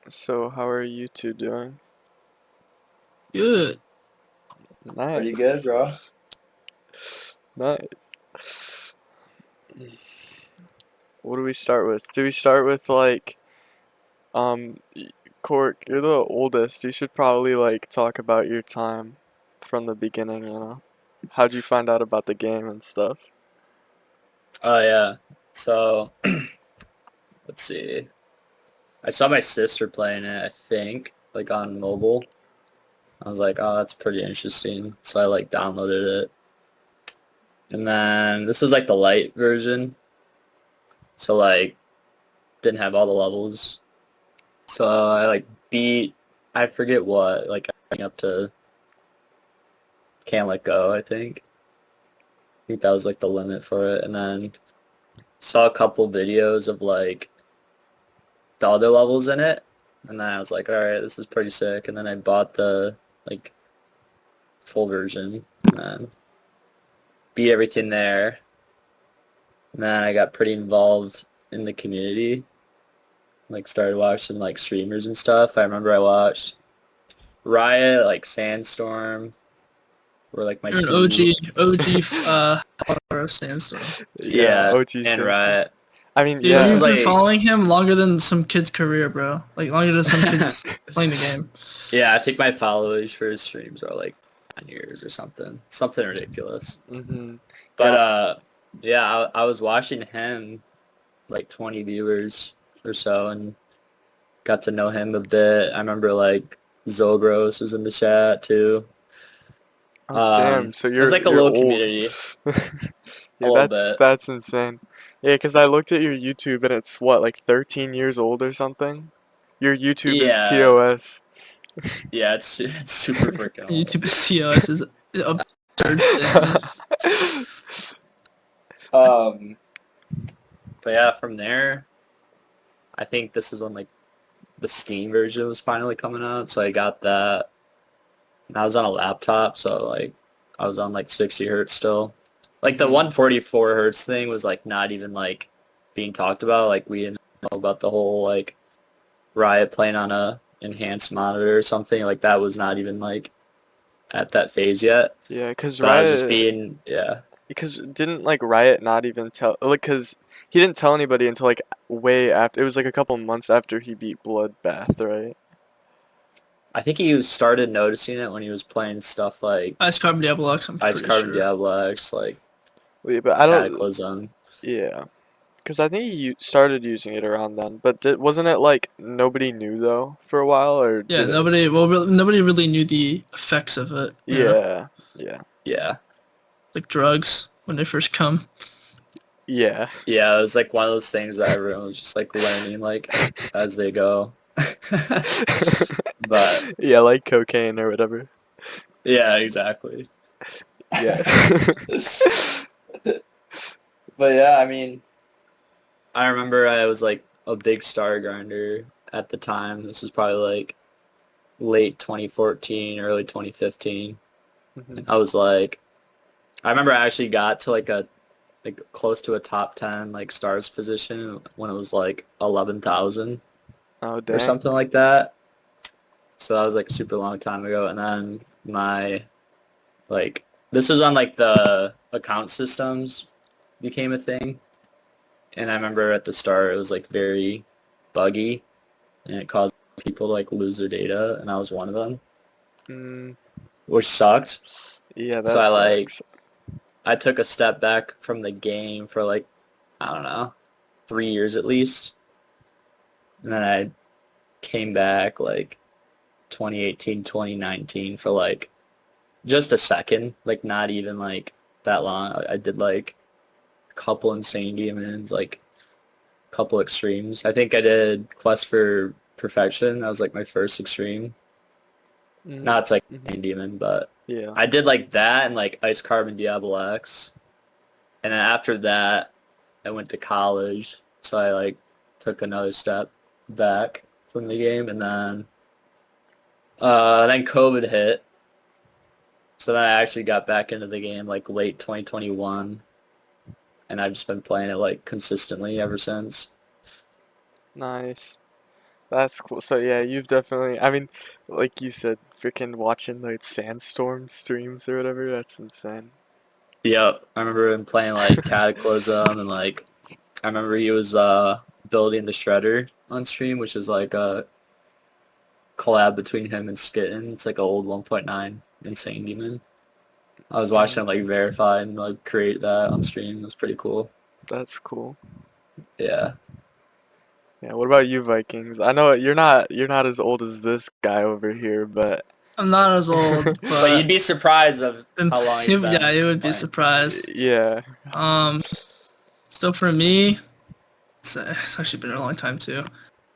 So, how are you two doing? Good. Pretty good, Nice. bro. Nice. What do we start with? Do we start with y- Cork, you're the oldest. You should probably talk about your time from the beginning, you know? How'd you find out about the game and stuff? Oh yeah. So let's see. I saw my sister playing it, I think, like on mobile. I was like, oh, that's pretty interesting. So I like downloaded it. And then this was like the light version. So like didn't have all the levels. So I like beat I forget what, like up to Can't Let Go, I think. I think that was like the limit for it. And then saw a couple videos of like the other levels in it. And then I was like, all right, this is pretty sick. And then I bought the like full version and then beat everything there. And then I got pretty involved in the community. Like started watching like streamers and stuff. I remember I watched Riot, like Sandstorm, were like my You're an two. OG, follower of Sandstorm. Yeah, Yeah, OG and Sansa. Riot. I mean, Dude, This yeah. is you've been like following him longer than some kid's career, bro. Like longer than some kids playing the game. yeah, I think my followers for his streams are like 9 years or something. Something ridiculous. hmm But Yeah, yeah, I was watching him like 20 viewers or so and got to know him a bit. I remember like Zobros was in the chat too. oh damn, so It was you're like a you're little old. community, a Yeah, little that's bit. that's insane. Yeah, 'cause I looked at your YouTube and it's what, like 13 years old or something? Your YouTube is Yeah, TOS. yeah, it's super freaking old. YouTube COS is an absurd statement. Um, but yeah, from there, I think this is when like the Steam version was finally coming out, so I got that. And I was on a laptop, so like I was on like 60 hertz still. Like the hmm 144 hertz thing was like not even like being talked about. Like we didn't know about the whole like Riot playing on a enhanced monitor or something. Like that was not even like at that phase yet. Yeah, 'cause But I was just Riot, being yeah. because didn't like Riot not even tell, like, 'cause he didn't tell anybody until like way after, it was like a couple months after he beat Bloodbath, right? I think he started noticing it when he was playing stuff like Ice Carbon Diablo X, I'm Ice pretty Carbon sure. Diablo X, like Well, yeah, but I don't, Cataclysm. yeah. 'Cause I think he started using it around then, but wasn't it like nobody knew though for a while, or Yeah, did it? nobody really knew the effects of it, you know? Yeah, yeah, Yeah. Like drugs when they first come. yeah. Yeah, it was like one of those things that everyone was just like learning like as they go. But Yeah, like cocaine or whatever. yeah, exactly. Yeah. But yeah, I mean, I remember I was like a big star grinder at the time. This was probably like late 2014, early 2015. Mhm. And I was like, I remember I actually got to like a like close to a top 10 like stars position when it was like 11,000 Oh or dang. something like that. So that was like a super long time ago. And then my like this is on like the account systems became a thing. And I remember at the start it was like very buggy and it caused people to like lose their data and I was one of them, Mm, which sucked. yeah, So that sucks. I took a step back from the game for like I don't know, 3 years at least. And then I came back like 2018, 2019 for like just a second, like not even like that long. I did like a couple insane demons, like a couple extremes. I think I did Quest for Perfection. That was like my first extreme. Mm, Now it's like hmm insane demon, but Yeah. I did like that and like Ice Carbon Diablo X. And then after that, I went to college, so I like took another step back from the game, and then COVID hit. So then I actually got back into the game like late 2021, and I've just been playing it like consistently ever since. Nice. That's cool. So yeah, you've definitely. I mean, like you said, freaking watching like Sandstorm streams or whatever. That's insane. Yep. I remember him playing like Cataclysm and like I remember he was building the Shredder on stream, which is like a collab between him and Skitten. It's like an old 1.9 Insane Demon. I was watching him like verify and like create that on stream. It was pretty cool. That's cool. Yeah. Yeah. What about you, Vikings? I know you're not as old as this guy over here, but I'm not as old, But you'd but be surprised of how long he's been yeah, you would be playing. surprised. yeah. Um, so for me, it's actually been a long time too.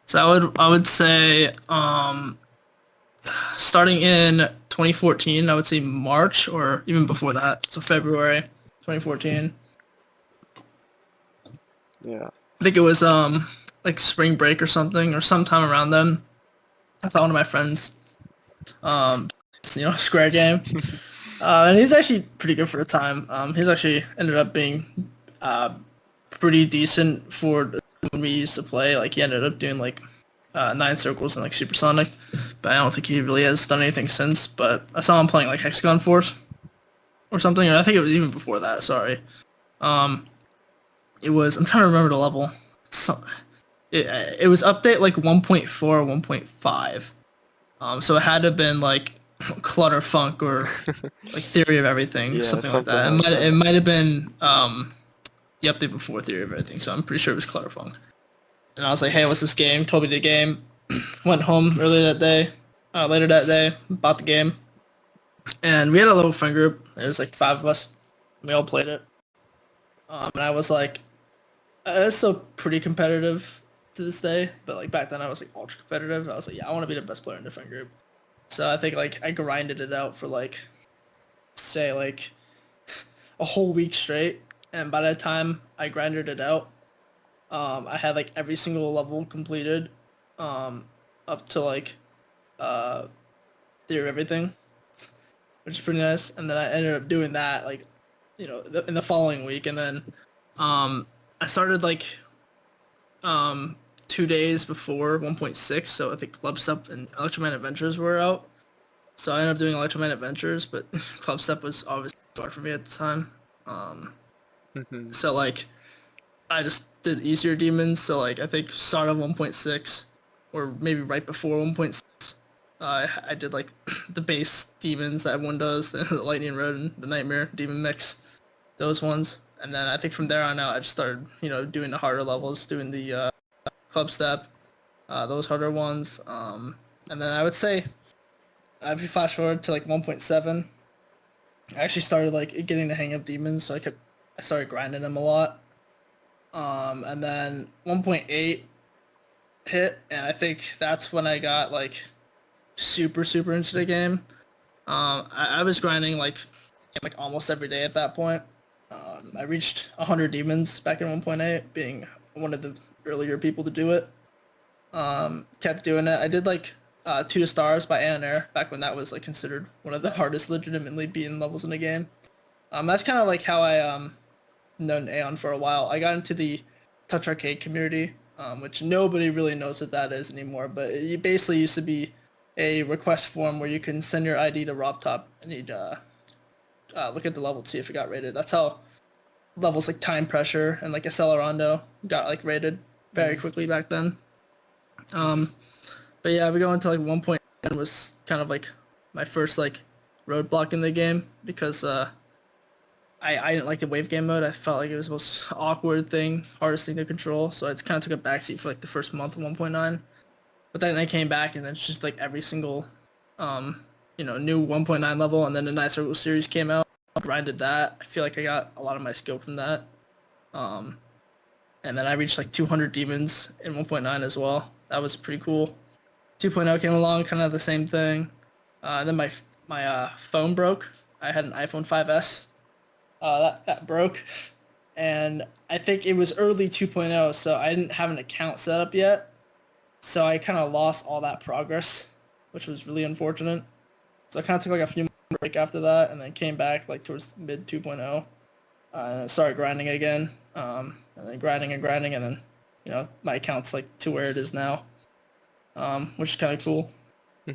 So I would say starting in 2014, I would say March or even before that, so February 2014. Yeah. I think it was like spring break or something or sometime around then. I saw one of my friends square game. And he was actually pretty good for the time. He's actually ended up being pretty decent for when we used to play. Like he ended up doing like 9 circles and like supersonic, but I don't think he really has done anything since. But I saw him playing like Hexagon Force or something, or I think it was even before that. Sorry. Um, it was. I'm trying to remember the level. So, it was update like 1.4 or 1.5. So it had to have been like Clutter Funk or like Theory of Everything, Yeah. something like Something that. It like might that. it might have been the update before Theory of Everything. So I'm pretty sure it was Clutter Funk. And I was like, hey, what's this game? Told me the game. Went home later that day, bought the game, and we had a little friend group. There was like 5 of us. We all played it. And I was like, it's still pretty competitive to this day, but like back then I was like ultra competitive. I was like, yeah, I want to be the best player in the friend group. So I think like I grinded it out for like, say like a whole week straight, and by the time I grinded it out, I had like every single level completed, um, up to like uh, Theory of Everything, which is pretty nice. And then I ended up doing that like, in the following week, and then I started like um 2 days before 1.6, so I think Club Step and Electroman Adventures were out. So I ended up doing Electroman Adventures, but Club Step was obviously hard for me at the time. Um, Mhm. so like I just did easier demons. So like I think start of 1.6 or maybe right before 1.6. I did like the base demons that everyone does, the Lightning Road and the Nightmare Demon Mix, those ones. And then I think from there on out I just started, doing the harder levels, doing the Club Step, those harder ones. And then I would say if you flash forward to like 1.7, I actually started like getting the hang of demons, so I started grinding them a lot. And then 1.8 hit, and I think that's when I got like super super into the game. I was grinding like almost every day at that point. I reached 100 demons back in 1.8, being one of the earlier people to do it. Kept doing it. I did like 2 stars by Air back when that was like considered one of the hardest legitimately beaten levels in the game. That's kind of like how I known Aeon for a while. I got into the Touch Arcade community, which nobody really knows what that is anymore, but it basically used to be a request form where you can send your ID to RobTop and you'd look at the level to see if it got rated. That's how levels like Time Pressure and like Accelerando got like rated very quickly back then. Um, but yeah, we go into like 1.10 was kind of like my first like roadblock in the game because I didn't like the wave game mode. I felt like it was the most awkward thing, hardest thing to control. So I just kind of took a backseat for like the first month of 1.9. But then I came back and it's just like every single, new 1.9 level. And then the Night Circle series came out. I grinded that. I feel like I got a lot of my skill from that. Um, and then I reached like 200 demons in 1.9 as well. That was pretty cool. 2.0 came along, kind of the same thing. Then my phone broke. I had an iPhone 5S. That broke, and I think it was early 2.0, so I didn't have an account set up yet. So I kind of lost all that progress, which was really unfortunate. So I kind of took like a few months break after that, and then came back like towards mid 2.0, and started grinding again, and then grinding, and then my account's like to where it is now. which is kind of cool.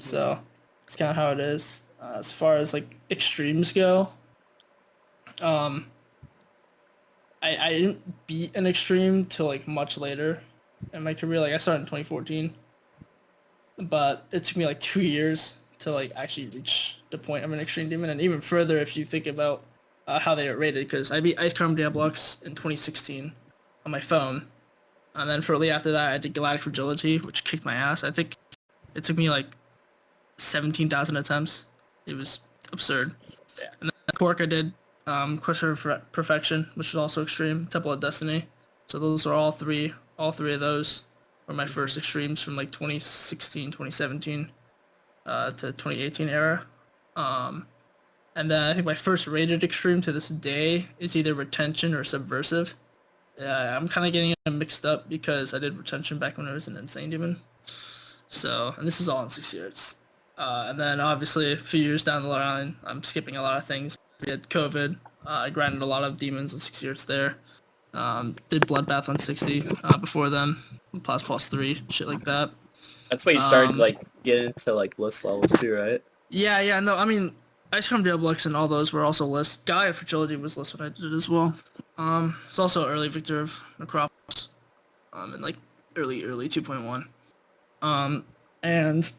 So it's kind of how it is. As far as like extremes go, um, I didn't beat an extreme till like much later in my career. Like I started in 2014, but it took me like 2 years to like actually reach the point of an extreme demon, and even further if you think about how they are rated. Because I beat Ice Climb Diablux in 2016 on my phone, and then shortly after that I did Galactic Fragility, which kicked my ass. I think it took me like 17,000 attempts. It was absurd. Yeah. And then Cork I did Crusher of Perfection, which was also extreme. Temple of Destiny. So those are all three of those were my first extremes from like 2016, 2017 to 2018 era. And then I think my first rated extreme to this day is either Retention or Subversive. Yeah, I'm kind of getting them mixed up because I did Retention back when I was an Insane Demon. So, and this is all in 60 Hertz. And then obviously a few years down the line, I'm skipping a lot of things. We had COVID. I grinded a lot of demons on 60 Hertz there. Did Bloodbath on 60 before then. Plus 3, shit like that. That's why you started Um, like getting into like list levels too, right? yeah, no, I mean, Ice Cream Diablux and all those were also lists. Gaia Fragility was list when I did it as well. It's also early victor of Necropolis. And like early 2.1. And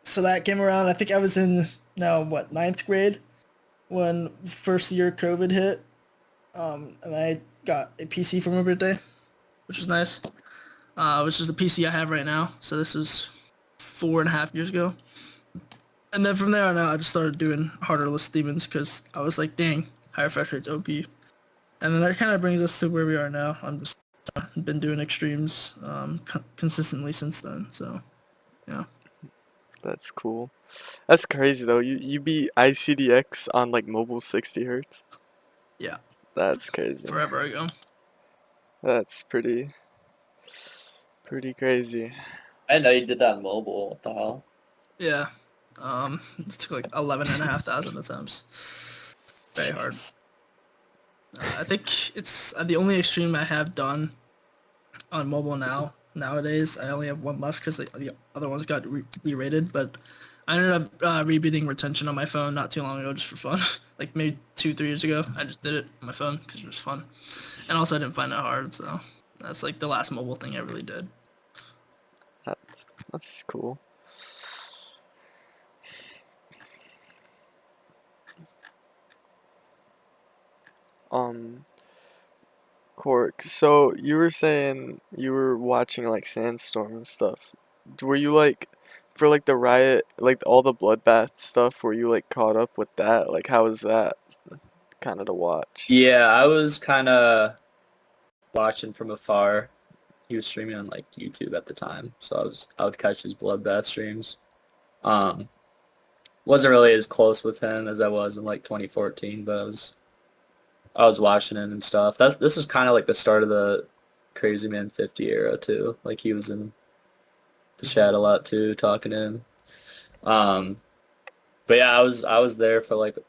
so that came around. I think I was in ninth grade when first year COVID hit. And I got a PC for my birthday, which was nice. Which is the PC I have right now. So this was 4.5 years ago. And then from there on out, I just started doing harder list demons because I was like, dang, higher refresh rate's OP. And then that kind of brings us to where we are now. I'm just been doing extremes consistently since then. So, yeah. That's cool. That's crazy though. You beat ICDX on like mobile 60 hertz. Yeah. That's crazy. Forever ago. That's pretty crazy. I didn't know you did that on mobile. What the hell? Yeah. It took like 11,500 attempts. Very hard. I think it's the only extreme I have done on mobile nowadays. I only have one left because the other ones got re-rated, but I ended up rebeating Retention on my phone not too long ago just for fun. Like maybe 2-3 years ago. I just did it on my phone because it was fun. And also I didn't find it hard, so that's like the last mobile thing I really did. That's cool. Cork, so you were saying you were watching like Sandstorm and stuff. Were you like for like the riot, like all the bloodbath stuff, were you like caught up with that? Like how was that kind of to watch? Yeah, I was kind of watching from afar. He was streaming on like YouTube at the time, so I would catch his bloodbath streams. Um, wasn't really as close with him as I was in like 2014, but I was watching him and stuff. This is kind of like the start of the Crazy Man 50 era too. Like he was in the chat a lot too, talking to him. But yeah, I was there for like the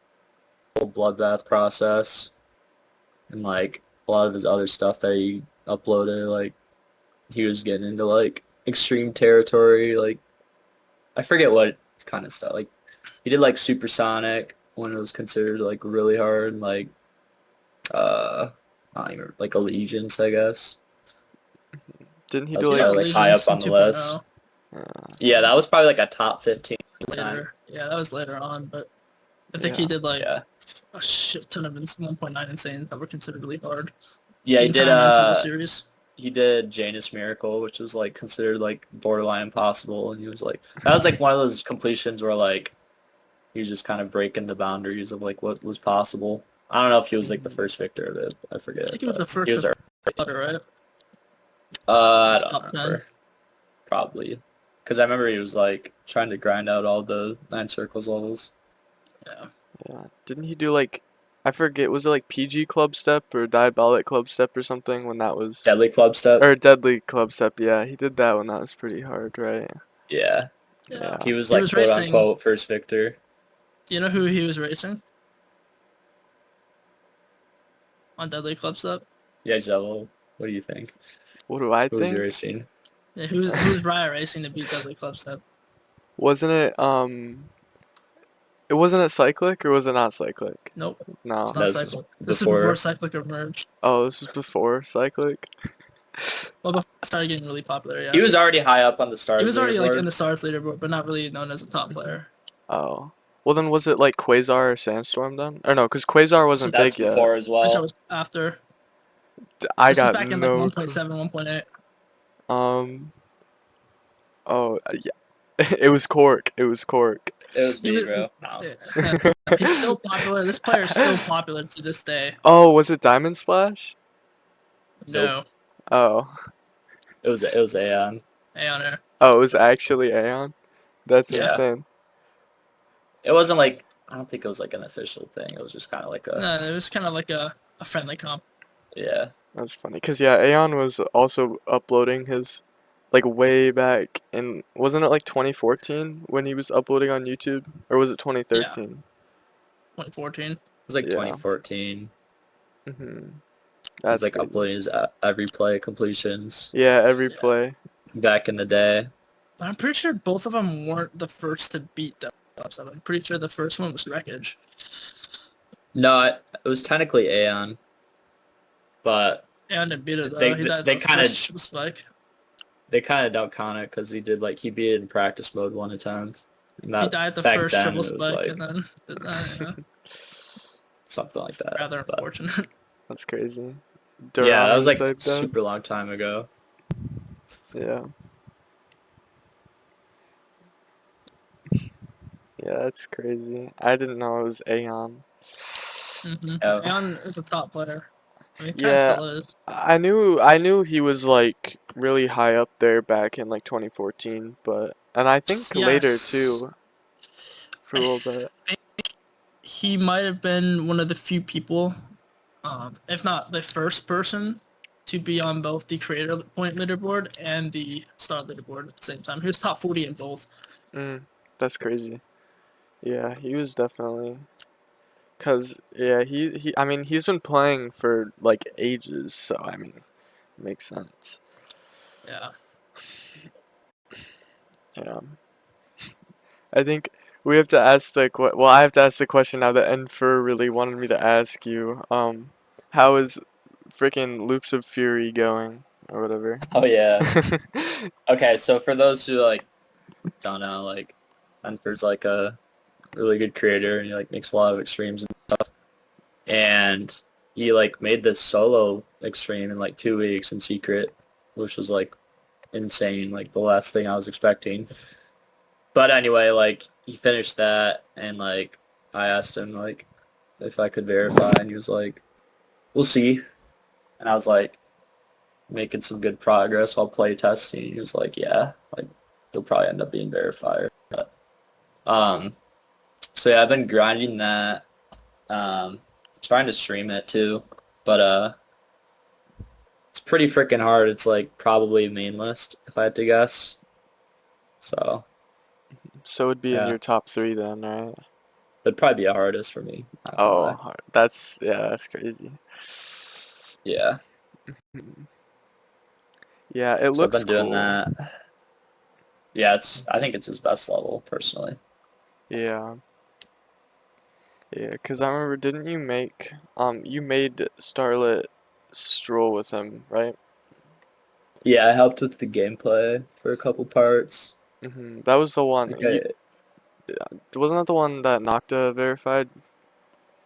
whole bloodbath process and like a lot of his other stuff that he uploaded. Like he was getting into like extreme territory. Like I forget what kind of stuff. Like he did like Supersonic when it was considered like really hard. And, like not even like Allegiance, I guess. Didn't he That do was like probably like high up on the list. Yeah, that was probably like a top 15 at the time. Later. Yeah, that was later on, but I think he Yeah. did like Yeah. a shit ton of 1.9 Insanes that were considered really hard. Yeah, The he did entire Invincible series. he did Janus Miracle, which was like considered like borderline impossible, and he was like that was like one of those completions where like he was just kind of breaking the boundaries of like what was possible. I don't know if he was like the first victor of it. I forget. I think he was but the first He was of Butter, right? I Top don't 10. remember. Probably. Because I remember he was like trying to grind out all the 9 circles levels. Yeah. Yeah. Didn't he do like I forget, was it like PG Club Step or Diabolic Club Step or something when that was Deadly Club Step. or Deadly Club Step, yeah. He did that when that was pretty hard, right? Yeah. Yeah. He was He like was quote racing. unquote first victor. Do you know who he was racing? On Deadly Club Step? Yeah, Jello. What do you think? What do I Who was think? you racing? Yeah, who's Riot Racing to beat Deadly Clubstep? Wasn't it it wasn't it Cyclic or was it not Cyclic? Nope, it's No. not This is Cyclic. This is before before. Cyclic emerged. Oh, this was before Cyclic? Well, before it started getting really popular, He yeah. was already high up on the He stars was already like in leaderboard. the Stars leaderboard, but not really known as a top player. Oh. Well then was it like Quasar or Sandstorm then? Or no, because Quasar wasn't That's big yet. before as I well. was after. I This was got back in like no 1.7, 1.8. Um. Oh yeah, it was Cork. It was Cork. It was He me, was, bro. No. yeah, he's still popular. This player is still popular to this day. Oh, was it Diamond Splash? No, Oh. It was Aeon. Aeon Air. Oh, it was actually Aeon? That's Yeah. insane. It wasn't like, I don't think it was like an official thing. It was just kind of like a, No, it was kind of like a friendly comp. yeah. That's funny. Because, yeah, Aeon was also uploading his, like, way back in, wasn't it like 2014 when he was uploading on YouTube? Or was it 2013? 2014. It was like Yeah. 2014. Mm-hmm. He was That's like crazy. uploading his every play completions Yeah, every Yeah. play. back in the day. But I'm pretty sure both of them weren't the first to beat the Clubstep. I'm pretty sure the first one was Wreckage. No, it was technically Aeon, but Aeon didn't beat it though. They- He died they the kinda- first triple spike. they kind of don't count it because he did like he beat it in practice mode one at times. And He that, died the back first then, triple it was spike, like and then yeah, something like it's that. rather but- unfortunate. That's crazy. yeah, that was like Durrani type death. super long time ago. Yeah. Yeah, that's crazy. I didn't know it was Aeon. Oh. Aeon is a top player. I mean, Yeah. still is. I knew he was like really high up there back in like 2014, but and I think later Yes. too for a little bit. He might have been one of the few people, if not the first person, to be on both the creator point leaderboard and the star leaderboard at the same time. He was top 40 in both. That's crazy. Yeah, he was definitely cuz yeah, he I mean, he's been playing for like ages, so I mean, makes sense. Yeah. Yeah. I think we have to ask well, I have to ask the question now that Enfer really wanted me to ask you. How is freaking Loops of Fury going or whatever? Oh yeah. Okay, so for those who like don't know, like Unfer's like a really good creator and he like makes a lot of extremes and stuff. And he like made this solo extreme in like 2 weeks in secret, which was like insane, like the last thing I was expecting. But anyway, like he finished that and like I asked him like if I could verify and he was like, we'll see. And I was like making some good progress while play testing. He was like, yeah, like you'll probably end up being verified. But, so yeah, I've been grinding that. Trying to stream it too, but it's pretty freaking hard. It's like probably main list if I had to guess. So So it'd be in Yeah. your top 3 then, right? it'd probably be the hardest for me. not gonna Oh, lie. hard. That's crazy. Yeah. Yeah, it So I've looks been doing cool. that. Yeah, I think it's his best level personally. Yeah. Yeah, 'cause I remember, didn't you make you made Starlet stroll with him, right? Yeah, I helped with the gameplay for a couple parts. That was the one. Okay. Wasn't that the one that Nocta verified?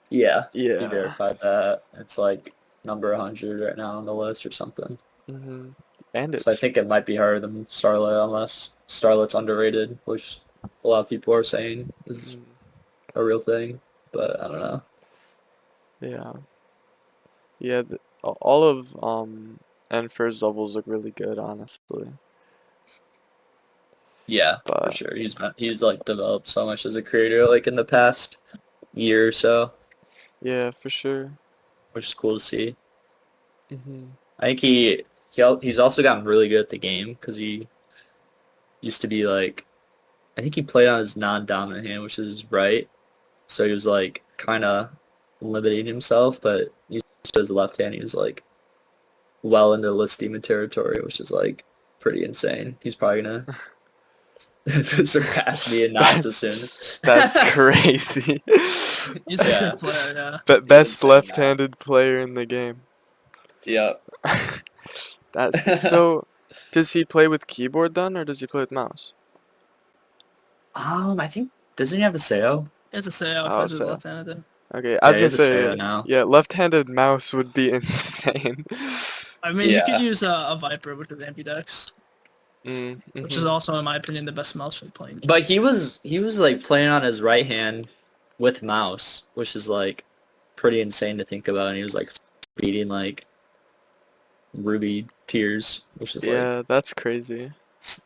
Yeah, he Yeah. verified that. It's like number 100 right now on the list or something. And So I it's think it might be harder than Starlet unless Starlet's underrated, which a lot of people are saying is a real thing, but I don't know. yeah. Yeah, all of Enfer's levels look really good, honestly. Yeah, for But sure. He's like developed so much as a creator like in the past year or so, yeah, for sure. which is cool to see. hmm I think he's also gotten really good at the game because he used to be like, I think he played on his non-dominant hand, which is his right. So he was like kind of limiting himself, but he used his left hand. He was like well into list demon territory, which is like pretty insane. He's probably gonna surpass me and not too soon. That's crazy. He's a Yeah. good player, yeah. But He's best insane now. left-handed player in the game. Yep. That's so. Does he play with keyboard then, or does he play with mouse? I think doesn't he have a Seo? He has a Seo, Oh, plays with so left-handed. okay. I Yeah, was he gonna has a Seo say, now. yeah, left-handed mouse would be insane. I mean, you could Yeah. use a Viper, which is ambidex, which is Mhm. also, in my opinion, the best mouse for playing. But he was like playing on his right hand with mouse, which is like pretty insane to think about. And he was like beating like Ruby tiers, which is like Yeah, that's crazy.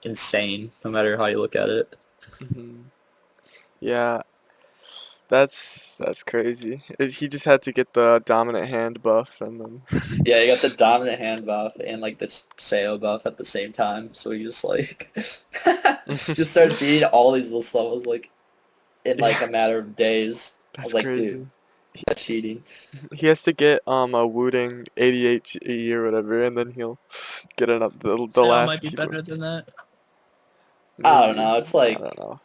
insane no matter how you look at it. Mhm. Yeah, that's crazy. He just had to get the dominant hand buff, and then Yeah, you got the dominant hand buff and like this Seo buff at the same time, so he just like just started beating all these little levels like in like a yeah, matter of days. I that's was like, dude, crazy. that's cheating. He has to get a Wooting 88 or whatever, and then he'll get the Seo might last be keyboard. better than that. I don't Maybe. know. It's I like don't know.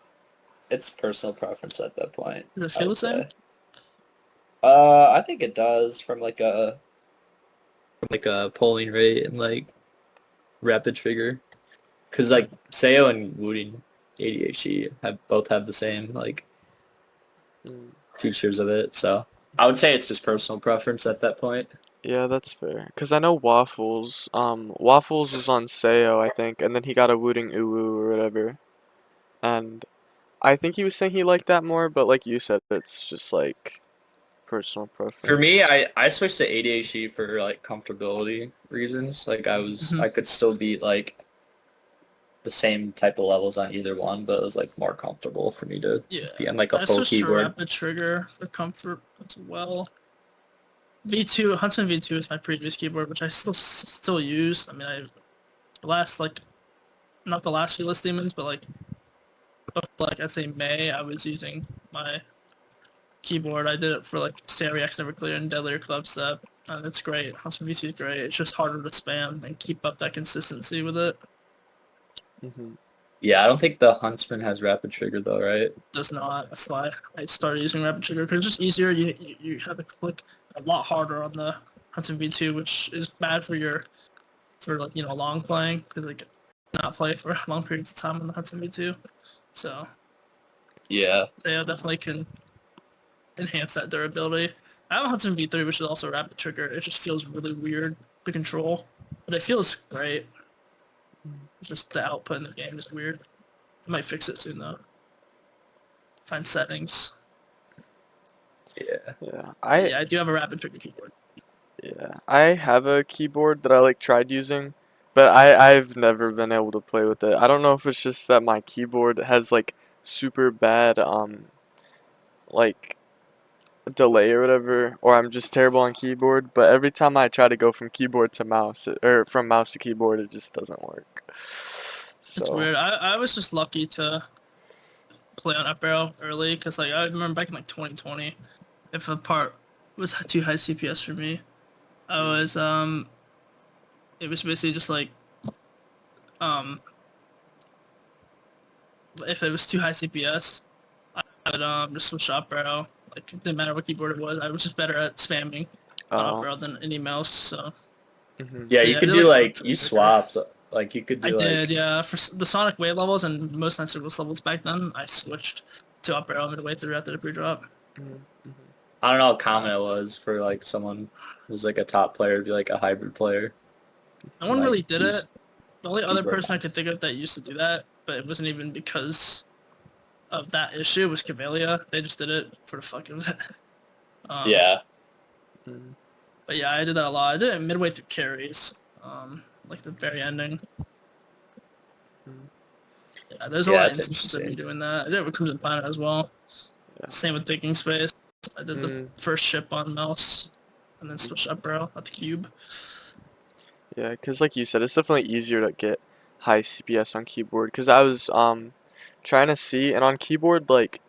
it's personal preference at that point, Does it I feel the would same? say. I think it does from like a polling rate and like rapid trigger, because like Seo and Wooting ADHD both have the same like Mm. features of it. So I would say it's just personal preference at that point. Yeah, that's fair. Cause I know Waffles was on Seo, I think, and then he got a Wooting Uwu or whatever. And I think he was saying he liked that more, but like you said, it's just like personal For me, preference. I switched to ADHD for like comfortability reasons. Like Hmm. I could still beat like the same type of levels on either one, but it was like more comfortable for me to Yeah. be on like a I full switched to keyboard. rapid trigger for comfort as well. V2, Huntsman V2 is my previous keyboard, which I still use. I mean, the last like not the last few list demons, but like before, like I say May, I was using my keyboard. I did it for like Seriax Never Clear and Deadlier Club Step, and it's great. Huntsman V2 is great. It's just harder to spam and keep up that consistency with it. Hmm. Yeah, I don't think the Huntsman has rapid trigger though, right? Does not. That's why I started using rapid trigger because it's just easier. You have to click a lot harder on the Huntsman V2, which is bad for like long playing because like not play for long periods of time on the Huntsman V2. So Yeah. they definitely can enhance that durability. I have a Huntsman V3, which is also rapid trigger. It just feels really weird to control, but it feels great. Just the output in the game is weird. I might fix it soon though. Find settings. Yeah. Yeah, But yeah, I do have a rapid trigger keyboard. I have a keyboard that I like tried using, but I've never been able to play with it. I don't know if it's just that my keyboard has like super bad like delay or whatever, or I'm just terrible on keyboard, but every time I try to go from keyboard to mouse, or from mouse to keyboard, it just doesn't work. It's So, weird. I was just lucky to play on up arrow early because like I remember back in like 2020, if a part was too high CPS for me, I was it was basically just like um if it was too high CPS, I would just switch to up arrow. Like it didn't matter what keyboard it was, I was just better at spamming on up oh, arrow than any mouse. So Yeah, so you yeah, I could did do like a like rapid you trigger. swap. So, like you could I do did, like yeah. For the Sonic Wave levels and most sensitive levels back then, I switched to up arrow midway through after the pre-drop. I don't know how common Uh, it was for like someone who's like a top player to be like a hybrid player no and one like really did it. use The only other keyboard person I mouse. could think of that used to do that, but it wasn't even because of that issue, was Cavalia. They just did it for the fuck of it. Um, Yeah. but yeah, I did that a lot. I did it midway through carries, like the very ending. Yeah, there's a Yeah, lot of that's instances of me interesting. doing that. I did it with Crimson Planet as well. yeah. Same with Thinking Space. I did the Mm, first ship on mouse, and then switched up arrow at the cube. yeah, because like you said, it's definitely easier to get high CPS on keyboard. Because I was trying to see, and on keyboard, like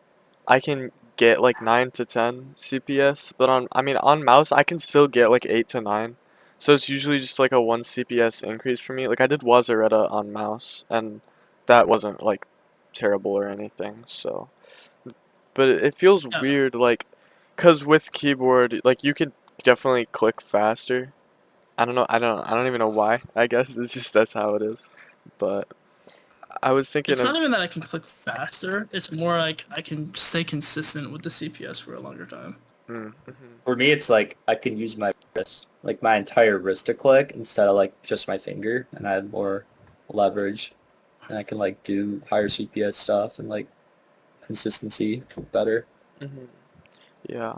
I can get like 9 to 10 CPS, but on mouse I can still get like 8 to 9. So it's usually just like a 1 CPS increase for me. Like I did Wazaretta on mouse, and that wasn't like terrible or anything. So, but it feels Yeah, weird, like, cause with keyboard, like you could definitely click faster. I don't even know why. I guess it's just that's how it is. But I was thinking it's of not even that I can click faster. It's more like I can stay consistent with the CPS for a longer time. mm-hmm. For me, it's like I can use my wrist, like my entire wrist to click instead of like just my finger, and I have more leverage, and I can like do higher CPS stuff and like consistency better. Mm-hmm. Yeah.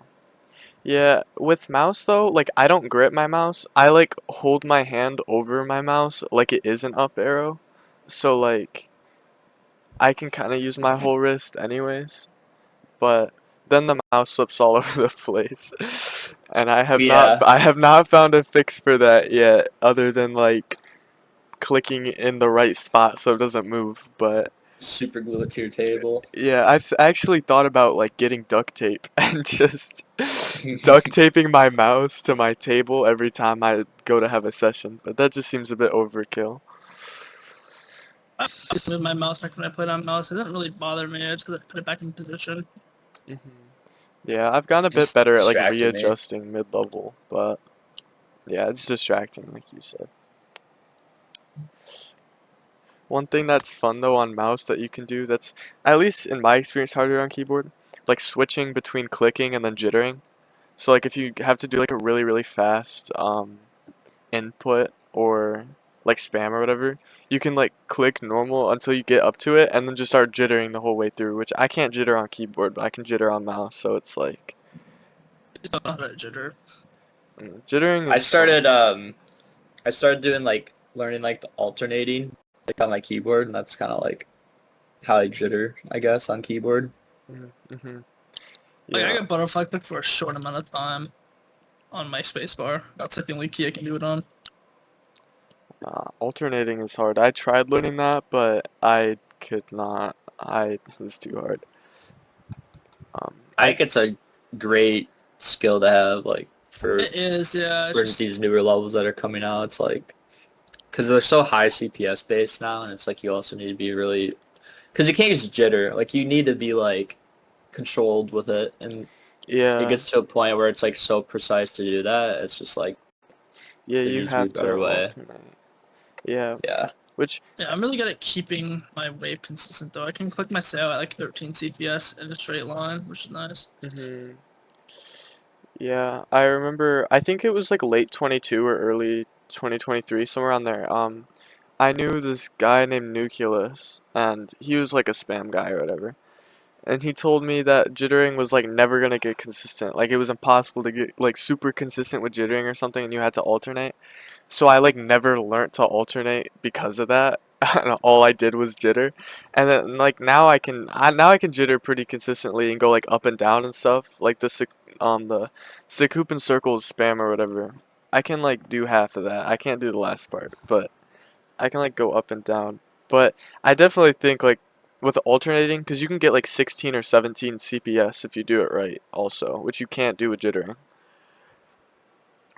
Yeah, with mouse though, like I don't grip my mouse. I like hold my hand over my mouse like it is an up arrow. So like I can kind of use my whole wrist anyways, but then the mouse slips all over the place. And Yeah, I have not found a fix for that yet other than like clicking in the right spot so it doesn't move, but super glue it to your table. yeah, I've actually thought about like getting duct tape and just duct taping my mouse to my table every time I go to have a session, but that just seems a bit overkill. I just move my mouse back when I put on mouse. It doesn't really bother me. I just put it back in position. Hmm. Yeah, I've gotten a bit It's better at like distracting me. readjusting mid-level, but yeah, it's distracting like you said. One thing that's fun though on mouse that you can do that's at least in my experience harder on keyboard, like switching between clicking and then jittering. So like if you have to do like a really fast input or like spam or whatever, you can like click normal until you get up to it and then just start jittering the whole way through, which I can't jitter on keyboard, but I can jitter on mouse, so it's like I just don't know how to jitter. jittering I is fun. started I started doing like learning like the alternating like on my keyboard, and that's kind of like how I jitter, I guess, on keyboard. Mm-hmm. Like I Yeah. can butterfly click for a short amount of time on my spacebar. That's like the only key I can do it on. Alternating is hard. I tried learning that, but I could not. It was too hard. I I think it's a great skill to have, like It is, yeah. It's for just these newer levels that are coming out. It's like because they're so high CPS based now, and it's like you also need to be really because you can't use jitter. Like you need to be like controlled with it, and it yeah. gets to a point where it's like so precise to do that. It's just like Yeah, there you needs to be a have to better way. alternate. Yeah, Yeah. which yeah. I'm really good at keeping my wave consistent though. I can click my sail at like 13 CPS in a straight line, which is nice. hmm. Yeah, I remember, I think it was like late 22 or early 2023, somewhere around there. I knew this guy named Nucleus, and he was like a spam guy or whatever. And he told me that jittering was like never gonna get consistent. Like it was impossible to get like super consistent with jittering or something, and you had to alternate. So I like never learnt to alternate because of that. And all I did was jitter. And then like now I can jitter pretty consistently and go like up and down and stuff. Like the Sikoop and circles spam or whatever. I can like do half of that. I can't do the last part, but I can like go up and down. But I definitely think like with alternating, because you can get like 16 or 17 CPS if you do it right also, which you can't do with jittering.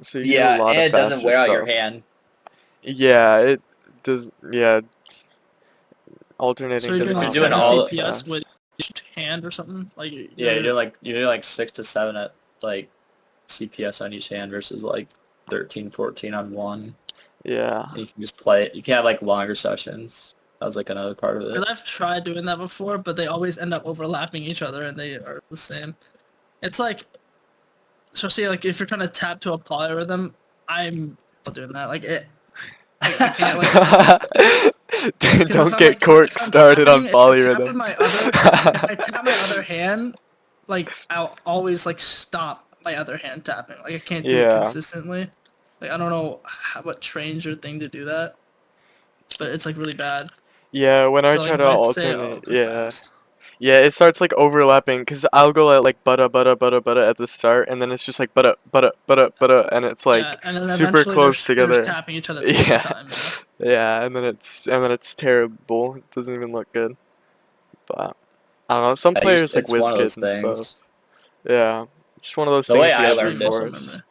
So you can do a Yeah, lot of and it doesn't faster wear out your stuff. hand. Yeah, it does. Yeah, So alternating you're does doing If you're like not doing wear 7 out all, as CPS fast. with each hand or something. Like yeah, you're you're doing like 6 to 7 at like CPS on each hand versus like 13, 14 on one. Yeah. And you can just play it. You can have like longer sessions. That was like another part of because it. I've tried doing that before, but they always end up overlapping each other and they are the same. It's like, especially like if you're trying to tap to a polyrhythm, I'm not doing that. Like I can't like because Don't get Cork if I'm started tapping, on if I tap with my other if I polyrhythms. tap my other hand, like I'll always like stop my other hand tapping. Like I can't do it Yeah. consistently. Like I don't know what trains your thing to do that, but it's like really bad. Yeah, when I So try like to if I stay alternate, up yeah. fast. Yeah, it starts like overlapping because I'll go at like butta at the start, and then it's just like butta, and it's Yeah, like and then super eventually close they're together. tapping each other at the same Yeah, time. Yeah. yeah, and then it's terrible. It doesn't even look good. But I don't know. Some players like It's one of WizKid those and stuff. things. Yeah, it's one of those The way things you I gotta be Extreme learned it, muscle memory. forced.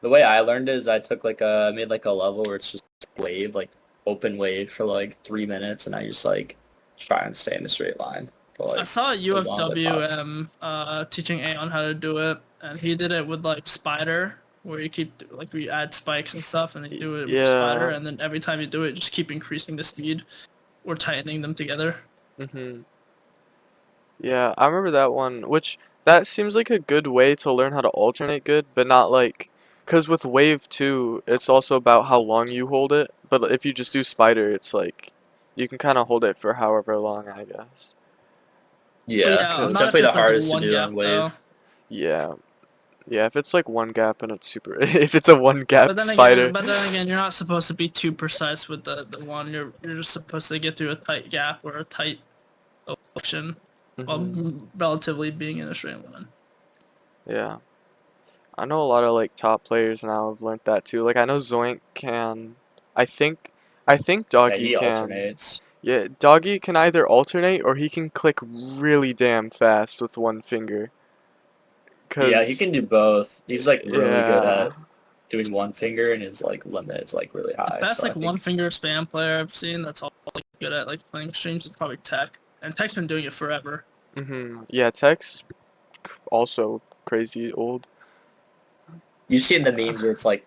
The way I learned it is I took like I made like a level where it's just wave, like open wave for like 3 minutes, and I just like try and stay in a straight line for I like saw as long as I pop. UFWM teaching Aon how to do it, and he did it with like Spider, where you keep like we add spikes and stuff, and then you do it with Spider, Yeah. and then every time you do it, just keep increasing the speed or tightening them together. Mhm. Yeah, I remember that one, which that seems like a good way to learn how to alternate good, but not like, cause with Wave 2, it's also about how long you hold it, but if you just do Spider, it's like, you can kind of hold it for however long, I guess. But Yeah, yeah, it's not if definitely the it's like hardest to one do gap on though. wave. Yeah. Yeah, if it's like one gap and it's super, if it's a one But gap then again, Spider. you're not supposed to be too precise with the one. You're just supposed to get through a tight gap or a tight section while Hmm. relatively being in a straight line. Yeah. I know a lot of like top players now have learned that too. Like I know Zoink can, I think, I think Yeah, Doggy he can. alternates. Yeah, Doggy can either alternate or he can click really damn fast with one finger. Yeah, he 'Cause, can do both. He's like really good yeah. at doing one finger, and his like limit is like really The high. best So I like one think finger spam player I've seen that's all like good at like playing streams is probably Tech, and Tech's been doing it forever. Yeah, Tech's also crazy old. you've seen the Uh, memes where it's like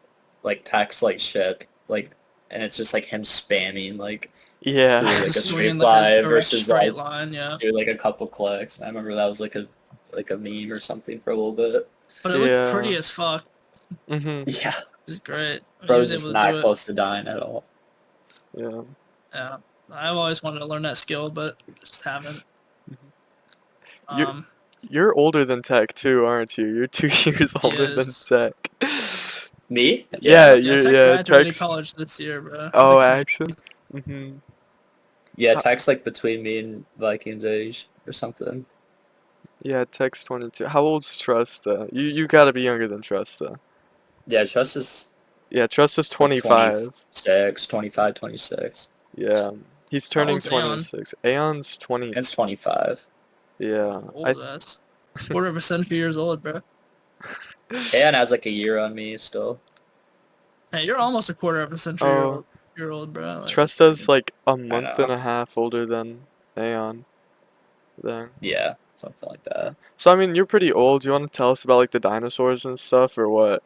text like shit, like, and it's just like him spamming like yeah. through like a Just straight swinging like a fly direct versus straight like line, yeah. do like a couple clicks. I remember that was like a meme or something for a little bit. But it looked Yeah. pretty as fuck. Mhm. Yeah, It's great. I mean, he bro's was just able to not do it. close to dying at all. Yeah. Yeah. I've always wanted to learn that skill, but just haven't. You're Um, you're older than Tech too, aren't you? You're 2 years he older than is. Tech. Me? Yeah, Yeah. Yeah, you're Tech yeah, graduated Tech's. college this year, bro. He's a Oh, Canadian. accent. Mhm. Yeah, Tech's like between me and Vikings age or something. Yeah, Tech's 22. How old's Trusta? You gotta be younger than Trusta. Yeah, Trust is Yeah, Trusta's like 25. 26, 25, 26. Yeah, he's How turning old's Aeon? 26. Aeon's 20. It's 25. Yeah, I. Old ass. Quarter of a century years old, bro. And has like a year on me still. Hey, you're almost a quarter of a century Oh, year old, bro. Like that's pretty Trusta's good. like a I month and know. a half older than Aeon. Then. Yeah, something like that. So I mean, you're pretty old. Do you want to tell us about like the dinosaurs and stuff, or what?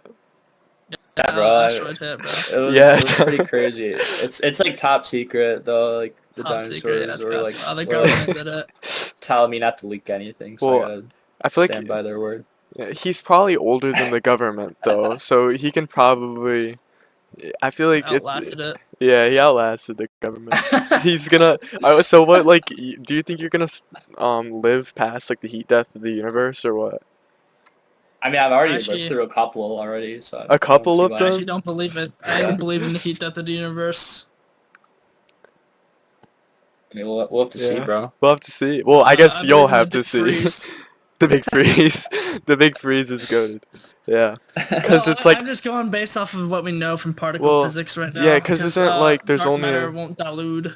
Yeah, bro. Asteroid hit, bro. Yeah. It was pretty crazy. It's like top secret though. Like the Top secret. Yeah, dinosaurs it's were like classified. The were like government did it. telling me not to leak anything, so I Well, gotta I feel stand like by their word. he's probably older than the government though, so he can probably. I feel like it's. Outlasted it. Yeah, he outlasted the government. He's gonna. So what? Like, do you think you're gonna live past like the heat death of the universe or what? I mean, I've already lived Actually, through a couple already, so A I don't couple see of I why. actually them? don't believe it. I Yeah, don't believe in the heat death of the universe. I mean, we'll have to see, Yeah, bro. we'll have to see. Well, I guess I you'll believe in the have to big see. freeze. The big freeze. The big freeze is goaded. Yeah, Well, cause it's like, I'm just going based off of what we know from particle well, physics right yeah, now, cause because isn't like there's dark only matter a. won't dilute,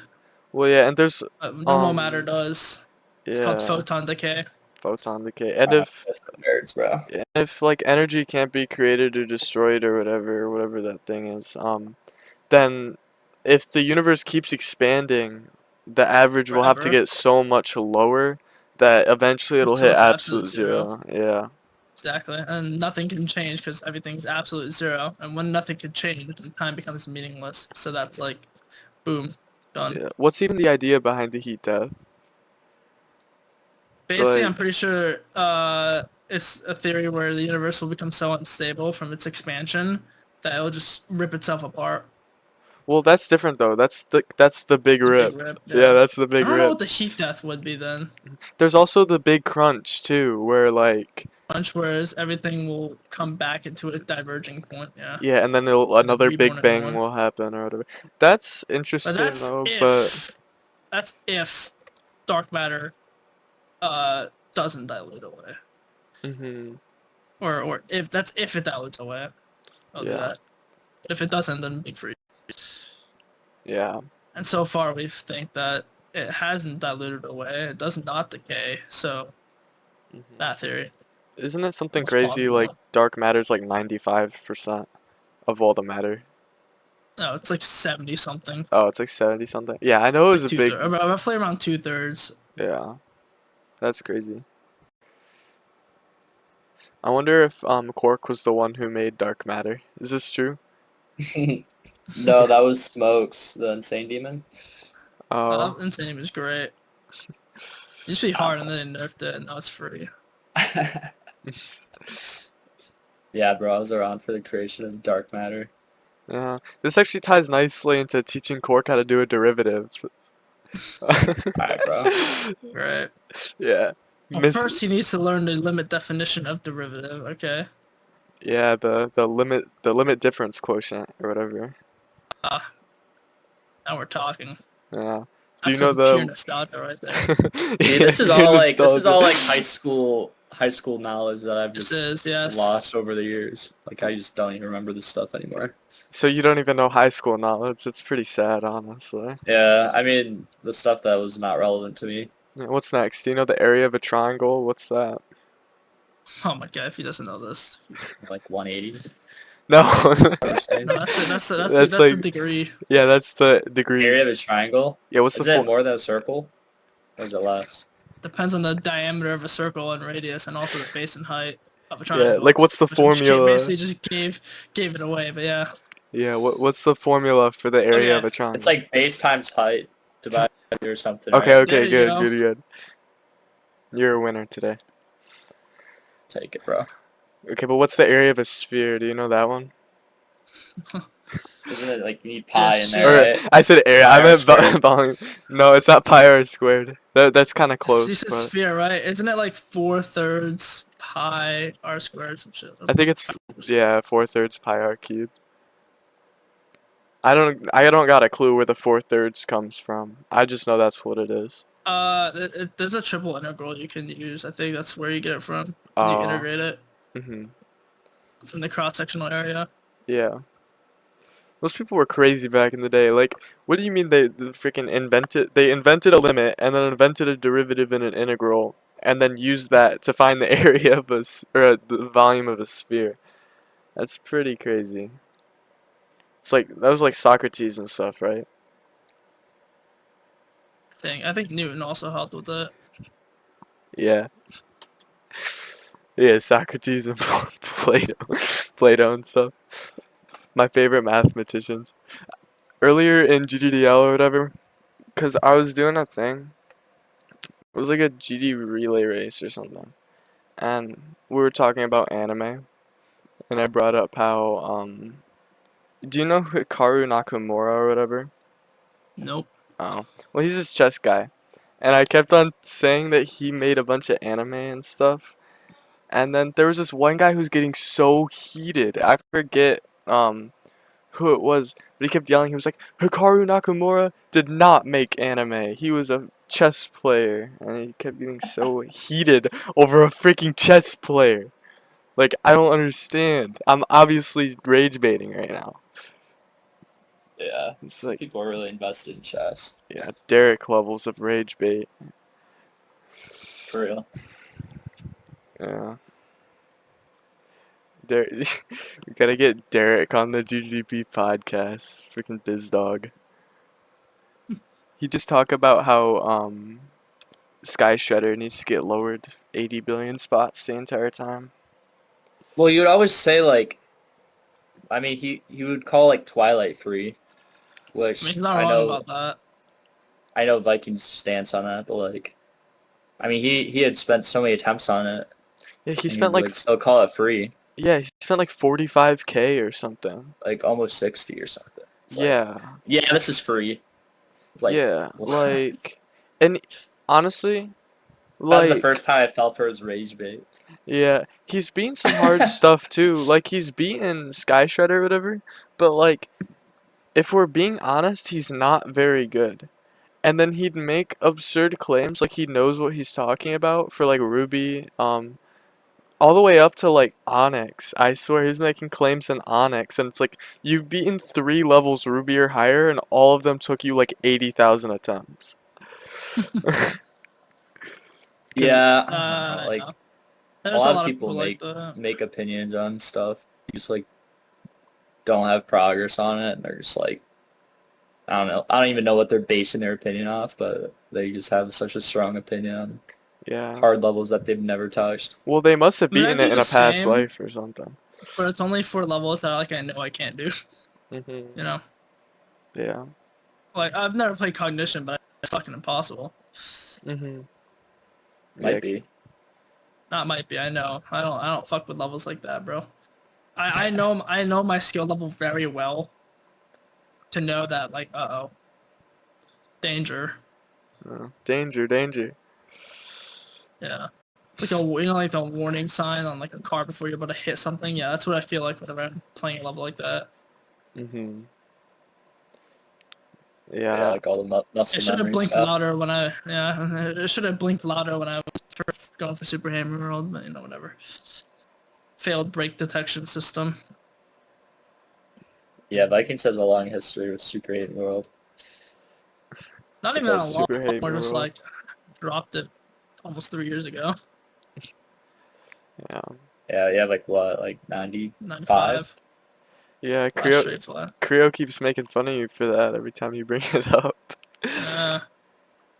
Well, yeah, and there's but normal matter um, does. It's called yeah, photon decay. photon decay, and That's the nerds, bro. if like energy can't be created or destroyed or whatever that thing is, then if the universe keeps expanding, the average will have to Forever. get so much lower that eventually it'll Until hit it's absolute absolute zero. zero. Yeah. Exactly. And nothing can change because everything's absolute zero. And when nothing can change, then time becomes meaningless. So that's like, boom, done. Yeah. What's even the idea behind the heat death? Basically, I'm Like, pretty sure it's a theory where the universe will become so unstable from its expansion that it'll just rip itself apart. well, that's different though. That's the big The big rip. rip, Yeah, yeah. that's the I big don't know rip. what the heat death would be then. There's also the big crunch too, where like, Bunch whereas everything will come back into a diverging point, yeah. yeah, and then And then another reborn big a new bang one. will happen or whatever. That's But interesting though, but that's if dark matter doesn't dilute away. hmm Or if it dilutes away. I'll do yeah, that. If it doesn't, then big freeze. yeah. And so far we think that it hasn't diluted away. It does not decay. So hmm that theory Isn't it something was crazy like plausible. dark matter's like 95%? of all the matter? No, it's like 70 something. Oh, it's like 70 something. Yeah, I know it was Like a two big. thirds, roughly around 2/3. Yeah, that's crazy. I wonder if Cork was the one who made dark matter. Is this true? No, that was Smokes, the insane demon. Oh. Insane was great. It used to be hard and then they nerfed it and now it's free. Yeah, bro, I was around for the creation of dark matter. Yeah, this actually ties nicely into teaching Cork how to do a derivative. Alright, bro. Right. Yeah. Well, Miss. first he needs to learn the limit definition of derivative, okay? Yeah, the limit difference quotient or whatever. Now we're talking. Yeah. Do you That's know some pure the? nostalgia right there. See, Yeah, this is pure all like nostalgia. high school knowledge that I've This just is, yes. lost over the years. Like I just don't even remember this stuff anymore. So you don't even know high school knowledge. It's pretty sad, honestly. Yeah, I mean the stuff that was not relevant to me. Yeah, what's next? Do you know the area of a triangle? What's that? Oh my god, if he doesn't know this. Like 180. No. No, that's That's the like, degree. yeah, that's the Area of degrees. a triangle. Yeah, what's Is the it more than a circle? Or is it less? Depends on the diameter of a circle and radius and also the base and height of a Yeah, triangle. like what's the Which formula? basically just gave it away, but yeah. Yeah, what's the formula for the area of Okay. a triangle? It's like base times height divided or something, Okay, right? okay, There you good, go. good, good. You're a winner today. Take it, bro. Okay, but what's the area of a sphere? Do you know that one? Isn't it like you need pi in Or, there, Or right? I said area. Pi I r meant squared. volume. No, it's not pi r squared. That's kind of You close, said but sphere, right? Isn't it like 4/3 pi r squared some shit? I think it's yeah 4/3 pi r cubed. I don't got a clue where the 4/3 comes from. I just know that's what it is. There's a triple integral you can use. I think that's where you get it from. You Oh. integrate it Mhm. from the cross-sectional area. Yeah. Those people were crazy back in the day. Like, what do you mean they freaking invented? They invented a limit and then invented a derivative and an integral, and then used that to find the area of or the volume of a sphere. That's pretty crazy. It's like that was like Socrates and stuff, right? I think Newton also helped with it. Yeah. Yeah, Socrates and Plato and stuff. My favorite mathematicians. Earlier in GDDL or whatever, cause I was doing a thing. It was like a GD relay race or something, and we were talking about anime, and I brought up how do you know Hikaru Nakamura or whatever? Nope. Oh, well, he's this chess guy, and I kept on saying that he made a bunch of anime and stuff, and then there was this one guy who's getting so heated. I forget who it was, but he kept yelling. He was like, Hikaru Nakamura did not make anime. He was a chess player, and he kept getting so heated over a freaking chess player. Like, I don't understand. I'm obviously rage baiting right now. Yeah. It's Some like, people are really invested in chess. yeah, Derek levels of rage bait. For real. Yeah. Derek, we gotta get Derek on the GDP podcast. Freaking biz dog. He just talked about how Sky Shredder needs to get lowered 80 billion spots the entire time. Well, you would always say like, I mean, he would call like Twilight free, I mean, which he's not wrong about that. I know Vikings stance on that, but like, I mean, he had spent so many attempts on it, Yeah, he and he'd spent like like still call it free, yeah, he spent like 45K or something. like almost 60 or something. It's like, Yeah. yeah, this is free. It's like, Yeah, what? like and honestly, That was the like first time I fell for his rage bait. yeah, he's beaten some hard stuff too. Like he's beaten Sky Shredder or whatever, but like if we're being honest, he's not very good. And then he'd make absurd claims like he knows what he's talking about for like Ruby, all the way up to like Onyx. I swear he's making claims in Onyx, and it's like you've beaten 3 levels Ruby or higher, and all of them took you like 80,000 attempts. Cause Yeah, I don't know. I Like know. a There's a lot of lot of people people like that. make opinions on stuff. Just like don't have progress on it, and they're just like, I don't know. I don't even know what they're basing their opinion off, but they just have such a strong opinion on Yeah. hard levels that they've never touched. Well, they must have I mean, I beaten it do in the a past same, life or something. but it's only for levels that like I know I can't do. Mhm. You know, Yeah. like I've never played Cognition, but it's fucking impossible. Mhm. Yeah. Might be. That might be. I know. I don't fuck with levels like that, bro. I know my skill level very well to know that like danger. Danger, danger. Yeah. It's like a like the warning sign on like a car before you're about to hit something. Yeah, that's what I feel like whenever I'm playing a level like that. Mhm. Yeah, Yeah. like all the It muscle should have memory blinked stuff. louder when I it should have blinked louder when I was first going for Super Hammer World, but you know whatever. Failed brake detection system. Yeah, Vikings has a long history with Super 8 World. Not even that Supposed long. super hate We're just world. like dropped it almost 3 years ago. Yeah. Yeah, you have like what, like 95? 95. Yeah. Last straight flat. Creo keeps making fun of you for that every time you bring it up. Uh,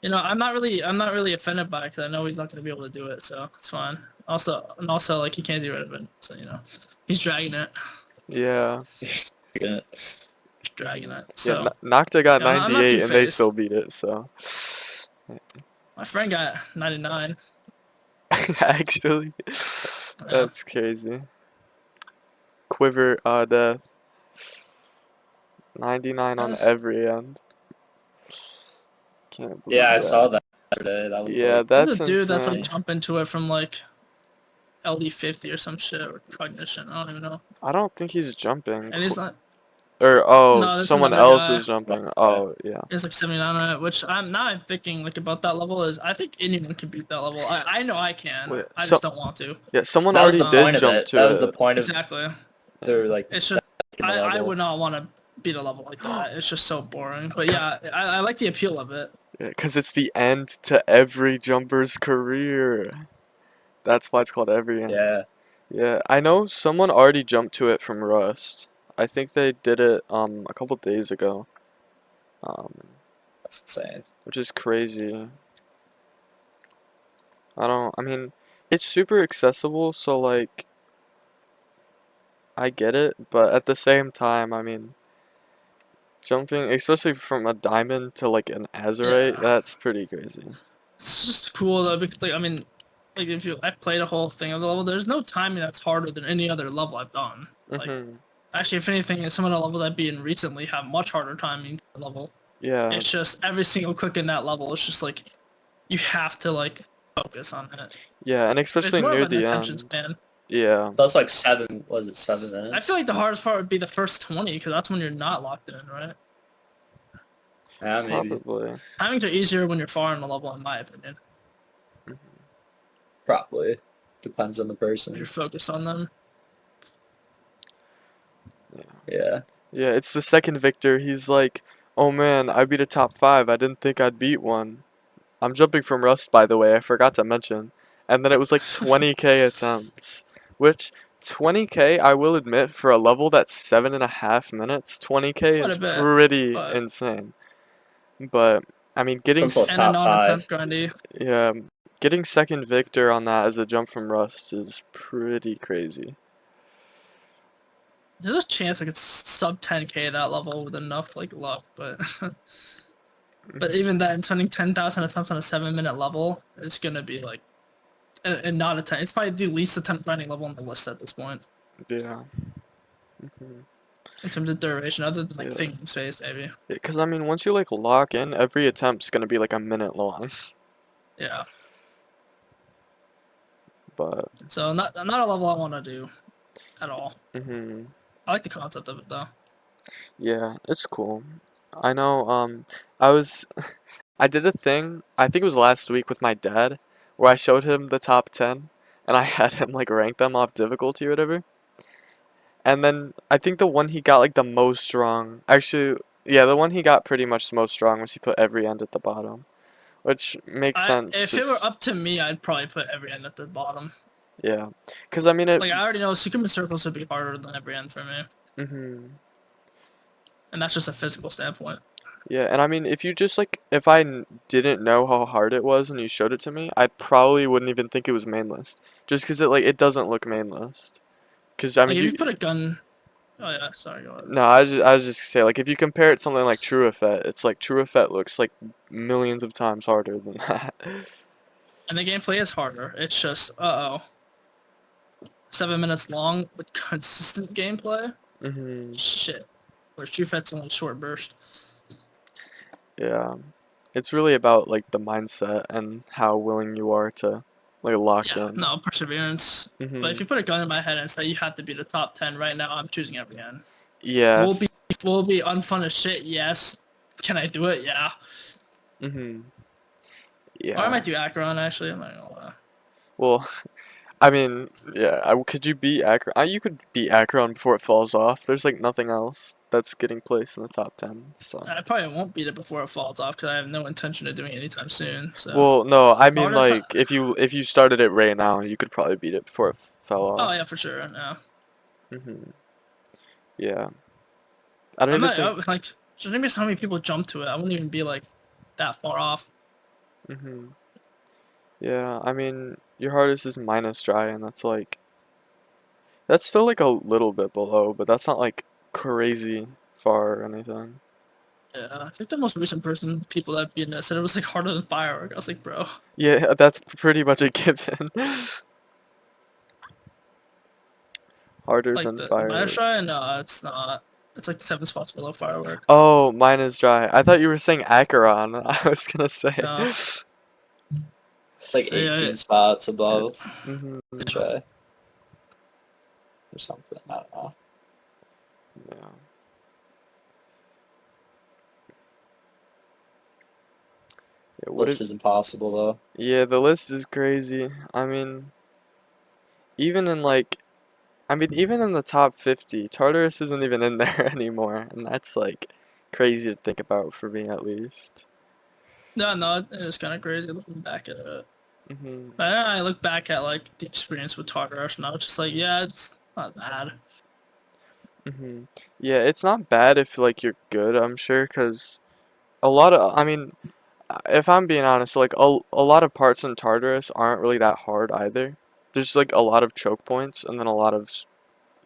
I'm not really offended by it because I know he's not going to be able to do it, so it's fine. Also, like he can't do it, so he's dragging it, Yeah. Yeah. he's dragging it. Yeah. So Nocta got I'm not 98 too and they still phased. beat it. So My friend got 99. actually, Yeah, that's crazy. Quiver death 99 on that's every end. Can't Yeah, believe I that. saw that yesterday. That was Yeah, like there's a that's dude that's like insane. insane. jumping to it from like LD50 or some shit or Cognition. I don't even know. I don't think he's jumping. And he's not. Or oh, No, there's someone another else guy. is jumping. Right. Oh, yeah. It's like 79 on it, which I'm thinking like about that level is I think anyone can beat that level. I know I can. Wait, I just don't want to. yeah, someone That was already the did point of jump it. That was to the it. point of Exactly. their like It's just in the I level. would not want to beat a level like that. It's just so boring. But yeah, I like the appeal of it. Yeah, 'cause it's the end to every jumper's career. That's why it's called every end. Yeah, Yeah, I know someone already jumped to it from Rust. I think they did it a couple days ago. Um, that's insane. which is crazy. I mean, it's super accessible, so like I get it, but at the same time, I mean, jumping, especially from a diamond to like an azurite, Yeah, that's pretty crazy. it's just cool though. Because, like I mean, like if you I played a whole thing of the level, there's no timing that's harder than any other level I've done. Like Mhm. actually, if anything, some of the levels I've beaten recently have much harder timing to the level. Yeah. It's just every single click in that level. It's just like you have to like focus on it. Yeah, and It's especially more of near an the attention end. span. Yeah. That's like 7. Was it I feel 7 minutes? like the hardest part would be the first 20 because that's when you're not locked in, right? Yeah, maybe. Probably. Timings are easier when you're far in the level, in my opinion. Probably. Depends on the You're person. focused on them. Yeah. Yeah. Yeah, it's the second Victor. He's like, "Oh man, I beat a top 5. I didn't think I'd beat one." I'm jumping from Rust, by the way. I forgot to mention. And then it was like 20k attempts, which 20k, I will admit, for a level that's 7.5 minutes, 20k Quite a is bit, pretty but insane. But I mean, It's also a and a top 5. non-attempt grindy. yeah, getting second Victor on that as a jump from Rust is pretty crazy. There's a chance I could sub 10k that level with enough like luck, but but even then, spending 10,000 attempts on a 7-minute level is gonna be like and not attempt. It's probably the least attempt grinding level on the list at this point Yeah. Mhm. in terms of duration, other than like Yeah. thinking space maybe. Because I mean, once you like lock in, every attempt's gonna be like a minute long. Yeah. But So not a level I want to do at all. mhm. I like the concept of it though. Yeah, it's cool. I know, I was I did a thing, I think it was last week with my dad, where I showed him the top 10 and I had him like rank them off difficulty or whatever. And then I think the one he got like the most wrong, actually, yeah, the one he got pretty much the most wrong was he put every end at the bottom, which makes sense, If it were just, up to me, I'd probably put every end at the bottom. yeah. Because I mean, it, Like I already know Superman circles would be harder than every end for me. Mhm. and that's just a physical standpoint. Yeah, and I mean, if you just like, if didn't know how hard it was and you showed it to me, I probably wouldn't even think it was mainless, just because it doesn't look mainless. Because I Like mean, if you you put a gun. Oh yeah, sorry, go ahead. no, I was just gonna say like if you compare it to something like True Effect, it's like True Effect looks like millions of times harder than that. And the gameplay is harder. It's just 7 minutes long with consistent gameplay. Mhm. Shit. Where True Fet's only short burst. Yeah. It's really about like the mindset and how willing you are to like lock Yeah, in. no perseverance. But if Mhm. you put a gun in my head and say you have to be the top 10 right now, I'm choosing every end. Will it be Yes. will it be unfun as shit? Yes. Can I do it? Yeah. Mhm. Or I Yeah. might do Acheron actually. I'm not gonna lie. Well, I mean, yeah. Could you beat Akron? You could beat Akron before it falls off. There's like nothing else that's getting placed in the top 10. So. I probably won't beat it before it falls off because I have no intention of doing it anytime soon. So Well, no, I mean hardest. like if you started it right now, you could probably beat it before it fell Oh yeah, off. for sure. No, Mhm. Yeah. I don't I'm even not think. like. Just maybe how many people jump to it. I wouldn't even be like that far off. Mhm. Yeah, I mean your hardest is minus dry, and that's still like a little bit below, but that's not like crazy far or anything. Yeah, I think the most recent people that beat it said it was like harder than firework. I was like, bro, Yeah, that's pretty much a given. Harder like than the minor firework. try. No, it's not. It's like 7 spots below firework. Oh, mine is dry. I thought you were saying Acheron. I was gonna say. No, Like yeah, 18 spots above. Mhm. Try or something. I don't know. Yeah. Yeah, what List did is impossible though. Yeah, the list is crazy. I mean, even in like even in the top 50, Tartarus isn't even in there anymore, and that's like crazy to think about for me at least. no, it was kind of crazy looking back at it. Mhm. But then I look back at like the experience with Tartarus, and I was just like, yeah, it's not bad. Mhm. Yeah, it's not bad if like you're good, I'm sure, 'cause a lot of I mean, if I'm being honest, like a lot of parts in Tartarus aren't really that hard either. There's like a lot of choke points and then a lot of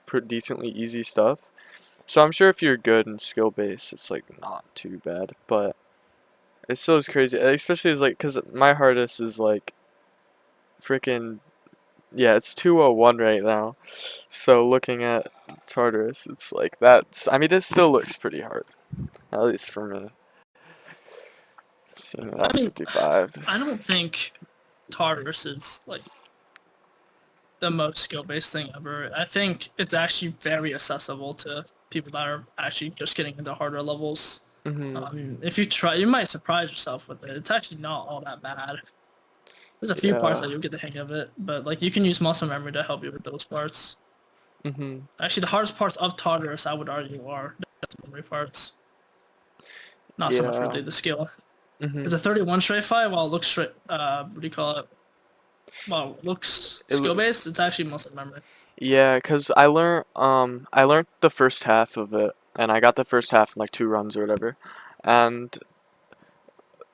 pretty decently easy stuff. So I'm sure if you're good and skill based, it's like not too bad, but it still is crazy, especially as like, cause my hardest is like freaking yeah, it's 201 right now. So looking at Tartarus, it's like that's I mean it still looks pretty hard, at least for me. Seeing it I at mean, 55. I don't think Tartarus is like the most skill-based thing ever. I think it's actually very accessible to people that are actually just getting into harder levels. Mhm. If you try, you might surprise yourself with it. It's actually not all that bad. There's a few parts Yeah. that you'll get the hang of it, but like you can use muscle memory to help you with those parts. Mhm. Actually, the hardest parts of Tartarus, I would argue, are the muscle memory parts, not so much Yeah. really the skill. Because Mhm. a 31 straight fight, while it looks straight, what do you call it? While it looks It skill loo- based, it's actually muscle memory. yeah, 'cause I learned the first half of it and I got the first half in like 2 runs or whatever. And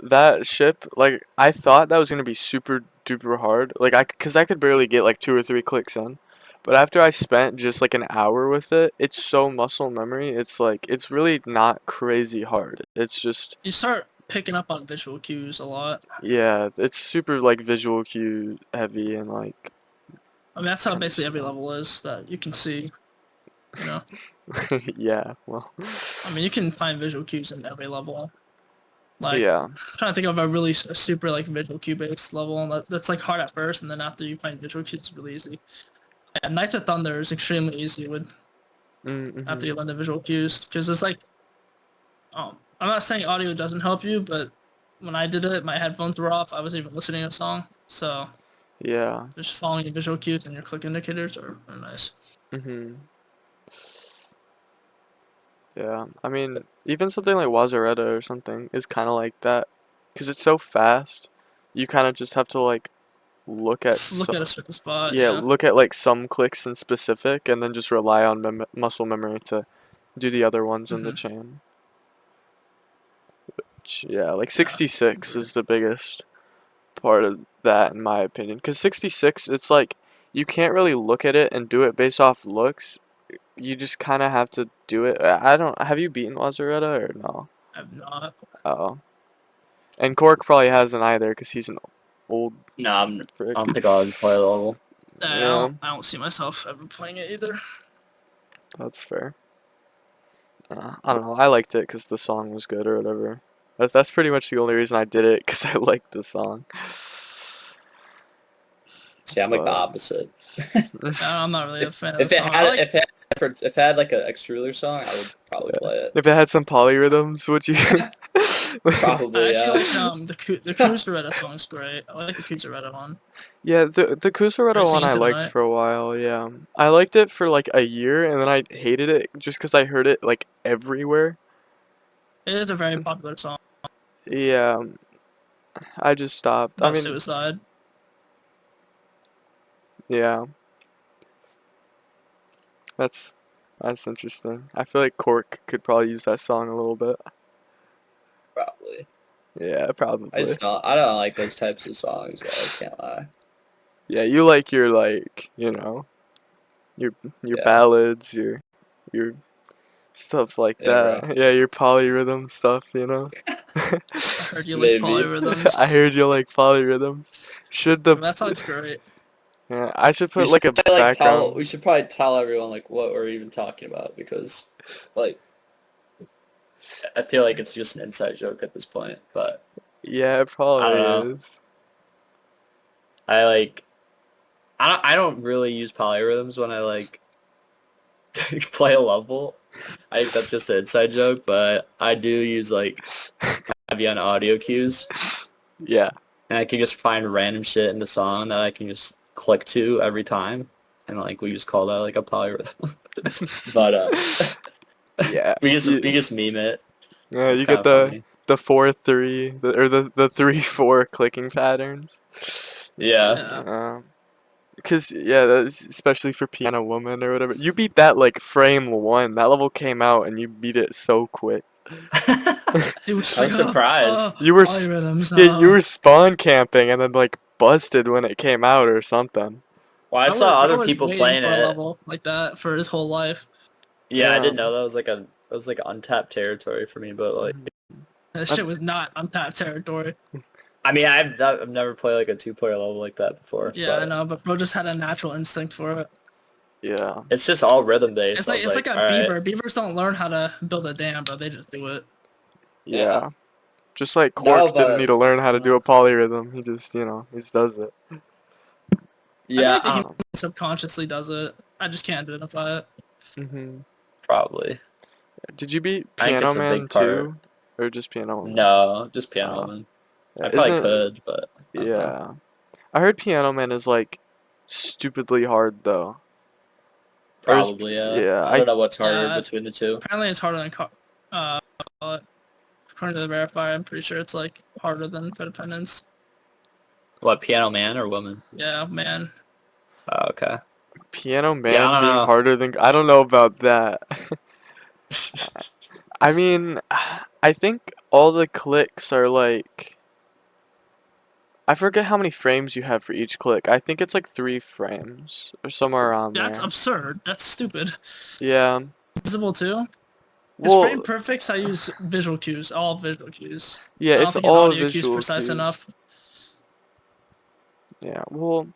that ship, like I thought that was going to be super duper hard. Like cuz I could barely get like 2 or 3 clicks in. But after I spent just like an hour with it, it's so muscle memory. It's like it's really not crazy hard. It's just You start picking up on visual cues a lot. yeah, it's super like visual cue heavy and like I mean, that's how kind of basically every slow. level is that you can see, you know? Yeah, well, I mean, you can find visual cues in every level. Like, yeah. I'm trying to think of a really super, like, visual cue based level that's, like, hard at first, and then after you find visual cues, it's really easy. And Knights of Thunder is extremely easy with after Mm-hmm. you learn the visual cues, because it's like, I'm not saying audio doesn't help you, but when I did it, my headphones were off. I wasn't even listening to a song, so Yeah. just following your visual cues and your click indicators are nice. Mm-hmm. Yeah. I mean, even something like Wazaretta or something is kind of like that, because it's so fast. You kind of just have to like look at Look at a certain spot. yeah, Yeah. look at like some clicks in specific, and then just rely on muscle memory to do the other ones in the Hmm. chain. Yeah, like Yeah. 66 is the biggest part of that in my opinion. Because 66, it's like you can't really look at it and do it based off looks. You just kind of have to do it. I don't. Have you beaten Lazaretta or no? I'm not. Oh. And Cork probably hasn't either because he's an old No, frick. I don't think I'll ever play the level. Yeah, I don't see myself ever playing it either. that's fair. I don't know. I liked it because the song was good or whatever. That's pretty much the only reason I did it because I liked the song. See, I'm like the But opposite. I'm not really a fan of If the it song. had if it had like an extra ruler song, I would probably yeah. play it. If it had some polyrhythms, would you? I Probably, actually yeah. like the Cruiseretta song's great. I like the Cruiseretta one. Yeah, the Kusareta one Racing I into the liked night. for a while. Yeah, I liked it for like a year, and then I hated it just because I heard it like everywhere. It is a very popular song Yeah, I just stopped. I about mean, suicide. yeah, that's that's interesting. I feel like Cork could probably use that song a little bit. Probably. Yeah, probably. I don't like those types of songs, though, I can't lie. Yeah, you like your like, you know, your Yeah. ballads, your stuff like Yeah, bro. that. Yeah, your polyrhythm stuff, you know. I heard you like Maybe. I polyrhythms. heard you like polyrhythms. Should the That song's great. yeah, I should We put should like a probably, background. we should probably tell everyone like what we're even talking about because like I feel like it's just an inside joke at this point, but Yeah, it I don't probably know. is. I like I don't really use polyrhythms when I like play a level. I think that's just an inside joke, but I do use like heavy on audio cues, Yeah. and I can just find random shit in the song that I can just click to every time, and like we just call that like a polyrhythm. But Yeah. we You, just meme it. yeah, It's you kind get of funny. the 4-3, or the 3-4 clicking patterns. It's Yeah. Yeah. Cause yeah, that's especially for Piano Woman or whatever. You beat that like frame one. That level came out and you beat it so quick. He was I just was like, surprised. You were polyrhythms. yeah, you were spawn camping and then like busted when it came out or something. Well, I saw Bro other was people waiting playing for a it. level like that for his whole life. Yeah, I Yeah. didn't know that was like untapped territory for me, but like And this shit was not untapped territory. I mean, I've never played like a two-player level like that before, Yeah, I but know, but bro just had a natural instinct for it. Yeah. it's just all rhythm based. I was It's like like, a all right, beaver. Beavers don't learn how to build a dam, bro. They just do it. yeah, Yeah. Just like no, Cork didn't need but to learn how to do Uh, a polyrhythm. He just, he just does it. I feel yeah, like the human subconsciously does it. I just can't identify it. probably. Did you beat I think Piano it's a Man big part. 2? Or just Piano Woman? No, just Piano Uh, Woman. yeah, I probably isn't could, but I don't know. yeah. I heard Piano Man is like stupidly hard though. Or is Probably, yeah. yeah, I don't know what's harder Yeah, between the two. apparently it's harder than uh, according to the verifier. I'm pretty sure it's like harder than Codependence. What, Piano Man or Woman? Yeah, man. Oh, okay. Piano Yeah, Man I being don't harder than I don't know about that. know. I mean, I think all the clicks are like I forget how many frames you have for each click. I think it's like 3 frames or somewhere around That's there. absurd. That's stupid. Yeah. Visible too? Is Well, frame perfect? I use visual cues, all visual cues. yeah, I don't it's think an all audio cue's visual precise cues. enough. Yeah. Well,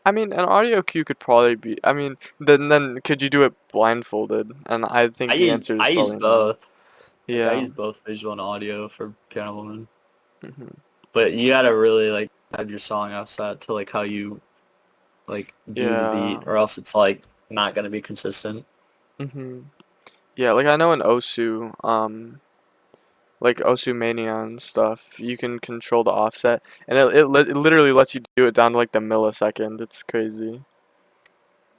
I mean, an audio cue could probably be. I mean, then could you do it blindfolded? And I think the answer is I use probably no. both. Like I Yeah. use both visual and audio for Piano Woman. hmm But you gotta really like have your song offset to like how you like view the Yeah. beat, or else it's like not gonna be consistent. hmm Yeah, like I know in Osu, like Osu Mania and stuff, you can control the offset, and it literally lets you do it down to like the millisecond. It's crazy,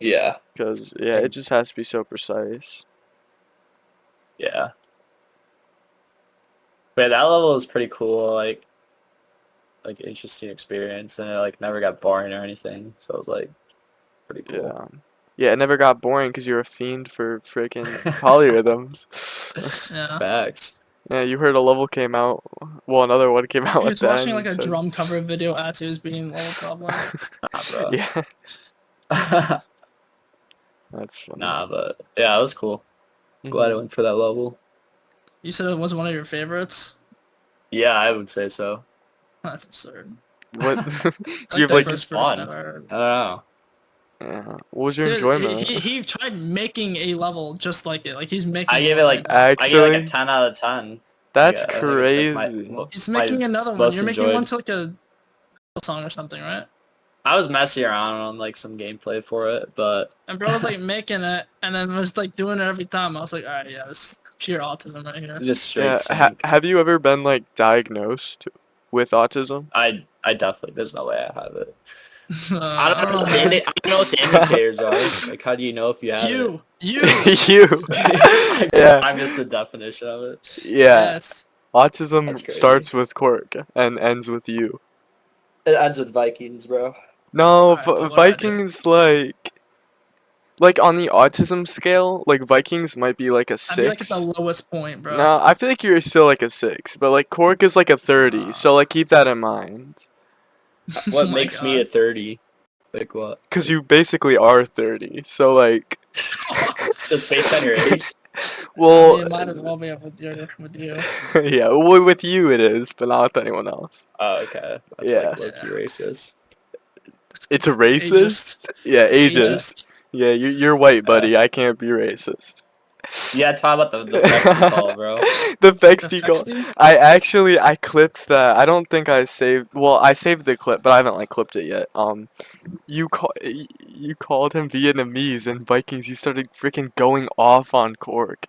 Yeah. cause yeah, it Like just has to be so precise. yeah. But that level is pretty cool. Like like interesting experience, and it like never got boring or anything. So it was like pretty cool. Yeah. Yeah, it never got boring because you're a fiend for freaking polyrhythms. Yeah. Facts. Yeah, you heard a level came out. Well, another one came out He with was that. watching And like you a said, drum cover video as he was beating level problem. Nah, bro. yeah, that's funny. Nah, but yeah, it was cool. Glad I Mhm. went for that level. You said it was one of your favorites? Yeah, I would say so. That's absurd. What? Do I you have the like? Just first person fun. I've heard. I don't know. Yeah. What was your Dude, enjoyment? he tried making a level just like it. Like he's making I gave one it right like now. I gave it like a Actually, 10 out of 10. that's I think it's like crazy. He's my making another one. most You're making one enjoyed. to like a song or something, right? I was messing around on like some gameplay for it, but And bro was like making it and then was like doing it every time. I was like, alright, yeah, it's pure autism right here. just straight Yeah. sync. Have you ever been like diagnosed with autism? I definitely there's no way I have it. I don't know, I man. don't know what the indicators are. Like, how do you know if you have it? You. You. Yeah. I missed the definition of it. Yeah. Yes. Autism That's crazy. starts with Cork and ends with you. It ends with Vikings, bro. No, Alright, but what I do- Vikings like on the autism scale, like Vikings might be like a I'd be like at 6. the lowest point, bro. No, I feel like you're still like a 6, but like Cork is like a 30, so like keep that in mind. What Oh my makes me a 30? Like what? Cause you basically are 30, so like, Just based on your age? well, It might as well be up with you. yeah, well, with you it is, but not with anyone else. Oh, okay. That's Yeah. like low-key racist. It's a racist? Yeah, ageist. Yeah, you're white, buddy. I can't be racist. Yeah, talk about the Vikings call, bro. The Fexty call. Fexty? I clipped that. I don't think I saved. Well, I saved the clip, but I haven't like clipped it yet. You called him Vietnamese and Vikings. You started freaking going off on Cork.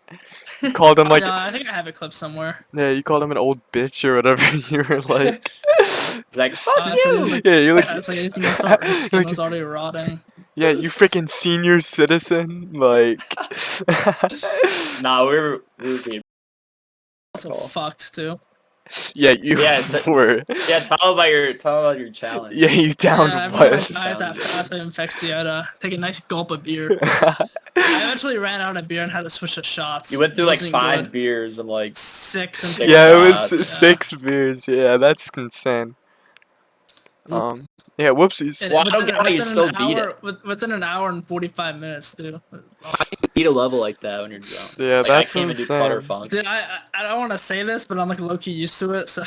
You called him like, No, I think I have it clipped somewhere. yeah, you called him an old bitch or whatever. You were like, It's like, fuck So you! like, yeah, you're like, it's like his skin like, was already rotting. yeah, you freaking senior citizen. Like, Nah, we were being Also Cool. fucked too. yeah, you Yeah, it's- were. Yeah, tell about your challenge. Yeah, you downed Yeah, West. I had that fast and Fexty. I'd take a nice gulp of beer. I eventually ran out of beer and had to switch to shots. You went through It like wasn't 5 good. beers and like 6 and Six Yeah, it was shots, yeah. 6 beers. Yeah, that's insane. Yeah, whoopsies. And Well, I don't get how you within still an beat hour, within an hour and 45 minutes, dude. beat a level like that when you're drunk. Yeah, Like, that's I can't even do insane. putter funk. Dude, I don't want to say this, but I'm like low key used to it. So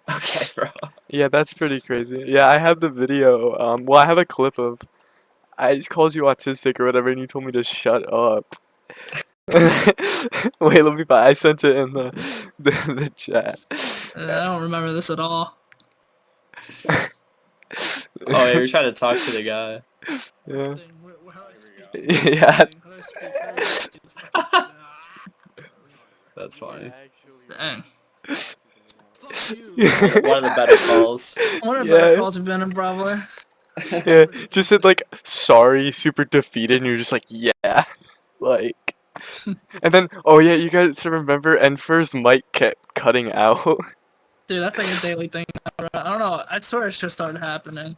Okay, bro. Yeah, that's pretty crazy. Yeah, I have the video. Well, I have a clip of. I just called you autistic or whatever, and you told me to shut up. Wait, let me find. I sent it in the chat. I don't remember this at all. Oh, yeah, you're trying to talk to the guy. Yeah. Yeah. That's funny. Dang. One of the better calls. One of the Yeah. better calls have been in probably. Yeah, just said like sorry, super defeated, and you're just like yeah, like, and then oh yeah, you guys remember Enfer's mic kept cutting out. Dude, that's like a daily thing. Bro. I don't know. I swear it's just started happening.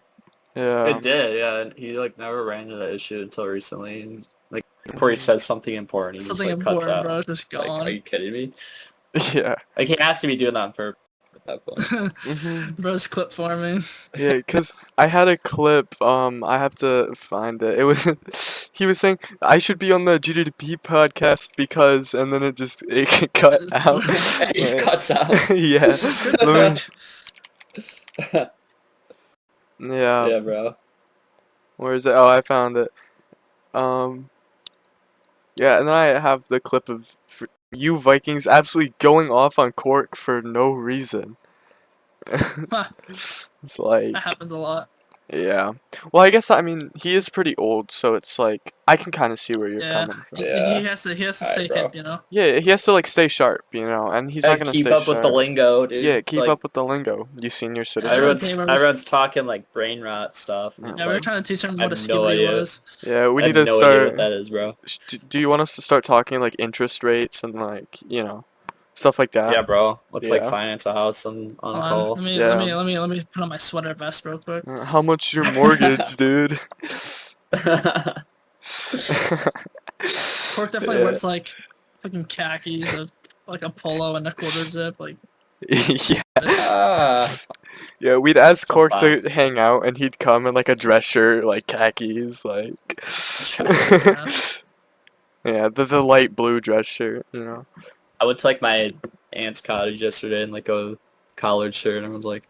Yeah. It did, yeah. And he like never ran into that issue until recently. And, like before he says something important, he Something just like cuts important, out. bro. It's just Like, gone. are you kidding me? Yeah. Like he has to be doing that on purpose at that point. Bro's clip forming. Yeah, cause I had a clip. I have to find it. It was he was saying I should be on the GDDP podcast because, and then it cut out. He just cuts out. Yeah. Let me- yeah. Yeah, bro. Where is it? Oh, I found it. Yeah, and then I have the clip of you Vikings absolutely going off on Cork for no reason. It's like, That happens a lot. yeah. Well, I guess I mean he is pretty old, so it's like I can kind of see where you're Yeah. coming from. Yeah. He has to Alright, stay bro. hip, you know. Yeah, he has to like stay sharp, and he's not Gotta gonna keep stay up with the sharp. lingo, dude. Yeah, It's keep like, up with the lingo. You senior citizen. Everyone's talking like brain rot stuff. And Yeah, it's Yeah, we were like, trying to teach him I what a have no skibidi idea. was. Yeah, we I need have to no idea what start. that is, bro. Do you want us to start talking like interest rates and like stuff like that. Yeah, bro. Let's like Yeah. finance a house on Hold on. call. Let me put on my sweater vest real quick. How much your mortgage, dude? Cork definitely Yeah. wears like fucking khakis, like a polo and a quarter zip. Like, Yeah. Ah, Yeah, we'd ask Cork to sometimes. hang out, and he'd come in like a dress shirt, like khakis, like. yeah. Yeah, the light blue dress shirt, you know. I went to like my aunt's cottage yesterday in like a collared shirt, and I was like,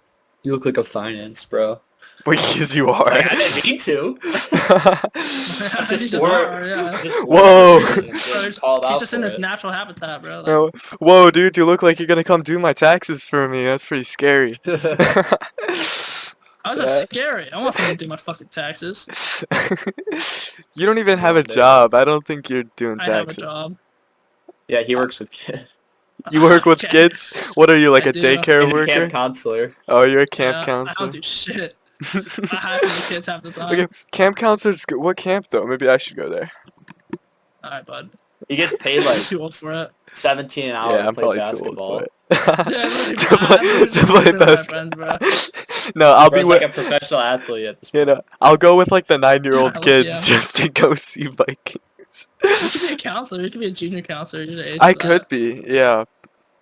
"You look like a finance bro." Because you It's are. like I didn't mean to. I You just just wore, are, yeah. just Whoa. wore it and getting called He's out just for in his it. natural habitat, bro. Like, No. Whoa, dude, you look like you're gonna come do my taxes for me. That's pretty scary. how's that scary? I want someone to do my fucking taxes. You don't even have a One day. job. I don't think you're doing I have a taxes. job. Yeah, he works with kids. You work with Okay. kids? What are you, like I a do. daycare He's a worker? camp counselor. Oh, you're a camp Yeah, I counselor? don't do shit. I hide from the kids half the time. Okay, camp counselor's good. What camp though? Maybe I should go there. Alright, bud. He gets paid I'm like too old for it. 17 an hour Yeah, to I'm play probably too old basketball. for it. Yeah, literally, To I'm play, literally to play sleeping with my basketball. friends, No, I'll be Bro's with. like a professional athlete at this You point. know, I'll go with like the 9-year-old I look kids young. just to go see Vikings. You could be a counselor. You could be a junior counselor. You're the age I for could that. be, yeah.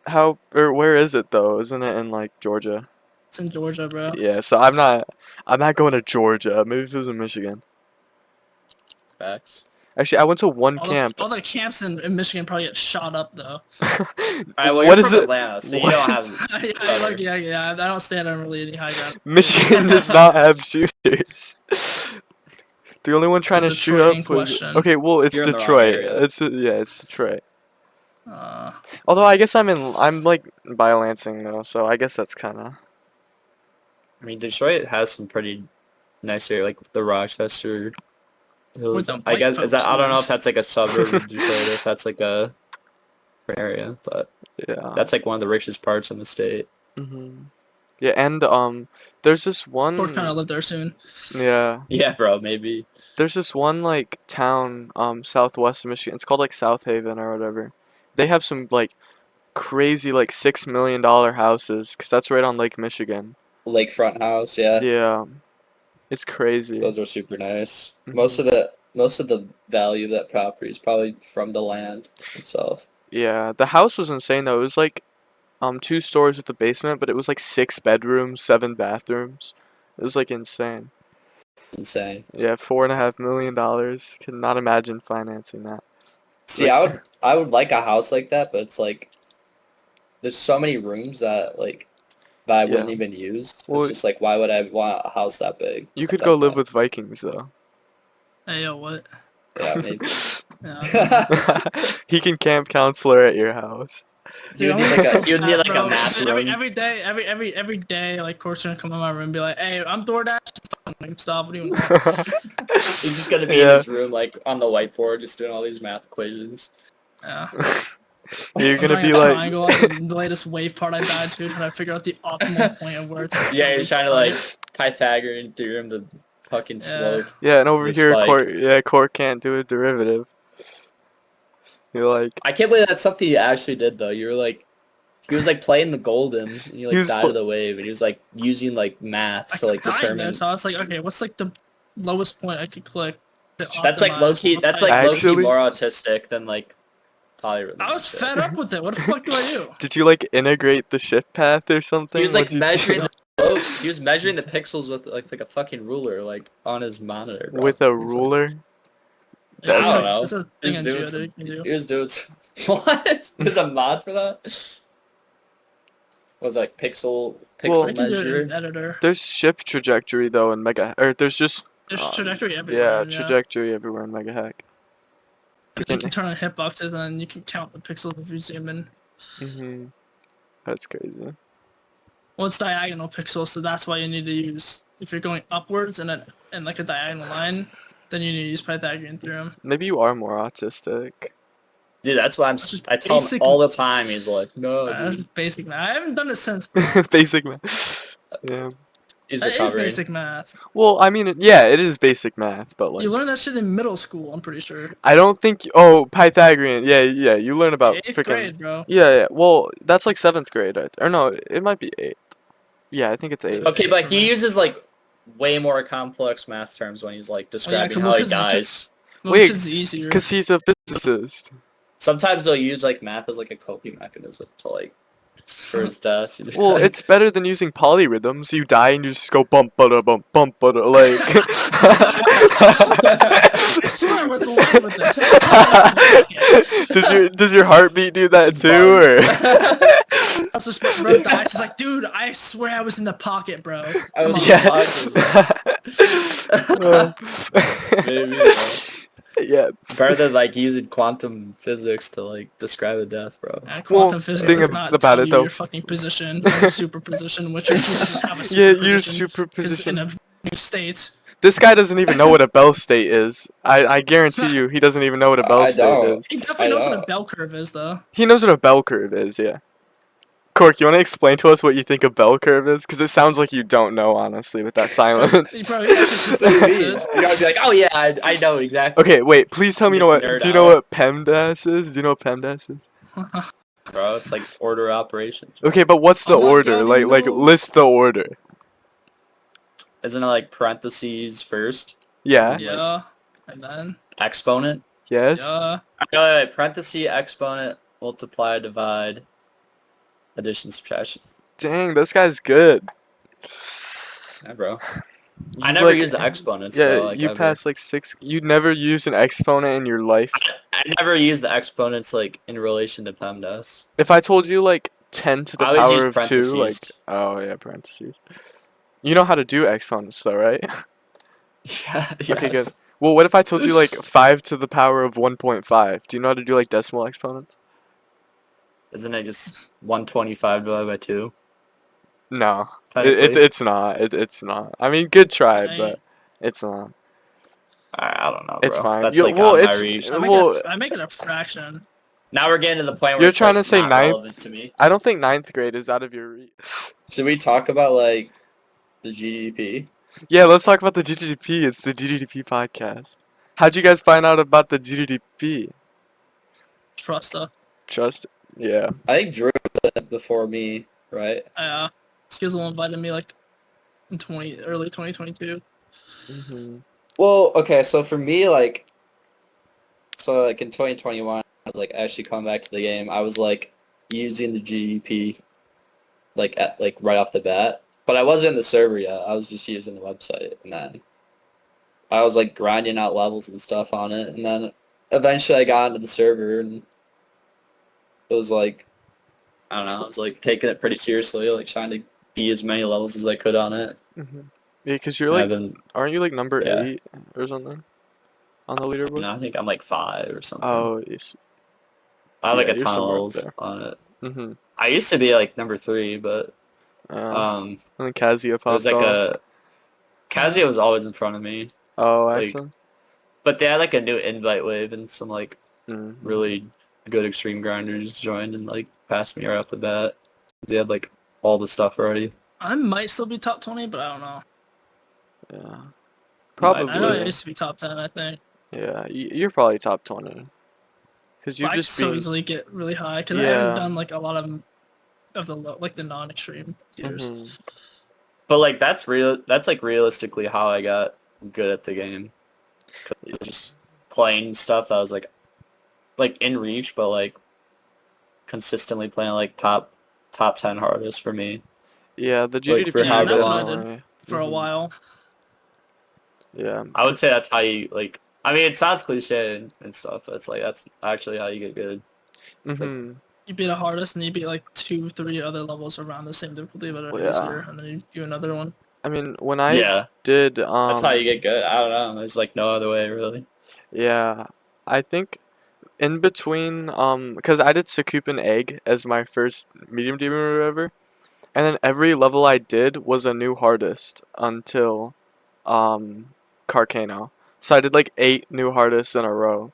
How or where is it though? Isn't it in like Georgia? It's in Georgia, bro. Yeah, so I'm not going to Georgia. Maybe if it was in Michigan. Facts. Actually, I went to one All camp. the camps in Michigan probably get shot up though. Alright, well, What you're is from it? Atlanta, so you What? don't have yeah. I don't stand on really any high ground. Michigan does not have shooters. The only one trying The to shoot Detroit in up was question. okay. Well, it's You're in the wrong Detroit. area. It's Detroit. Uh, Although I guess I'm like by Lansing though, so I guess that's kind of. I mean, Detroit has some pretty nice area, like the Rochester Hills. the I white guess is that folks I don't know live. if that's like a suburb of Detroit or if that's like a area, but Yeah. that's like one of the richest parts in the state. Yeah, and there's this We're trying to one. live there soon. Yeah, Yeah, bro, maybe. there's this one like town southwest of Michigan. It's called like South Haven or whatever. They have some like crazy like $6 million houses, 'cause that's right on Lake Michigan. Lakefront house, yeah. Yeah, it's crazy. Those are super nice. Mhm. Most of the value of that property is probably from the land itself. Yeah, the house was insane though. It was like 2 stories with the basement, but it was like 6 bedrooms, 7 bathrooms. It was like insane. It's insane. Yeah, $4.5 million. Cannot imagine financing that. See, Like, I would like a house like that, but it's like there's so many rooms that I wouldn't Yeah. even use. Well, It's just like why would I want a house that big you at could that go live point? with Vikings though. Hey, yo, what? Yeah, maybe. Yeah, He can camp counselor at your house. You would I'm need gonna like be so you would need fat, like a bro. mass room. Every day, like, Cork's gonna come in my room and be like, "Hey, I'm DoorDash." Fucking stop. What do you want? He's just gonna be in Yeah. his room like on the whiteboard just doing all these math equations. Yeah. You're I'm gonna drawing be a like, triangle on the latest wave part I died to, trying to figure out the optimal point of where it's. Yeah, you're trying to like Pythagorean theorem the fucking slope. yeah, and over It's here, like- Court can't do a derivative. You're like, I can't believe that's something you actually did though. You were like he was like playing the golden and you He like was died to the wave and he was like using like math to like I determine there, so I was like, okay, what's like the lowest point I could click? To that's like optimize low key what that's I- like low key Actually- more autistic than like probably really I was shit. fed up with it. What the fuck do I do? did you like integrate the shift path or something? He was like What'd you do? measuring the slopes. He was measuring the pixels with like a fucking ruler like on his monitor, bro. With a He's like- ruler? I That's don't like- know. That's a He thing was in doing Geo some, that you can do. he was doing some, what? There's a mod for that? Was like pixel Well- I can do it measure? in editor. There's shift trajectory though in Mega, or there's just There's um, trajectory everywhere. yeah, trajectory everywhere in Mega Hack. You can turn on hitboxes and then you can count the pixels if you zoom in. Mhm. That's crazy. Well, it's diagonal pixels, so that's why you need to use. If you're going upwards and like a diagonal line, then you need to use Pythagorean theorem. Maybe you are more autistic. Dude, that's why just I tell him basic- all the time. He's like, no, That's dude. just basic math. I haven't done it since. Bro. Basic math. Yeah. He's That is recovering. basic math. Well, I mean, yeah, it is basic math, but like You learned that shit in middle school, I'm pretty sure. I don't think. Oh, Pythagorean. Yeah, yeah. You learn about 8th freaking. grade, bro. Yeah, yeah. Well, that's like 7th grade, or no, it might be 8th. Yeah, I think it's 8th. Okay, but he Mhm. uses like way more complex math terms when he's like describing how he dies. Wait, Because it's easier. Cause he's a physicist. Sometimes they'll use like math as like a coping mechanism to like for his death. You know? Well, it's better than using polyrhythms. You die and you just go bump bump like. I swear I wasn't lying with this. I swear I was in the pocket. Does your heartbeat do that It's too, or? I was just bro dies. He's like, dude, I swear I was in the pocket, bro. I was Come on. Yeah. Maybe. Yeah. Better than like using quantum physics to like describe a death, bro. And quantum Well, physics thing does not about tell it, you though. your fucking position, your superposition, which is you doesn't have a Yeah, your superposition. superposition. In a state. This guy doesn't even know what a Bell state is. I guarantee you, he doesn't even know what a Bell I state don't. is. He definitely knows what a bell curve is, though. He knows what a bell curve is, yeah. Cork, you want to explain to us what you think a bell curve is? Because it sounds like you don't know, honestly, with that silence. Bro, he knows what What do you mean? is. You gotta be like, oh yeah, I know exactly. Okay, wait, please tell me you know what. Just nerd Do you know out. what PEMDAS is? Do you know what PEMDAS is? Bro, it's like order operations. Bro. Okay, but what's the Oh my order? God, Like no. list the order. Isn't it like parentheses first? Yeah. Yeah. And then. Ah. Exponent? Yes. Yeah. Wait, parentheses, exponent, multiply, divide, addition, subtraction. Dang, this guy's good. Yeah, bro. You, I never like- use the exponents Yeah, though. Like, you ever. passed like 6. You never used an exponent in your life. I never use the exponents like in relation to PEMDAS. If I told you like 10 to the I always power use of 2, like parentheses. oh yeah, parentheses. You know how to do exponents though, right? Yeah. Okay, good. Yes. Well, what if I told you like 5 to the power of 1.5? Do you know how to do like decimal exponents? Isn't it just 125 divided by 2? No. Technically? It's not. It's not. I mean, good try, Right. but it's not. I don't know, bro. It's fine. That's You- like well, on my it's- reach. I make it a fraction. Now we're getting to the point where You're it's, trying like, to say not ninth? relevant to me. I don't think 9th grade is out of your reach. Should we talk about like the GDP? Yeah, let's talk about the GDDP. It's the GDDP podcast. How'd you guys find out about the GDDP? Trust her. Trust. Yeah. I think Drew was in it before me, right? Skizzle invited me like in early 2022. Hmm. Well, okay, so for me, like in 2021, I was like actually coming back to the game. I was like using the GDP, like right off the bat, but I wasn't in the server yet. I was just using the website, and then I was like grinding out levels and stuff on it, and then eventually I got into the server, and it was like, I don't know, I was like taking it pretty seriously, like trying to be as many levels as I could on it. Hmm. Yeah, because you're And like, I've been, aren't you like number Yeah. 8 or something on the leaderboard? I think I'm like 5 or something. Oh, yes. I have like yeah, a you're ton of somewhere up levels there. on it. Mm-hmm. I used to be like number 3, but And then Kazia it popped was like off. Kazia was always in front of me, Oh, like, excellent. but they had like a new invite wave and some like Mhm. really good extreme grinders joined and like passed me right off the bat. They had like all the stuff already. I might still be top 20, but I don't know. Yeah. Probably. I know I Probably. used to be top 10, I think. Yeah, you're probably top 20. Because But you I just just so be. easily get really high because I Yeah. haven't done like a lot of the like the non-extreme tiers. Mhm. But like that's real. That's like realistically how I got good at the game. 'Cause Yeah. just playing stuff that was like in reach, but like consistently playing like top 10 hardest for me. Yeah, the Like, GDDP for how is long- definitely- For a Mhm. while. Yeah. I would say that's how you like. I mean, it sounds cliche and stuff, but it's like that's actually how you get good. It's like- Mhm. You beat a hardest and you beat like 2-3 other levels around the same difficulty, but Well, yeah. easier, and then you do another one. I mean, when I Yeah, did that's how you get good. I don't know. There's like no other way really. Yeah, I think in between, because I did Sakupin Egg as my first medium demon or whatever, and then every level I did was a new hardest until, Carcano. So I did like 8 new hardests in a row,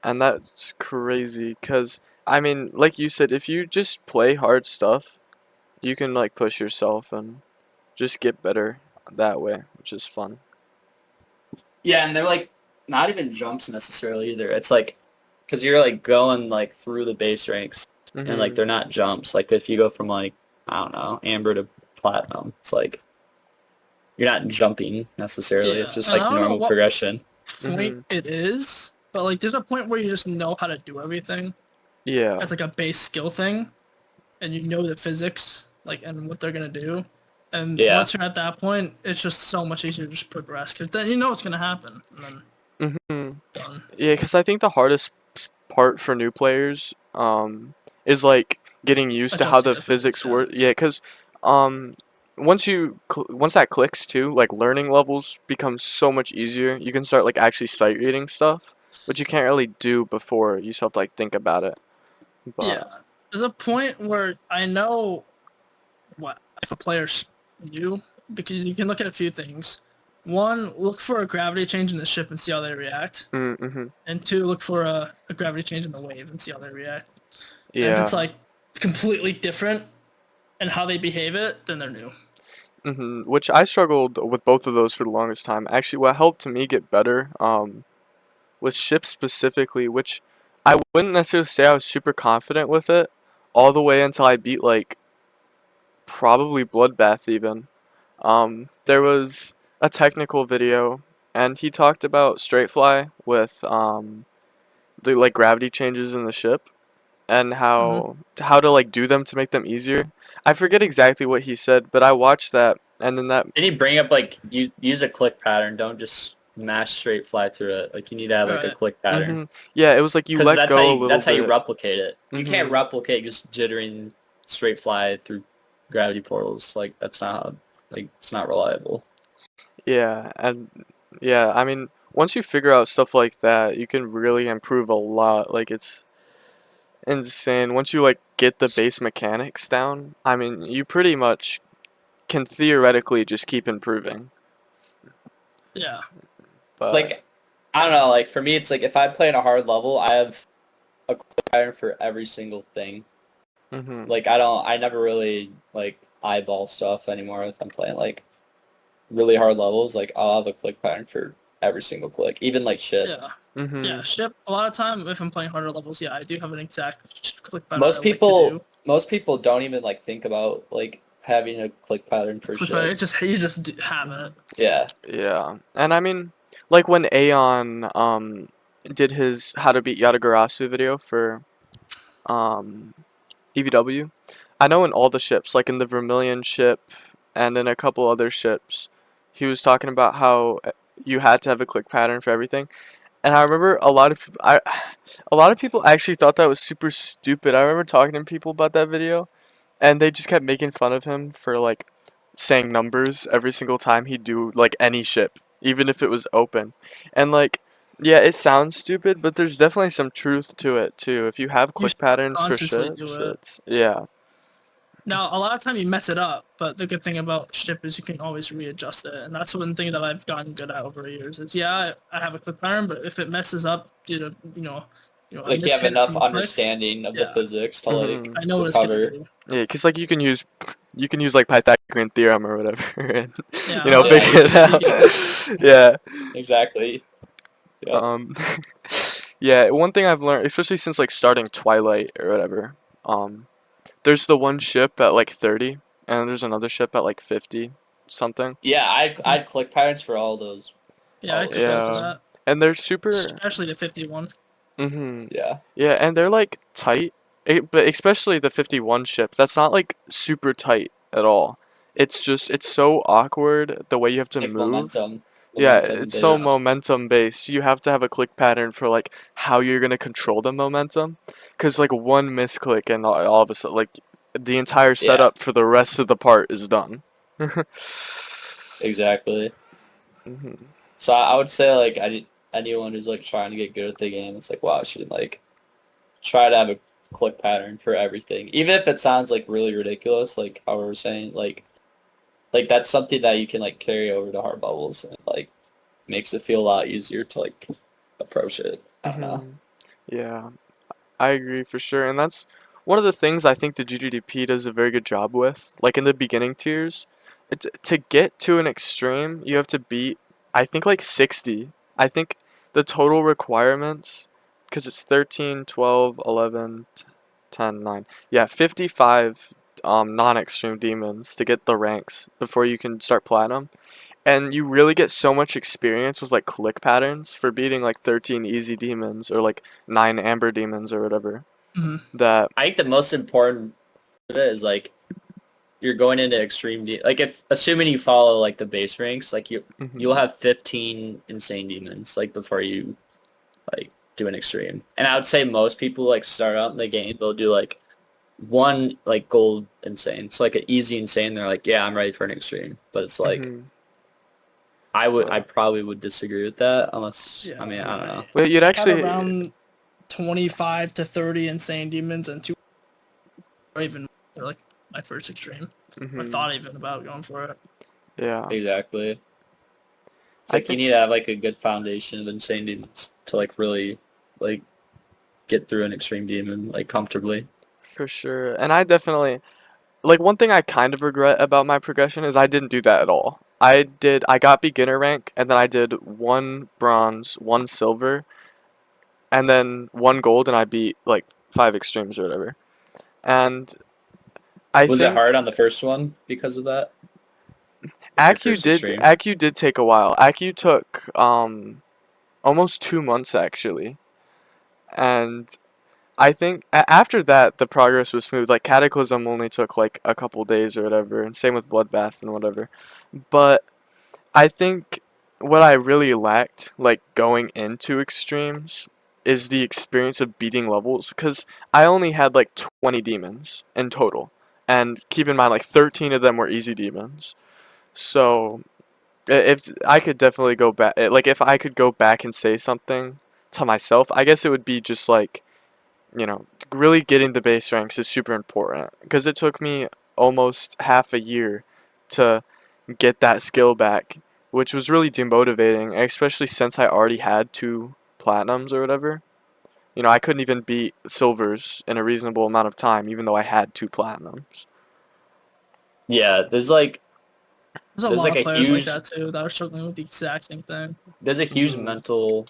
and that's crazy. Cause I mean, like you said, if you just play hard stuff, you can like push yourself and just get better that way, which is fun. Yeah, and they're like not even jumps necessarily either. It's like because you're like going like through the base ranks, and like Mhm. they're not jumps. Like if you go from like I don't know amber to platinum, it's like you're not jumping necessarily. It's Yeah, just and I like don't know normal what progression. point Mhm. it is, but like there's a point where you just know how to do everything Yeah. as like a base skill thing, and you know the physics like and what they're gonna do. And Yeah, once you're at that point, it's just so much easier to just progress because then you know what's gonna happen, and then Mhm. done. Yeah, because I think the hardest part for new players is like getting used to how Adjusting the the physics, physics yeah. work. Yeah, because um once that clicks too, like learning levels become so much easier. You can start like actually sight reading stuff, which you can't really do before. You just have to like think about it. Yeah, But there's a point where I know what if a player's new because you can look at a few things. One, look for a gravity change in the ship and see how they react. mm-hmm. And two, look for a gravity change in the wave and see how they react. And if it's Yeah. like completely different and how they behave it, then they're new. Which I struggled with both of those for the longest time. Actually, what helped me get better with ships specifically, which I wouldn't necessarily say I was super confident with it all the way until I beat like probably Bloodbath even. There was a technical video and he talked about straight fly with the like gravity changes in the ship and Mm-hmm. how to like do them to make them easier. I forget exactly what he said, but I watched that and then that did he bring up like you use a click pattern? Don't just mash straight fly through it. Like you need to have like a Right. click pattern yeah, it was like you because let go a little that's how you bit. replicate it. You can't Mhm. replicate just jittering straight fly through gravity portals. Like that's not how, like it's not reliable. Yeah, and yeah, I mean, once you figure out stuff like that, you can really improve a lot. Like it's insane. Once you like get the base mechanics down, I mean, you pretty much can theoretically just keep improving. Yeah. But Like I don't know. Like for me, it's like if I play in a hard level, I have a click pattern for every single thing. mhm. Like I never really like eyeball stuff anymore if I'm playing like really hard levels. Like I'll have a click pattern for every single click, even like ship. Yeah. Yeah. Mhm. Ship. A lot of time, if I'm playing harder levels, yeah, I do have an exact click pattern I Most like to people do. most people don't even like think about like having a click pattern for Click pattern. ship. It just you just have it. Yeah. Yeah. And I mean, like when Aeon did his How to Beat Yatagarasu video for um EVW, I know in all the ships, like in the Vermilion ship and in a couple other ships, he was talking about how you had to have a click pattern for everything. And I remember a lot of people actually thought that was super stupid. I remember talking to people about that video, and they just kept making fun of him for like saying numbers every single time he'd do like any ship, even if it was open. And like, yeah, it sounds stupid, but there's definitely some truth to it too. If you have You click patterns for subconsciously ships, do it. it's yeah. Now, a lot of time you mess it up, but the good thing about ship is you can always readjust it, and that's one thing that I've gotten good at over the years. Is yeah, I have a click pattern, but if it messes up due to a Like you have mishit enough from a click, understanding of the yeah, physics to like Mhm. I know what it's gonna recover. do. Yeah, 'cause like you can use like Pythagorean theorem or whatever and Yeah, you know uh-huh. Yeah, figure you it can You out. can Yeah. exactly. Yep. Um yeah, one thing I've learned, especially since like starting Twilight or whatever, um there's the one ship at like 30 and there's another ship at like 50 something. Yeah, I'd click patterns for yeah, all I those click for ships. Yeah. that, And they're super especially the 51. mhm. Yeah. Yeah, and they're like tight. But especially the 51 ship. That's not like super tight at all. It's so awkward the way you have to Like move. Yeah, momentum it's so Yeah, based. momentum based. You have to have a click pattern for like how you're gonna control the momentum, cause like one misclick and all of a sudden like the entire Yeah, setup for the rest of the part is done. exactly. hmm So I would say like anyone who's like trying to get good at the game, it's like wow, should like try to have a click pattern for everything, even if it sounds like really ridiculous. Like how we were saying, like that's something that you can like carry over to hard bubbles and like makes it feel a lot easier to like approach it. I don't know. hmm Yeah, I agree for sure, and that's one of the things I think the GDDP does a very good job with. Like in the beginning tiers, to get to an extreme, you have to beat, I think, like 60. I think the total requirements, because it's 13, 12, 11, 10, 9. Yeah, 55 non-extreme demons to get the ranks before you can start platinum. And you really get so much experience with like click patterns for beating like 13 easy demons or like 9 amber demons or whatever. Mm-hmm. That I think the most important of it is like you're going into like if assuming you follow like the base ranks, like you'll have 15 insane demons like before you like do an extreme. And I would say most people like start out in the game, they'll do like one like gold insane. It's like an easy insane. They're like, yeah, I'm ready for an extreme. But it's like I probably would disagree with that unless Yeah, I mean I don't know. well, you'd I had actually around 25 to 30 insane demons and 2 or even like my first extreme. I thought even about going for it. yeah. Exactly. It's I like you think need to have like a good foundation of insane demons to like really like get through an extreme demon like comfortably. for sure. And I definitely like one thing I kind of regret about my progression is I didn't do that at all. I got beginner rank and then I did 1 bronze, 1 silver, and then 1 gold and I beat like 5 extremes or whatever. And I Was it think hard on the first one because of that? Your first extreme? Acu did take a while. Acu took almost 2 months actually. And I think after that the progress was smooth. Like Cataclysm only took like a couple days or whatever, and same with Bloodbath and whatever. But I think what I really lacked, like going into extremes, is the experience of beating levels. Because I only had like 20 demons in total, and keep in mind like 13 of them were easy demons. So if I could definitely go back, like if I could go back and say something to myself, I guess it would be just like, really getting the base ranks is super important because it took me almost half a year to get that skill back, which was really demotivating, especially since I already had 2 platinums or whatever. I couldn't even beat silvers in a reasonable amount of time, even though I had 2 platinums. Yeah, There's a there's lot like of a players like huge that too that are struggling with the exact same thing. there's a huge mental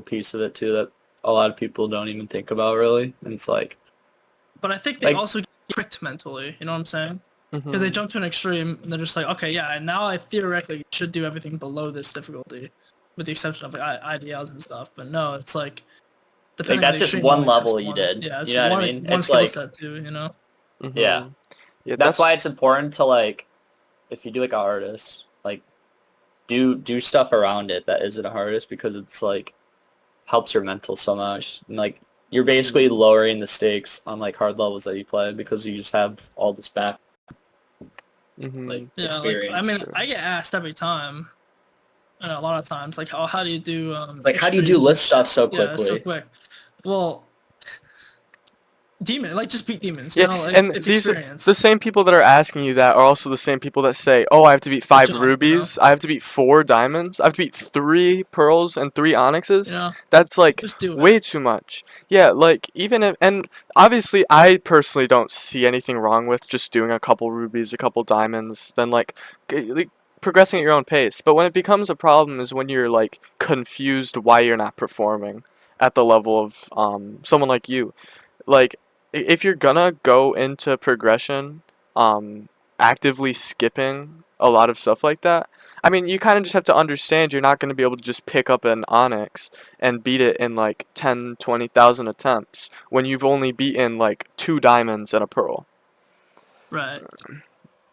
piece of it too that a lot of people don't even think about really. And it's But I think they like also get tricked mentally. You know what I'm saying? Because they Mhm. jump to an extreme and they're just like, okay, yeah, and now I theoretically should do everything below this difficulty, with the exception of like IDLs and stuff. But no, it's like depending on the that's just extreme, one it's just level you one. did. Yeah, it's You know what I one mean? one It's skill like set too. You know. yeah. Mhm. Yeah, That's why that's. it's important to like if you do like an artist, like do stuff around it that isn't a artist because it's like helps your mental so much. And like you're basically Mhm. lowering the stakes on like hard levels that you play because you just have all this back like Mhm. Yeah, like I experience. mean, Sure. I get asked every time, and a lot of times, like, how do you do It's like how do you do extremes and list shit? stuff so Yeah, so quickly? quick. Well, like just beat demons. Yeah, Like and it's the experience. same people that are asking you that are also the same people that say, "Oh, I have to beat The 5 jump, rubies, I have to beat 4 diamonds, I have to beat 3 pearls and 3 you onyxes." know, That's like just do it. way too much. Yeah, like even if, and obviously I personally don't see anything wrong with just doing a couple rubies, a couple diamonds, then like progressing at your own pace. But when it becomes a problem is when you're like confused why you're not performing at the level of someone like you. Like if you're gonna go into progression um actively skipping a lot of stuff like that, I mean you kind of just have to understand you're not going to be able to just pick up an onyx and beat it in like 10, 20,000 attempts when you've only beaten like 2 diamonds and a pearl. Right.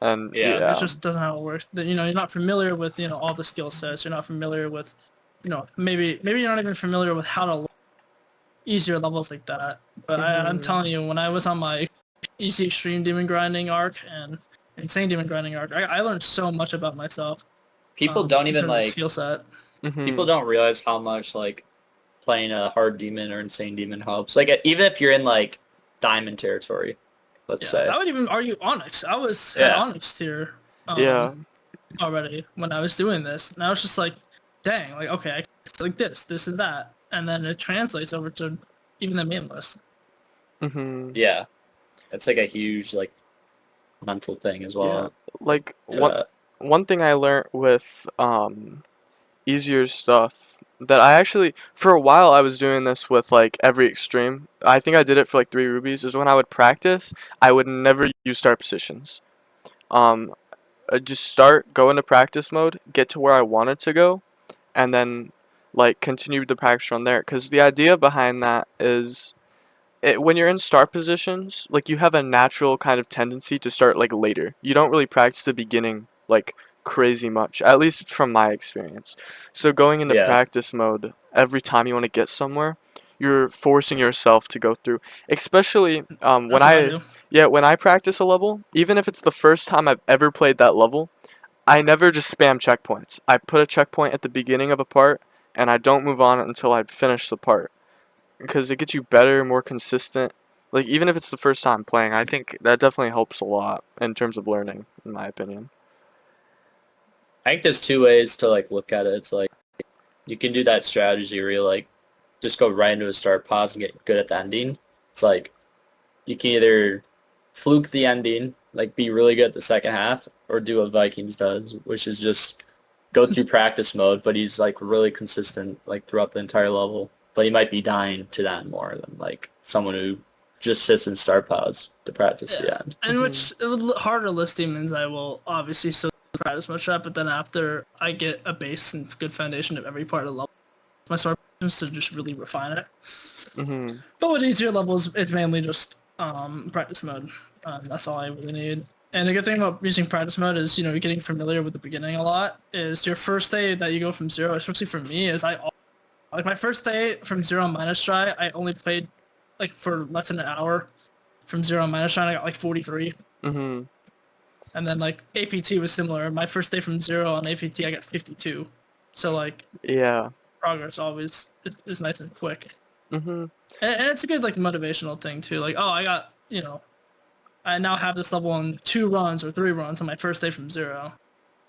And Yeah. It yeah. just doesn't how it works. You're not familiar with all the skill sets. You're not familiar with maybe you're not even familiar with how to easier levels like that. But I'm Mhm. telling you, when I was on my easy extreme demon grinding arc and insane demon grinding arc, I learned so much about myself People don't in even terms of like skill set. people Mhm. don't realize how much like playing a hard demon or insane demon helps. Like even if you're in like diamond territory, let's Yeah, say. I would even argue Onyx. Had Yeah. Onyx tier Yeah. already when I was doing this, and I was just like, dang, like okay, it's like this and that, and then it translates over to even the main list. Mhm. Yeah. It's like a huge like mental thing as Yeah, well. like Yeah, one thing I learned with easier stuff that I actually for a while I was doing this with like every extreme. I think I did it for like 3 rubies. Is when I would practice, I would never use start positions. Um, I'd just start, go into practice mode, get to where I wanted to go, and then like continue the practice from there. Because the idea behind that is when you're in start positions, like you have a natural kind of tendency to start like later. You don't really practice the beginning like crazy much, at least from my experience. So going into yeah, practice mode every time you want to get somewhere, you're forcing yourself to go through. Especially when That's what I I do. yeah, when I practice a level, even if it's the first time I've ever played that level, I never just spam checkpoints. I put a checkpoint at the beginning of a part and I don't move on until I finish the part because it gets you better, more consistent. Like even if it's the first time playing, I think that definitely helps a lot in terms of learning, in my opinion. I think there's two ways to like look at it. It's like you can do that strategy where you like just go right into a start pause and get good at the ending. It's like you can either fluke the ending, like be really good at the second half, or do what Vikings does, which is just go through practice mode, but he's like really consistent like throughout the entire level. But he might be dying to that more than like someone who just sits in start pause to practice Yeah, the end. and Mhm. which harder list demons I will obviously still practice much at, but then after I get a base and good foundation of every part of the level, my start is to just really refine it. Mhm. But with easier levels, it's mainly just practice mode. That's all I really need. And the good thing about using practice mode is, you're getting familiar with the beginning a lot. Is your first day that you go from zero, especially for me, is like my first day from zero minus try, I only played like for less than an hour. From zero minus try, I got like 43. Mhm. And then like APT was similar. My first day from zero on APT, I got 52. So like Yeah. progress always is nice and quick. Mhm. And it's a good like motivational thing too. Like, oh, I got, I now have this level in 2 runs or 3 runs on my first day from zero,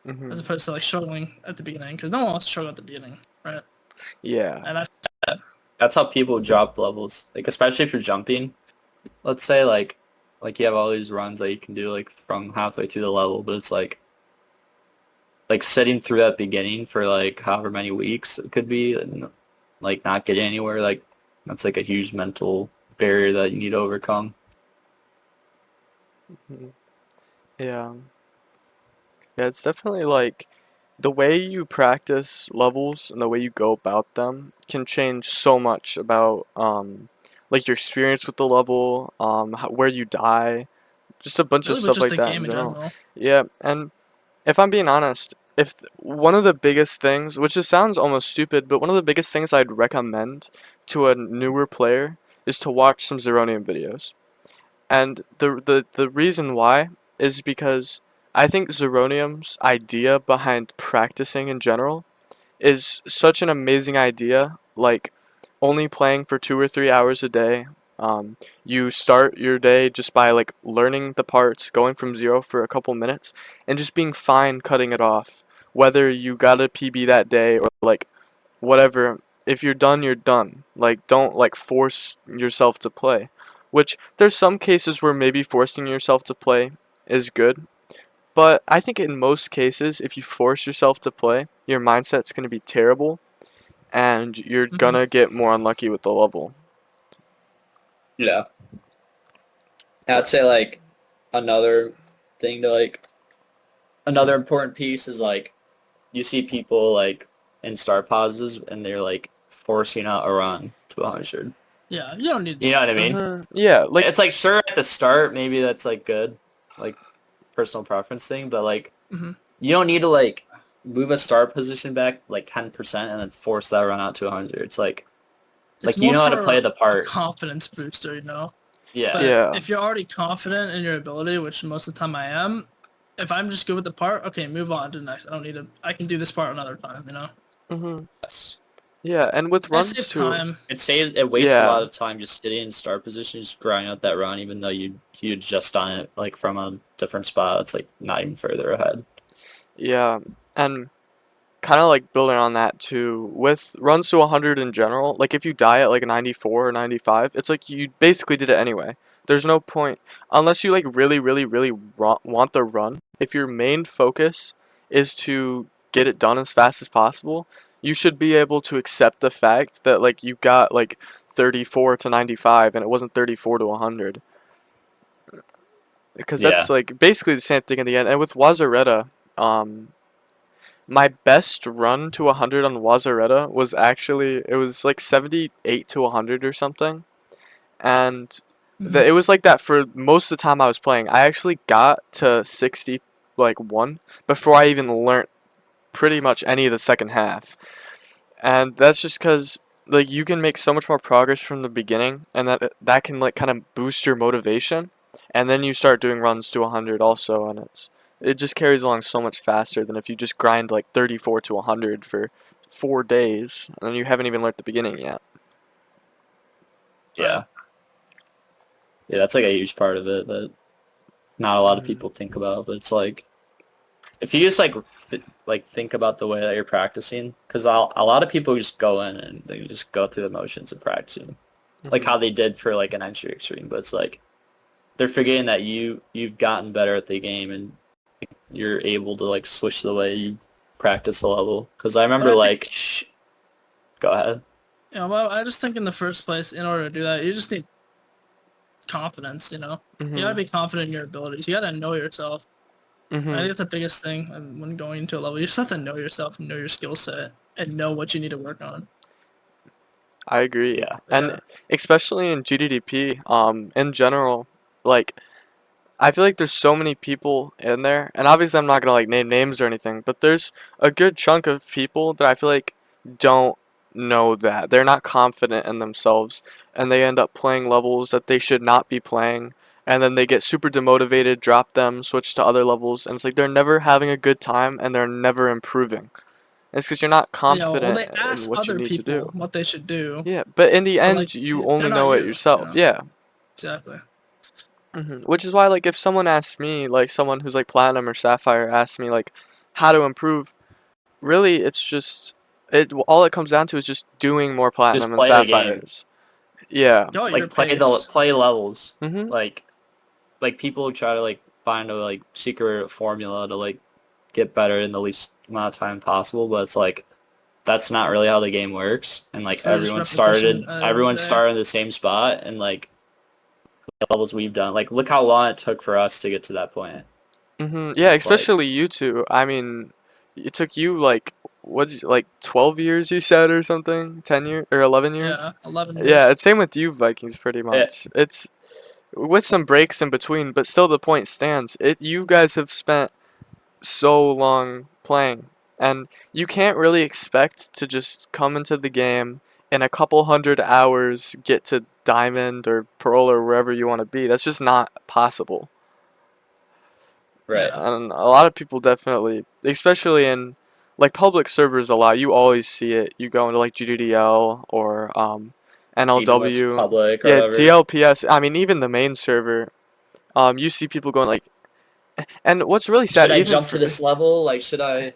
as Mhm. opposed to like struggling at the beginning, because no one wants to struggle at the beginning, right? Yeah. And that's That's how people drop levels, like especially for jumping. Let's say like you have all these runs that you can do like from halfway through the level, but it's like sitting through that beginning for like however many weeks it could be and like not getting anywhere, like that's like a huge mental barrier that you need to overcome. Mhm. Yeah. Yeah, it's definitely like the way you practice levels and the way you go about them can change so much about like your experience with the level, where you die, just a bunch of really with stuff just like the that in game in general. general. Yeah, and if I'm being honest, if one of the biggest things, which just sounds almost stupid, but one of the biggest things I'd recommend to a newer player is to watch some Zeronium videos. And the reason why is because I think Zeronium's idea behind practicing in general is such an amazing idea. Like only playing for 2 or 3 hours a day. You start your day just by like learning the parts, going from zero for a couple minutes, and just being fine cutting it off. Whether you got a PB that day or like whatever, if you're done, you're done. Like don't like force yourself to play. Which there's some cases where maybe forcing yourself to play is good, but I think in most cases, if you force yourself to play, your mindset's going to be terrible and you're Hmm. gonna get more unlucky with the level. Yeah. But I'd say like another thing to like another important piece is like you see people like in start pauses and they're like forcing out a run to 100. Yeah, you don't need You know that. what I mean? yeah, like It's like sure at the start maybe that's like good, like personal preference thing, but like Hmm. you don't need to like move a start position back like 10% and then force that run out to 100. It's It's like you more know how to play for the a part. confidence booster. Yeah. But yeah. if you're already confident in your ability, which most of the time I am, if I'm just good with the part, okay, move on to the next. I don't need to. I can do this part another time. Mhm. Yes. Yeah, and with And it runs saves too. time. It wastes a Yeah. lot of time just sitting in start position, just grinding out that run, even though you'd just done it like from a different spot. It's like not even further ahead. Yeah. And kind of like building on that too with runs to 100 in general, like if you die at like 94 or 95, it's like you basically did it anyway. There's no point unless you like really, really, really want the run. If your main focus is to get it done as fast as possible, you should be able to accept the fact that like you got like 34 to 95 and it wasn't 34 to 100. Because that's Yeah. like basically the same thing in the end. And with Wazareta, um, my best run to 100 on Wazareta was actually it was like 78 to 100 or something, and Mhm. it was like that for most of the time I was playing. I actually got to 60 like one before I even learnt pretty much any of the second half, and that's just because like you can make so much more progress from the beginning, and that can like kind of boost your motivation, and then you start doing runs to 100 also, and it just carries along so much faster than if you just grind like 34 to 100 for 4 days, and you haven't even learned the beginning yet. Right. Yeah. Yeah, that's like a huge part of it that not a lot of Mhm. people think about. But it's like if you just like think about the way that you're practicing, because a lot of people just go in and they just go through the motions of practicing, like Mhm. how they did for like an entry extreme. But it's like they're forgetting that you've gotten better at the game and you're able to like switch the way you practice a level. Because I But remember I think, like, go ahead. well, I just think in the first place, in order to do that, you just need confidence. You gotta Mhm. be confident in your abilities. You gotta know yourself. I think Mhm. it's the biggest thing when going into a level. You just have to know yourself, know your skill set, and know what you need to work on. I agree, Yeah. But and yeah. especially in GDDP, in general, like I feel like there's so many people in there, and obviously I'm not gonna like name names or anything, but there's a good chunk of people that I feel like don't know that. They're not confident in themselves, and they end up playing levels that they should not be playing, and then they get super demotivated, drop them, switch to other levels, and it's like they're never having a good time and they're never improving. It's because you're not Well, confident they in ask what you other need to people do. what they should do, Yeah, but in the but end, like you only they're not know it you. yourself. Yeah. Exactly. Which is why, like, if someone asks me, like, someone who's like platinum or sapphire asks me, like, how to improve, really, it's just all it comes down to is just doing more platinum Just and play the game. sapphires. Yeah. Go at your Like play the pace. play levels. Mhm. Like people try to like find a like secret formula to like get better in the least amount of time possible, but it's like that's not really how the game works. And like So just repetition at the end of the everyone day. started in the same spot, and like the levels we've done, like look how long it took for us to get to that point. Mhm. And Yeah, it's like, especially you two. I mean, it took you like like 12 years you said or something? 10 years or 11 Yeah, years? 11 Yeah, years. it's same with you Vikings pretty eh, much. It's with some breaks in between, but still the point stands. You guys have spent so long playing. And you can't really expect to just come into the game in a couple hundred hours, get to Diamond or Pearl or wherever you want to be. That's just not possible. right. Yeah. And a lot of people definitely, especially in like public servers a lot, you always see it. You go into like GDDL or DPS NLW. public or Yeah, whatever. DLPS. I mean, even the main server. You see people going like, and what's really Should sad, I even jump to for this level? Like should I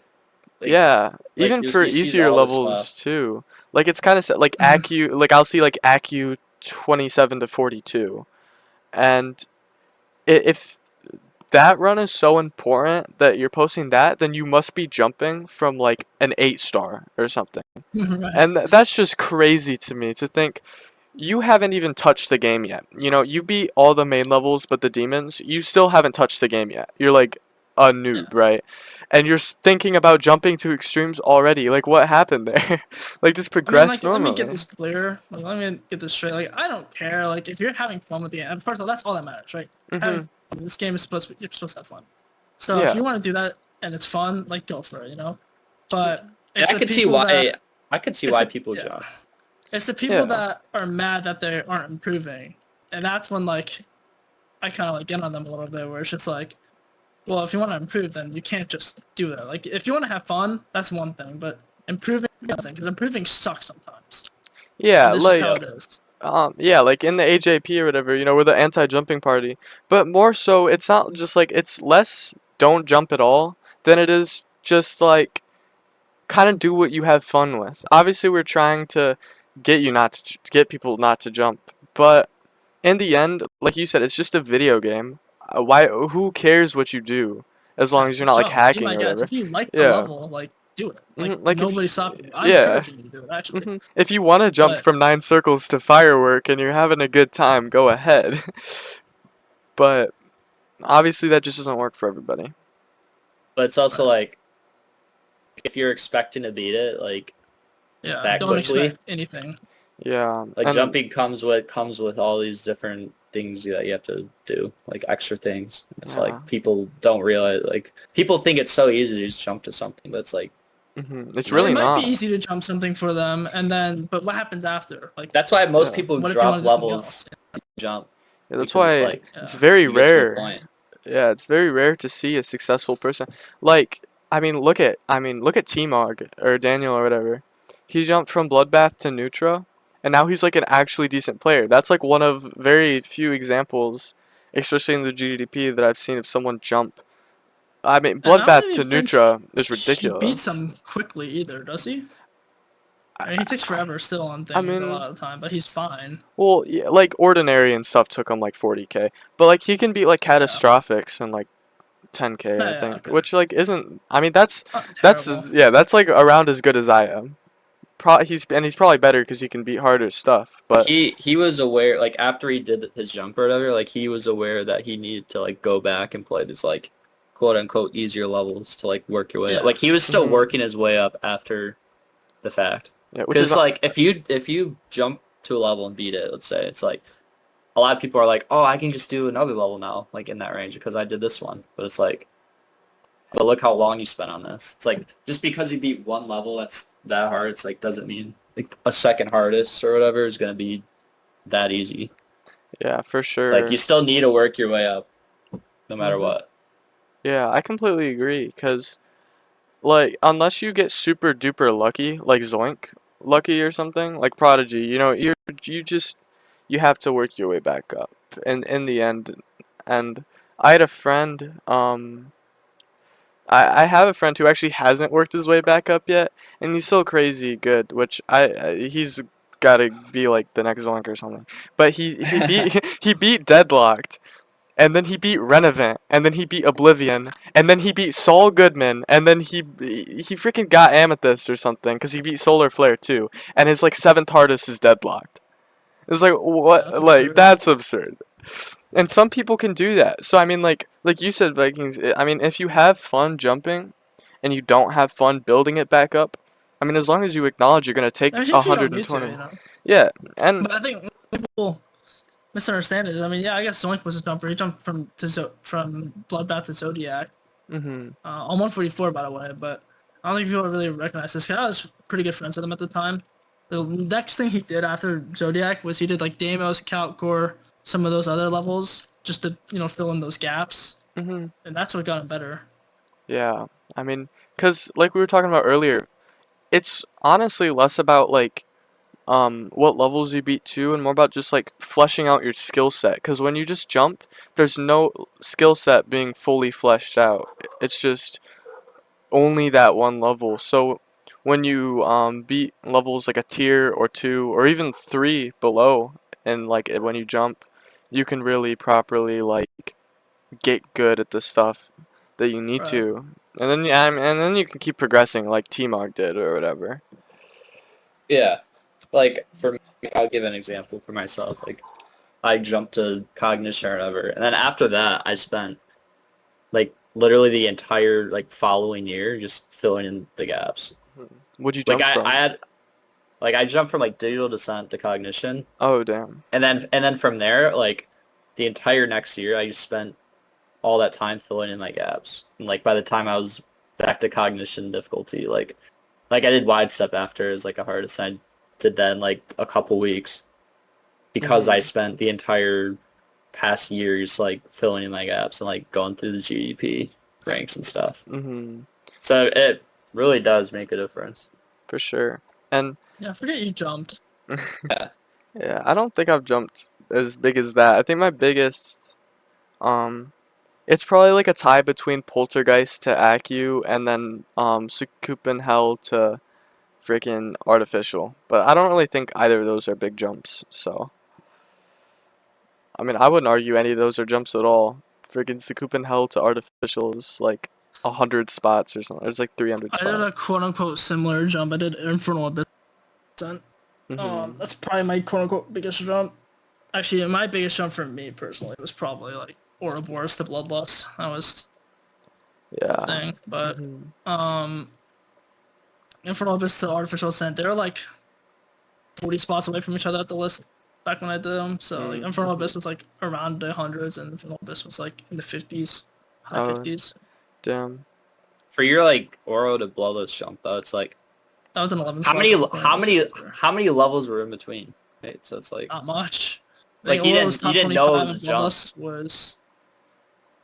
yeah, like even for you see easier all this levels stuff. too. Like it's kind of like Mhm. like I'll see like ACU 27 to 42. And if that run is so important that you're posting that, then you must be jumping from like an 8 star or something. Right. And that's just crazy to me to think you haven't even touched the game yet. You know, you beat all the main levels but the demons, you still haven't touched the game yet. You're like a noob, Yeah. right? And you're thinking about jumping to extremes already. Like what happened there? Like just I mean, progress like, let me get normally. this clear. Like, let me get this straight. Like, I don't care. Like, if you're having fun with the game, first of all, that's all that matters, right? Having Mhm. fun. This game is you're supposed to have fun. So if Yeah. you want to do that and it's fun, like, go for it. But Yeah, it's the people that I could see it's why the people yeah, jump. it's the people Yeah. that are mad that they aren't improving, and that's when like I kind of like get on them a little bit, where it's just like, well, if you want to improve, then you can't just do that. Like, if you want to have fun, that's one thing, but improving is another thing, because improving sucks sometimes, Yeah, and this is like how Yep. it is. yeah, like in the AJP or whatever, we're the anti-jumping party. But more so, it's not just like it's less don't jump at all than it is just like kind of do what you have fun with. Obviously, we're trying to get you not to get people not to jump, but in the end, like you said, it's just a video game. Why? Who cares what you do as long Yeah, as you're not like jump, be hacking my or guest. whatever. If you like the Yeah. level, like do it. Like Like if nobody's stopping you. I'm yeah. encouraging you to do it actually. If you want to jump But from 9 circles to firework and you're having a good time, go ahead. But obviously that just doesn't work for everybody. But it's also right. like if you're expecting to beat it like Yeah, that don't quickly, expect anything. Yeah, like and jumping comes with all these different things that you have to do, like extra things. It's yeah, like people don't realize, like people think it's so easy to just jump to something, but it's like it's It really might be not. easy to jump something for them, and then, but what happens after? Like, that's why most Yeah, people what if you want drop to do something levels else? jump yeah, that's because it's why like it's Yeah, very you get to a rare. point. Yeah, it's very rare to see a successful person. Like, look at T-Mog or Daniel or whatever. He jumped from Bloodbath to Nutra, and now he's like an actually decent player. That's like one of very few examples, especially in the GDDP, that I've seen of someone jump. I mean, and I don't Bloodbath even to think Nutra is he beats ridiculous. them quickly either, does he? I mean, he takes I, forever still on I things a mean, lot of the time, but he's fine. well, yeah, like Ordinary and stuff took him like 40K, but like he can beat like Yeah, Catastrophics in like 10K, I yeah, think, okay, which like isn't. I mean, that's not terrible. yeah, that's like around as good as I am. He's probably better because he can beat harder stuff. But He was aware, like after he did his jump or whatever, like he was aware that he needed to like go back and play this like quote unquote easier levels to like work your way up. Yeah, Like he was still mhm, working his way up after the fact. yeah, which is Because like if you jump to a level and beat it, let's say it's like a lot of people are like, oh, I can just do another level now, like in that range because I did this one. But it's like, but look how long you spent on this. It's like just because you beat one level that's that hard, it's like doesn't mean like a second hardest or whatever is gonna be that easy. yeah, for It's like you sure. still need to work your way up no matter Mhm. what. Yeah, I completely agree. Because like unless you get super duper lucky, like Zoink lucky or something, like Prodigy, you just you have to work your way back up. In the end, and I had a friend. I have a friend who actually hasn't worked his way back up yet, and he's still crazy good, which he's gotta be like the next Zoink or something. But he beat he beat Deadlocked, and then he beat Renevant, and then he beat Oblivion, and then he beat Saul Goodman, and then he freaking got Amethyst or something because he beat Solar Flare too, and his like seventh hardest is Deadlocked. It's like yeah, what? that's Like absurd. that's absurd. And some people can do that. So I mean, like you said, Vikings. I mean, if you have fun jumping, and you don't have fun building it back up, I mean, as long as you acknowledge you're gonna I take mean, if you don't need to, 120. you know. Yeah, and But I think people misunderstand it. I mean, yeah, I guess Zoink was a jumper. He jumped from Bloodbath to Zodiac. mhm, On 144, by the way, but I don't think people really recognize this guy. I was pretty good friends with him at the time. The next thing he did after Zodiac was he did like Deimos, Calcor, some of those other levels, just to, fill in those gaps. mhm, And that's what got him better. yeah. I mean, cause like we were talking about earlier, it's honestly less about like what levels you beat too, and more about just like fleshing out your skill set. Cause when you just jump, there's no skill set being fully fleshed out. It's just only that one level. So when you beat levels like a tier or two or even three below, and like when you jump, you can really properly like get good at the stuff that you need Right. to, and then yeah, and then you can keep progressing like T-Mog did or whatever. Yeah. Like for me, I'll give an example for myself. Like I jumped to cognition or whatever, and then after that, I spent like literally the entire like following year just filling in the gaps. Would you Like jump I from? had like I jumped from like digital descent to cognition, Oh damn. and then from there, like the entire next year, I just spent all that time filling in my gaps. And like by the time I was back to cognition difficulty, like I did wide step after as like a hardest. I did that in like a couple weeks because I Mhm. spent the entire past year just like filling in my gaps and like going through the GDP ranks and stuff. Mhm. So it really does make a difference. For sure. And Yeah, I forget you jumped. Yeah. yeah, I don't think I've jumped as big as that. I think my biggest um it's probably like a tie between Poltergeist to Accu and then Sukupen Hell to freaking Artificial. But I don't really think either of those are big jumps. So I mean, I wouldn't argue any of those are jumps at all. Friggin' Zakup Hell to Artificial is like 100 spots or something. It's like 300 I did a spots. quote unquote similar jump. I did Infernal Abyss. Mm-hmm. That's probably my quote unquote biggest jump. Actually, my biggest jump for me personally was probably like Ouroboros to Bloodlust. That was the Yeah. thing. But Mm-hmm. Infernal Abyss to Artificial Ascent, they're like 40 spots away from each other at the list back when I did them. So like Infernal Mm-hmm. Abyss was like around the hundreds, and Infernal Abyss was like in the 50s, high Oh, 50s. damn. For your like Oro to Bloodless jump though, it's like That was an 11 how spot many jump. how many how many levels were in between? Right, so it's like Not much. I think like you Oro was didn't you top didn't know it 25 was a and jump, Bloodlust was.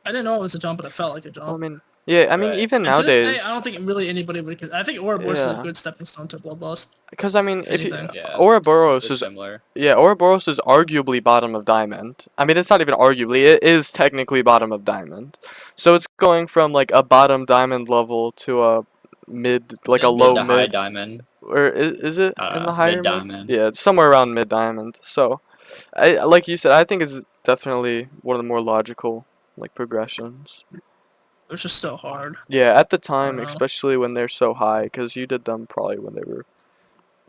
I didn't know it was a jump, but it felt like a Well, I jump. mean, yeah, I mean, right? even And to this day, I nowadays, don't think really anybody would. I think Ouroboros is a yeah. good stepping stone to Bloodlust, Because, I mean, if if you, anything. Yeah, Ouroboros they're is, similar. yeah, Ouroboros is arguably bottom of Diamond. I mean, it's not even arguably, it is technically bottom of Diamond. So it's going from, like, a bottom Diamond level to a mid, like a Mid Mid low to high diamond. mid. diamond, Or is it in the higher mid mid? diamond. Yeah, it's somewhere around mid Diamond. So, like you said, I think it's definitely one of the more logical, like, progressions. It was just so hard. Yeah, at the I time, don't know. especially when they're so high, because you did them probably when they were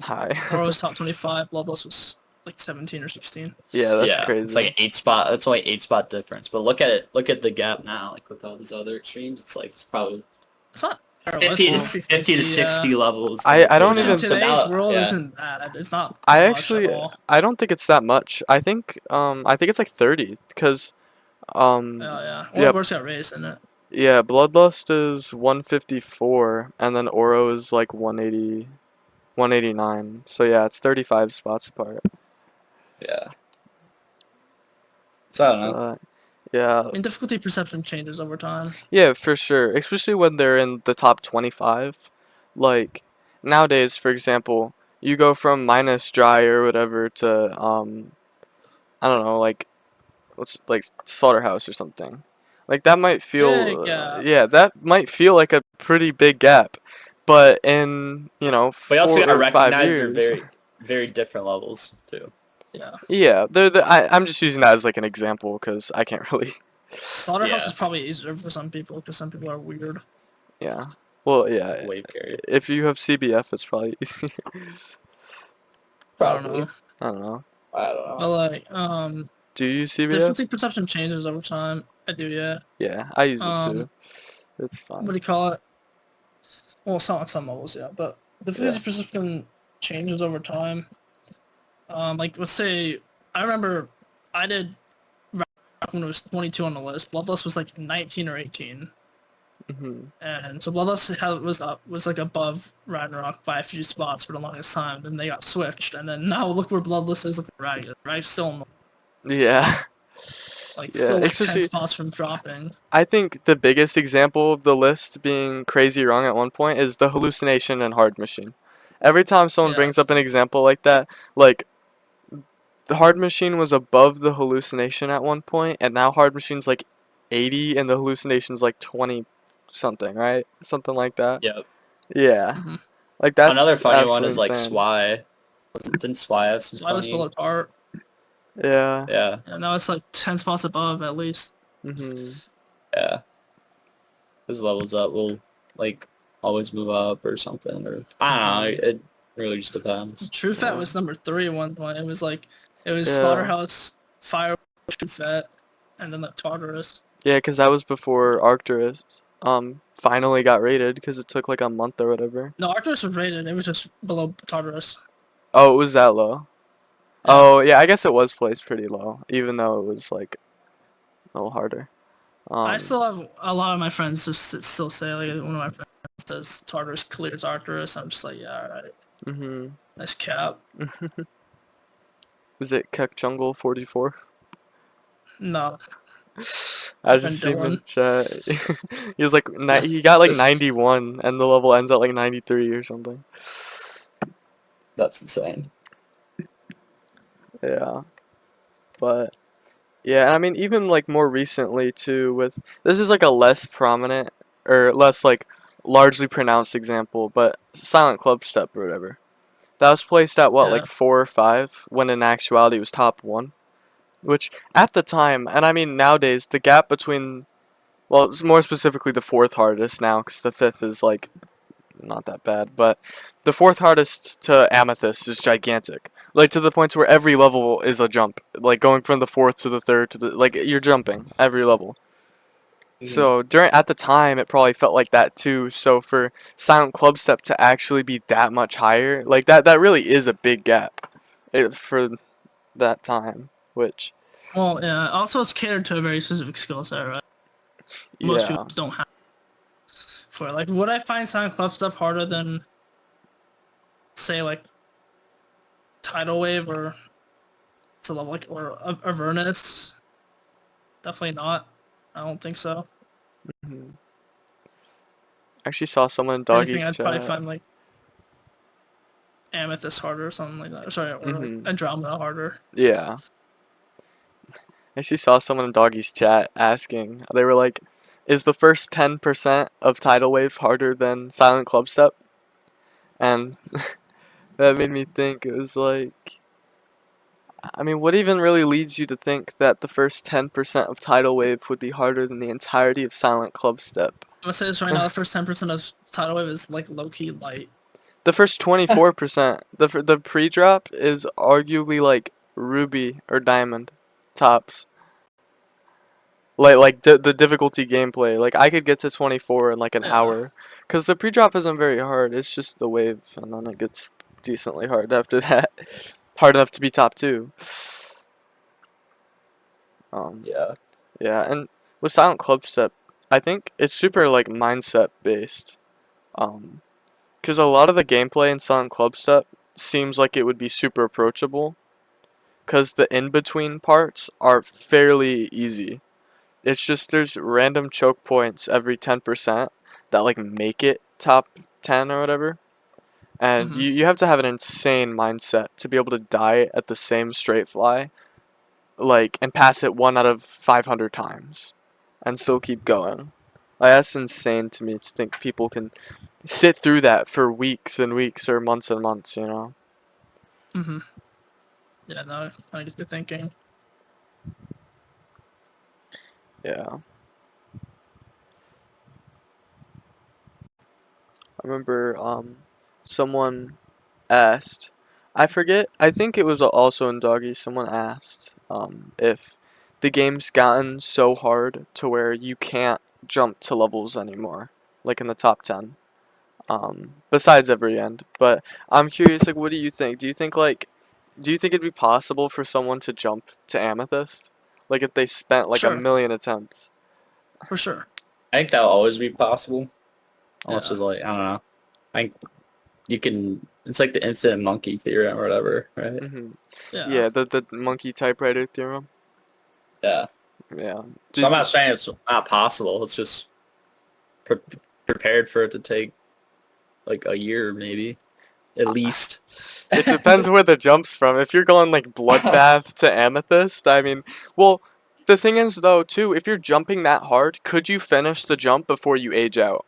high. Oro was top 25. Bloodlust was like 17 or 16. Yeah, that's Yeah, it's like crazy. an 8 spot. It's only 8 spot difference. But look at it. Look at the gap now. Like with all these other extremes, it's like it's probably It's not terrible. It's 50 to Well, 50 to 50-50, yeah. 60 levels in I don't between Which in now. even. So today's now, world yeah, isn't that. It's not I much at actually. all. I don't think it's that much. I think it's like 30, because Oh yeah. yeah, Ouroboros got raised in it. yeah, Bloodlust is 154, and then Oro is like 180, 189. So yeah, it's 35 spots apart. yeah. So I don't know. But yeah, I mean, difficulty perception changes over time. yeah, for sure. Especially when they're in the top 25. Like nowadays, for example, you go from minus dry or whatever to I don't know, like what's like slaughterhouse or something. Like that might Big feel gap. yeah, that might feel like a pretty big gap. But in, But you also 4 gotta or 5 recognize they're years. very different levels too. Yeah. Yeah, I'm just using that as like an example because I can't really. Slaughterhouse Yeah, is probably easier for some people because some people are weird. Yeah. Well, yeah. wave carry If you have CBF, it's probably easy. I don't probably. know. I don't know. I don't But know. like, Do you use CBF? difficulty perception changes over time. I do, yeah. Yeah, I use it Um, too. It's what do fine. you call it? Well, it's not on some levels, yeah. But Yeah. difficulty perception changes over time. Like let's say I remember I did when it was 22 on the list. Bloodlust was like 19 or 18, Mhm. and so Bloodlust was like above Ragnarok by a few spots for the longest time. Then they got switched, and then now look where Bloodlust is. Look at Rag. Rag's still in the, Yeah. like Yeah. still like 10 Especially, spots from dropping. I think the biggest example of the list being crazy wrong at one point is the hallucination and hard machine. Every time someone Yeah, brings up an example like that, like the hard machine was above the hallucination at one point, and now hard machine's like 80, and the hallucination's like 20 something, right? Something like that. Yep. Yeah. mm-hmm. Like Another that's funny one absolutely is like insane. Swy. Didn't Swy have some So I was below funny? art, Yeah. Yeah, and now it's like 10 spots above at least. Mhm. yeah. His levels up will like always move up or something, or I don't know. It really just depends. True Fat Yeah. was number 3 at one point. It was like it was Yeah. Slaughterhouse, Fire, True Fat, and then the Tartarus. Yeah, 'cause that was before Arcturus finally got rated, 'cause it took like a month or whatever. No, Arcturus was rated. It was just below Tartarus. Oh, it was that low. Yeah. Oh, yeah, I guess it was placed pretty low, even though it was like a little harder. I Um, still have a lot of my friends just that still say like one of my friends says Tartarus clears Arcturus. I'm just like, yeah, alright. mhm. Nice cap. Was it Kek Jungle 44? No, I my just friend see him in Dylan. chat. He was like, he got like 91, and the level ends at like 93 or something. That's insane. Yeah, but yeah, I mean, even like more recently too, with this is like a less prominent or less like largely pronounced example, but Silent Club Step or whatever. That was placed at what, Yeah. like 4 or 5, when in actuality it was top 1. which at the time, and I mean nowadays, the gap between, well, it's more specifically the fourth hardest now, because the fifth is like not that bad, but the fourth hardest to amethyst is gigantic. Like to the point where every level is a jump. Like going from the fourth to the third to the, like you're jumping every level. Mhm. So during at the time it probably felt like that too. So for Silent Club Step to actually be that much higher, like that really is a big gap for that time, which Well, yeah. Also, it's catered to a very specific skill set, right? Most people yeah. don't have for it. Like, would I find Silent Club stuff harder than, say, like Tidal Wave or to level like or Avernus? Definitely not. I don't think so. Mhm. Actually saw someone in If anything, Doggy's I'd probably chat. find like Amethyst harder or something like that. Or sorry, or like Mhm. Andromeda harder. Yeah. I actually saw someone in Doggy's chat asking. They were like, "Is the first 10% of Tidal Wave harder than Silent Club Step?" And that made me think. It was like, I mean, what even really leads you to think that the first 10% of Tidal Wave would be harder than the entirety of Silent Club Step? I'm gonna say this right now. The first 10% of Tidal Wave is like low key light. The first 24%, the pre-drop is arguably like Ruby or Diamond tops. The difficulty gameplay. Like I could get to 24 in like an Yeah. hour, cause the pre-drop isn't very hard. It's just the wave, and then it gets decently hard after that. Hard enough to be top two. Um, Yeah. yeah, and with Silent Club Step, I think it's super like mindset based. Um, cause a lot of the gameplay in Silent Club Step seems like it would be super approachable, cause the in between parts are fairly easy. It's just there's random choke points every 10% that like make it top 10 or whatever. And Mm-hmm. you have to have an insane mindset to be able to die at the same straight fly, like, and pass it 1 out of 500 times and still keep going. Like, that's insane to me to think people can sit through that for weeks and weeks or months and months, you know? Mm-hmm. Yeah. No, I guess you're thinking. Yeah. I remember someone asked, I forget, I think it was also in Doggy, someone asked if the game's gotten so hard to where you can't jump to levels anymore, like in the top 10, besides every end. But I'm curious, like, what do you think? Do you think it'd be possible for someone to jump to Amethyst? Like, if they spent like a Sure. million attempts? For sure. I think that'll always be possible. Unless Yeah. it's like, I don't know. I think you can, it's like the infinite monkey theorem or whatever, right? hmm Yeah. Yeah, the monkey typewriter theorem. Yeah. Yeah. Do So you I'm not saying it's not possible. It's just pre prepared for it to take like a year maybe, at least. It depends where the jump's from. If you're going like Bloodbath to Amethyst, I mean, well, the thing is though too, if you're jumping that hard, could you finish the jump before you age out?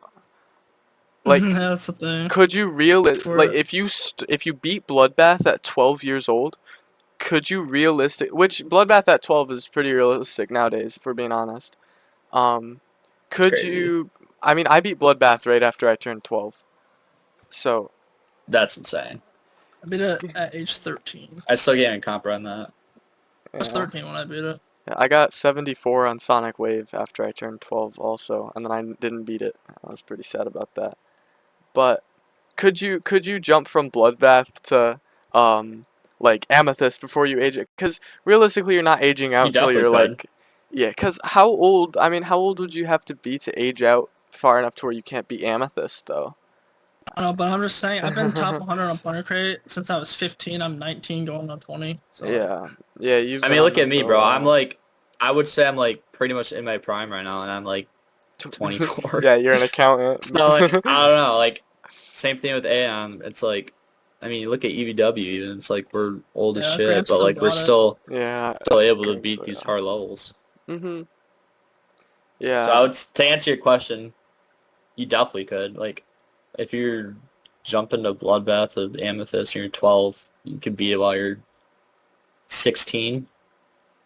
Like, That's the thing. could you like For if you beat Bloodbath at 12 years old, could you which Bloodbath at 12 is pretty realistic nowadays, if we're being honest. Um, It's could crazy. you? I mean, I beat Bloodbath right after I turned 12, so That's insane. I beat it at age 13. I still can't comprehend that. I was yeah. 13 when I beat it. Yeah, I got 74 on Sonic Wave after I turned 12 also, and then I didn't beat it. I was pretty sad about that. But could you jump from Bloodbath to um like Amethyst before you age it? Cuz realistically you're not aging You out till definitely you're could. like yeah, cuz how old would you have to be to age out far enough to where you can't be Amethyst though? I don't know, but I'm just saying, I've been top 100 on Punter Crate since I was 15. I'm 19 going on 20. So, like, Yeah. Yeah, you've I been mean, on look at that me, for a bro. I'm while. like, I would say I'm like pretty much in my prime right now, and I'm like 24. Yeah, you're an accountant. So like, I don't know. Like, same thing with AM. It's like, I mean, look at EVW. Even it's like we're old as yeah, shit, Gramps but still like we're got it. Yeah, still able to Grimps, beat these yeah. hard levels. Mhm. So Yeah. I would to answer your question, you definitely could. Like, if you're jumping to Bloodbath of Amethyst and you're 12, you could beat it while you're 16.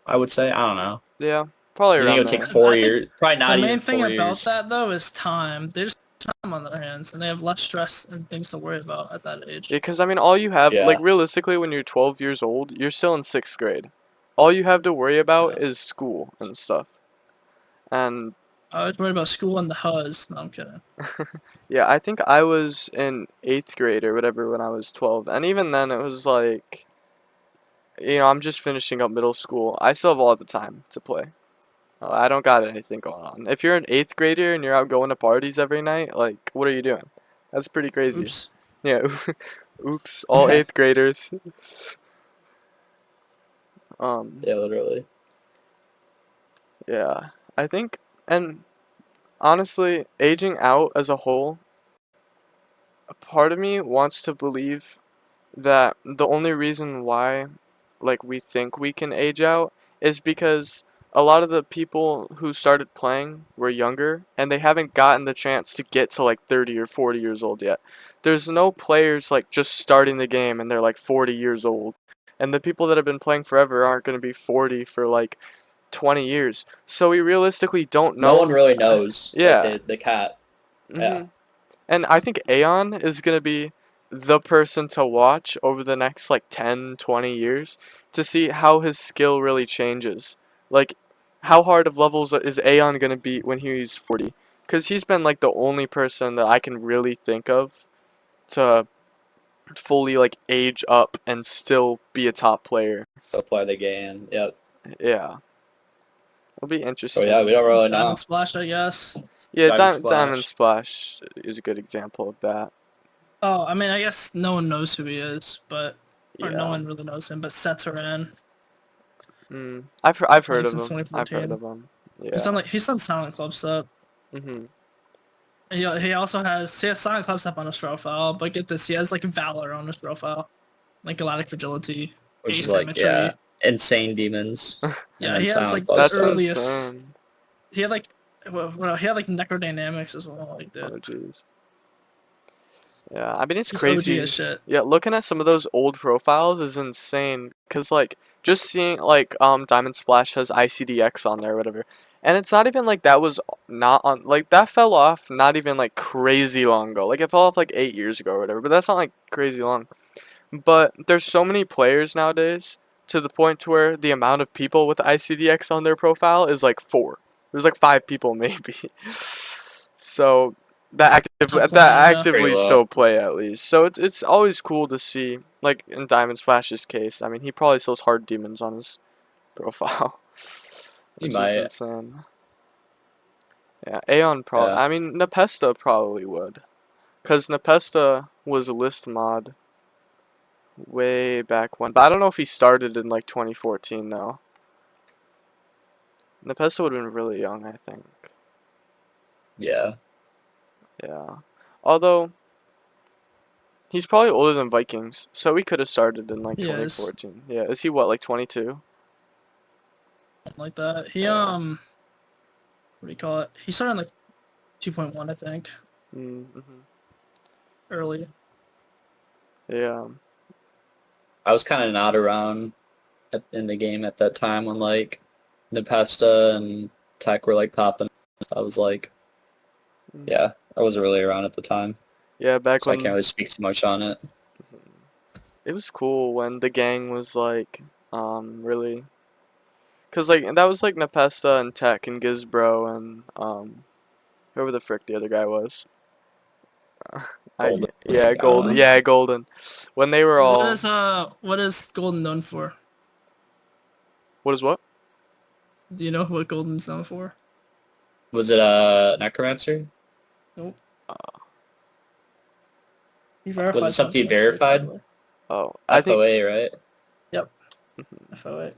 I would say. I don't know. Yeah, probably You think it around would take there. 4 years? Probably The not even main thing 4 years. about that though is time. There's time on their hands, and they have less stress and things to worry about at that age. Yeah, because I mean, all you have, like Yeah. realistically, when you're 12 years old, you're still in sixth grade. All you have to worry about Yeah. is school and stuff. And I was worried about school and the huzz. No, I'm kidding. yeah, I think I was in eighth grade or whatever when I was 12. And even then, it was like, I'm just finishing up middle school. I still have all the time to play. I don't got anything going on. If you're an eighth grader and you're out going to parties every night, like, what are you doing? That's pretty crazy. Oops. Yeah. Oops, all eighth graders. Yeah, literally. Yeah. I think, and honestly, aging out as a whole, a part of me wants to believe that the only reason why, like, we think we can age out is because a lot of the people who started playing were younger and they haven't gotten the chance to get to like 30 or 40 years old yet. There's no players like just starting the game and they're like 40 years old. And the people that have been playing forever aren't going to be 40 for like 20 years. So we realistically don't No one know. really knows. Like Yeah. the cat. Yeah. Mhm. And I think Aeon is going to be the person to watch over the next like 10, 20 years to see how his skill really changes. Like, how hard of levels is Aeon going to beat when he's 40? Because he's been like the only person that I can really think of to fully like age up and still be a top player. They'll play the game. Yep. Yeah. It'll be So yeah, we interesting. don't really Diamond know. Splash, I guess. Yeah, Diamond Diamond Splash. Splash is a good example of that. Oh, I mean, I guess no one knows who he is, or no Yeah. one really knows him, but Setoran, I've heard playing of since him. I've heard 2014. of him. He's Yeah. done he's done Silent Club stuff. Mhm. He also has Silent Club stuff on his profile, but get this, he has like Valor on his profile, like Galactic Fragility, Which is like, yeah, Asymmetry. insane demons. And Yeah, then he has Silent like Club the That's stuff. earliest. insane. He had like, he had like Necrodynamics as well. Like Oh that. jeez. Yeah, I mean it's He's OG as crazy. shit. Yeah, looking at some of those old profiles is insane. Cause like just seeing like Diamond Splash has ICDX on there or whatever. And it's not even like that was not on like that fell off not even like crazy long ago. Like it fell off like 8 years ago or whatever, but that's not like crazy long. But there's so many players nowadays to the point to where the amount of people with ICDX on their profile is like 4. There's like 5 people maybe. So Still that playing, yeah. Pretty actively low. still play at least. So it's always cool to see like in Diamond Splash's case. I mean, he probably still has hard demons on his profile, He which is might. insane. Yeah, Aeon probably. Yeah. I mean, Nepesta probably would, cause Nepesta was a list mod way back when. But I don't know if he started in like 2014 though. Nepesta would have been really young, I think. Yeah. Yeah. Although he's probably older than Vikings, so he could have started in like He is 2014. Yeah, is he what, like 22? something like that. He Yeah. what do you call it? He started in like 2.1, I think, Mm-hmm. early. Yeah. I was kind of not around in the game at that time when like Nepesta and Tech were like popping. I was like, yeah, I wasn't really around at the time, Yeah, back so I can't when really speak too much on it. it was cool when the gang was like, really, cause like that was like Nepesta and Tech and Gizbro and whoever the frick the other guy was. Golden. Yeah, I don't Golden. know. Yeah, Golden. When they were all What is Golden known for? what is what? Do you know what Golden's known for? Was it Necromancer? Nope. Uh, He verified Was it something actually, verified? probably. oh, I think FOA, right? Yep. FOA.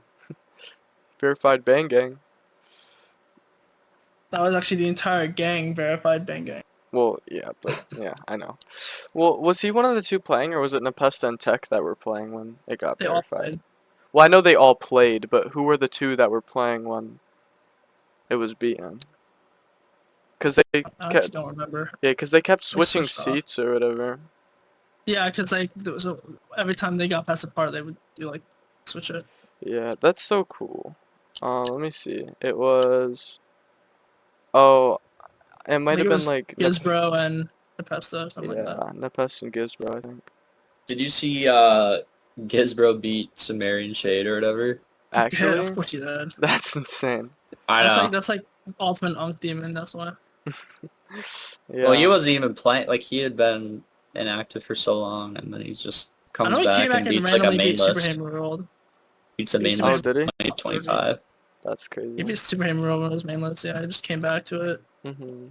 verified Bang Gang. That was actually the entire gang verified bang gang. Well, yeah, but yeah, I know. Well, was he one of the two playing, or was it Nepesta and Tech that were playing when it got They all verified? played. Well, I know they all played, but who were the two that were playing when it was beaten? Because they I actually kept, don't remember. yeah, because they kept They switching switched off. seats or whatever. Yeah, because like there was every time they got past a part, they would do like switch it. Yeah, that's so cool. Let me see. It was. Oh, it I might think have it been was like Gizbro and Nepesto, something like that. yeah, Nepes and Gizbro, I think. Did you see Gizbro beat Sumerian Shade or whatever? Yeah, of Actually, course you did. that's insane. I That's like know. that's like ultimate Unk Demon. That's why. Well, he Yeah. wasn't even playing. Like he had been inactive for so long, and then he just I comes know he came back back and and beats like a randomly main beat list. Superham World. Beats a He beat main Oh, list Superham did he? 2025. That's He crazy. beat Superham World when it was mainless. Yeah, I just came back to it. Mhm.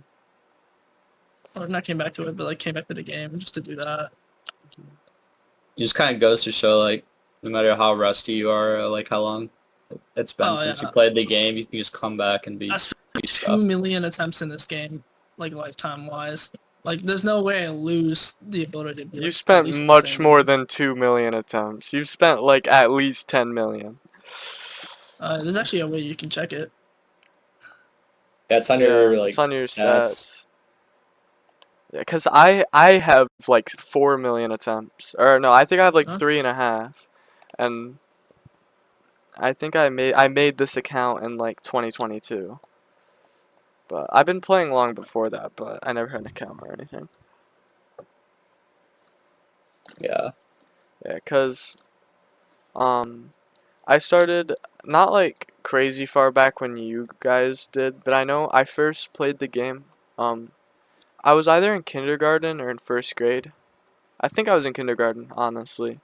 Or not came back to it, but like came back to the game just to do that. It just kind of goes to show like no matter how rusty you are, like how long it's been Oh since you yeah, played the game, you can just come back and I beat spent two stuff. million attempts in this game, like lifetime wise. Like, there's no way I lose the ability to be You like at spent least the much same more good. than 2 million attempts. You've spent like at least 10 million. There's actually a way you can check it. Yeah, it's on Yeah, your it's like on your stats. stats. Yeah, cause I have like 4 million attempts, or no, I think I have like Huh? 3.5, and I think I made this account in like 2022. But I've been playing long before that, but I never had an account or anything. Yeah. Yeah, cause um I started not like crazy far back when you guys did, but I know I first played the game. Um, I was either in kindergarten or in first grade. I think I was in kindergarten, honestly.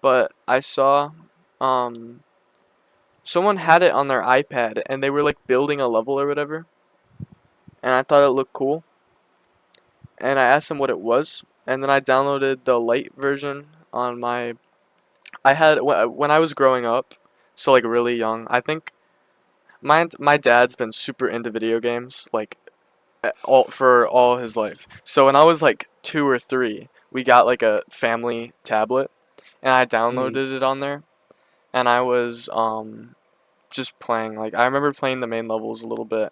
But I saw um someone had it on their iPad and they were like building a level or whatever, and I thought it looked cool. And I asked them what it was, and then I downloaded the light version on my. I had when I was growing up, so like really young. I think my dad's been super into video games like all his life. So when I was like 2 or 3, we got like a family tablet, and I Mm. downloaded it on there, and I was just playing. Like I remember playing the main levels a little bit,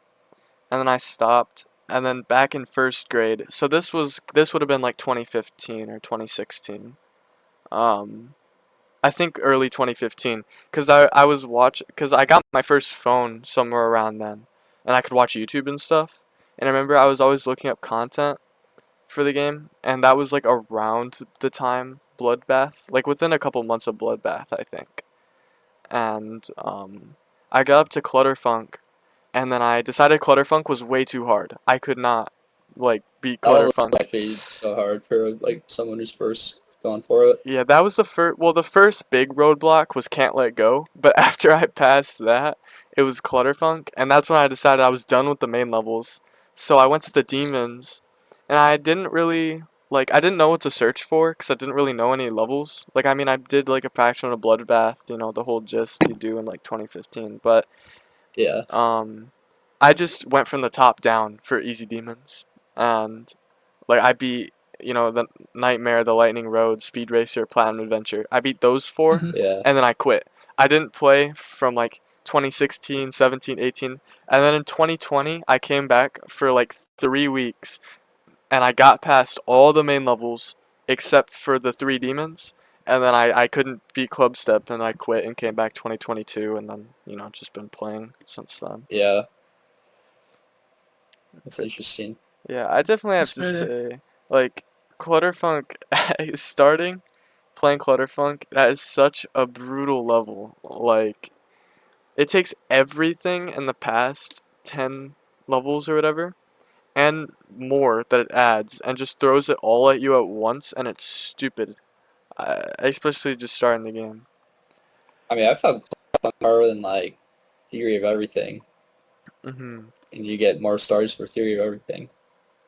and then I stopped. And then back in first grade, so this would have been like 2015 or 2016. Um, I think early 2015, cause I got my first phone somewhere around then, and I could watch YouTube and stuff. And I remember I was always looking up content for the game, and that was like around the time Bloodbath, like within a couple months of Bloodbath, I think. And I got up to Clutterfunk, and then I decided Clutterfunk was way too hard. I could not like beat That would Clutterfunk. actually so hard for like someone who's first going for it. Yeah, that was the first. Well, the first big roadblock was Can't Let Go, but after I passed that, it was Clutterfunk, and that's when I decided I was done with the main levels. So I went to the demons, and I didn't really I didn't know what to search for because I didn't really know any levels. Like I mean, I did like a fraction of a bloodbath, the whole gist you do in like 2015, but Yeah. um, I just went from the top down for easy demons, and like I beat, the Nightmare, the Lightning Road, Speed Racer, Platinum Adventure. I beat those four, Mhm. Yeah. and then I quit. I didn't play from like 2016, 17, 18, and then in 2020 I came back for like 3 weeks, and I got past all the main levels except for the three demons. And then I couldn't beat Club Step, and I quit and came back 2022, and then just been playing since then. Yeah. That's interesting. Yeah, I definitely have That's to pretty. say, like, Clutterfunk starting playing Clutterfunk, that is such a brutal level. Like, it takes everything in the past 10 levels or whatever, and more that it adds, and just throws it all at you at once, and it's stupid. Especially just starting the game. I mean, I found harder than like Theory of Everything, Hmm. and you get more stars for Theory of Everything.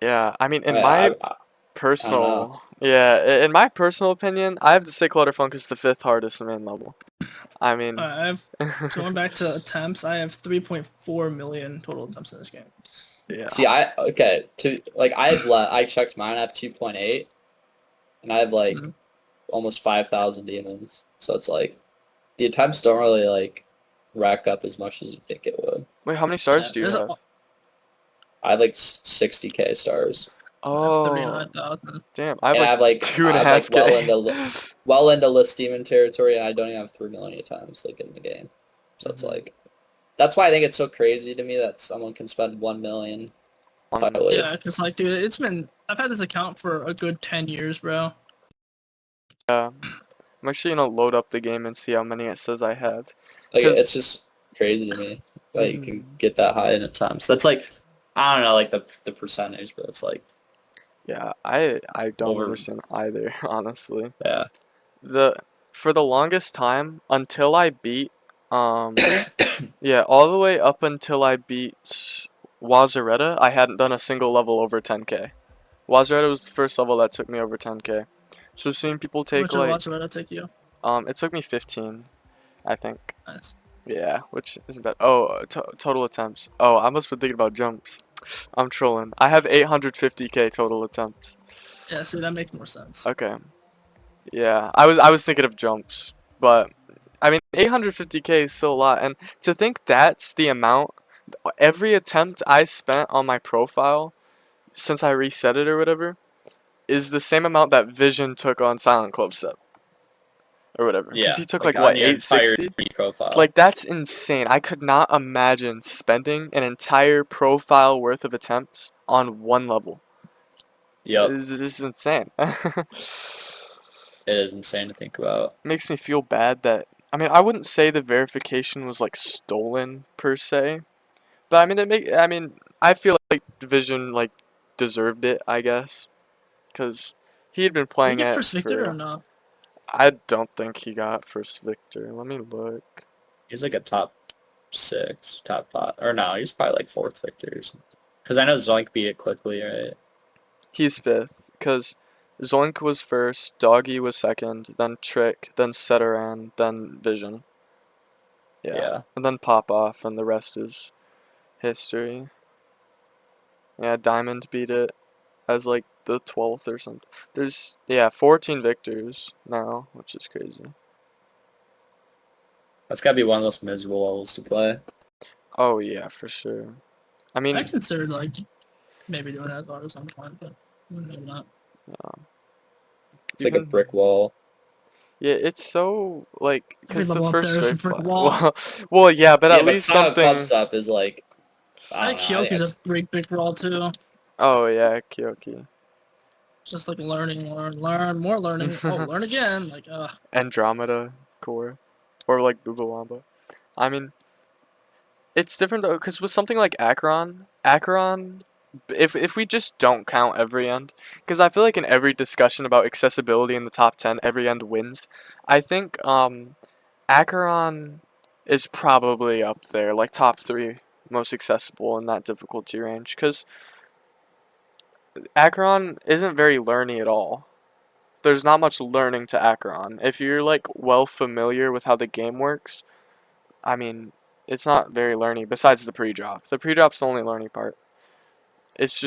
Yeah, I mean, I in mean, my I don't know. in my personal opinion, I have to say Clutterfunk is the fifth hardest main level. I mean, I've going back to attempts. I have 3.4 million total attempts in this game. yeah. See, okay to like I checked mine. I have 2.8, and I have like Mhm. almost 5,000 demons. So it's like the attempts don't really like rack up as much as you think it would. Wait, how many stars Yeah, do you have? I have like 60K stars, I have Oh, 39,000. damn. I have and like two and I a have like half K. well into list demon territory, and I don't even have 3 million attempts like in the game. So it's Hmm. like That's why I think it's so crazy to me that someone can spend 1 million On title Yeah, wave. because like, dude, I've had this account for a good 10 years, bro. I'm actually gonna load up the game and see how many it says I have. Like Cause it's just crazy to me that you can mhm, get that high in a time. So that's like I don't know, like the percentage, but it's like yeah, I don't over. understand either, honestly. Yeah. The for the longest time until I beat yeah, all the way up until I beat Wazaretta, I hadn't done a single level over 10k. Wazaretta was the first level that took me over 10k. So seeing people How take much of like watch would take you? it took me 15, I think. Nice. Yeah, which isn't bad. Oh, total attempts. Oh, I must be thinking about jumps. I'm trolling. I have 850k total attempts. Yeah, see, that makes more sense. Okay. Yeah, I was thinking of jumps, but I mean 850k is still a lot, and to think that's the amount every attempt I spent on my profile since I reset it or whatever is the same amount that Vision took on Silent Club Step or whatever. Because Yeah. he took Like like on what your entire 860? profile. Like that's insane. I could not imagine spending an entire profile worth of attempts on one level. Yep. This is insane. It is insane to think about. Makes me feel bad that I mean I wouldn't say the verification was like stolen per se, but I mean I feel like Division like deserved it, I guess, because he had been Did he playing get it first victor or for. no? I don't think he got first victor. Let me look. He's like a top 6, top 5. Or no, he's probably like 4th victors. Because I know Zoink beat it quickly, right? He's fifth, because Zoink was first, Doggy was second, then Trick, then Setaran, then Vision. Yeah. Yeah. And then Pop Off, and the rest is history. Yeah, Diamond beat it as like the 12th or something. There's, yeah, 14 victors now, which is crazy. That's gotta be one of those miserable levels to play. Oh, yeah, for sure. I I mean, considered like maybe doing that at some point, but maybe not. It's like a even, brick wall. yeah, it's so, like, Every because the level up first there is a straight brick flag. wall. Well, yeah, but Yeah, at but least Silent Club something. stuff is like, I I don't think know. I think Kyoki's a it's, big wall too. Oh, yeah, Kyoki. It's just like learn, more learning. Oh, learn again. Like, Andromeda core. Or, like, Bubawamba. I mean, it's different though, because with something like Acheron, if we just don't count every end, because I feel like in every discussion about accessibility in the top 10, every end wins. I think Acheron is probably up there, like top 3 most accessible in that difficulty range, because Acheron isn't very learny at all. There's not much learning to Acheron. If you're like well familiar with how the game works, I mean, it's not very learny besides the pre-drop. The pre-drop's the only learning part. It's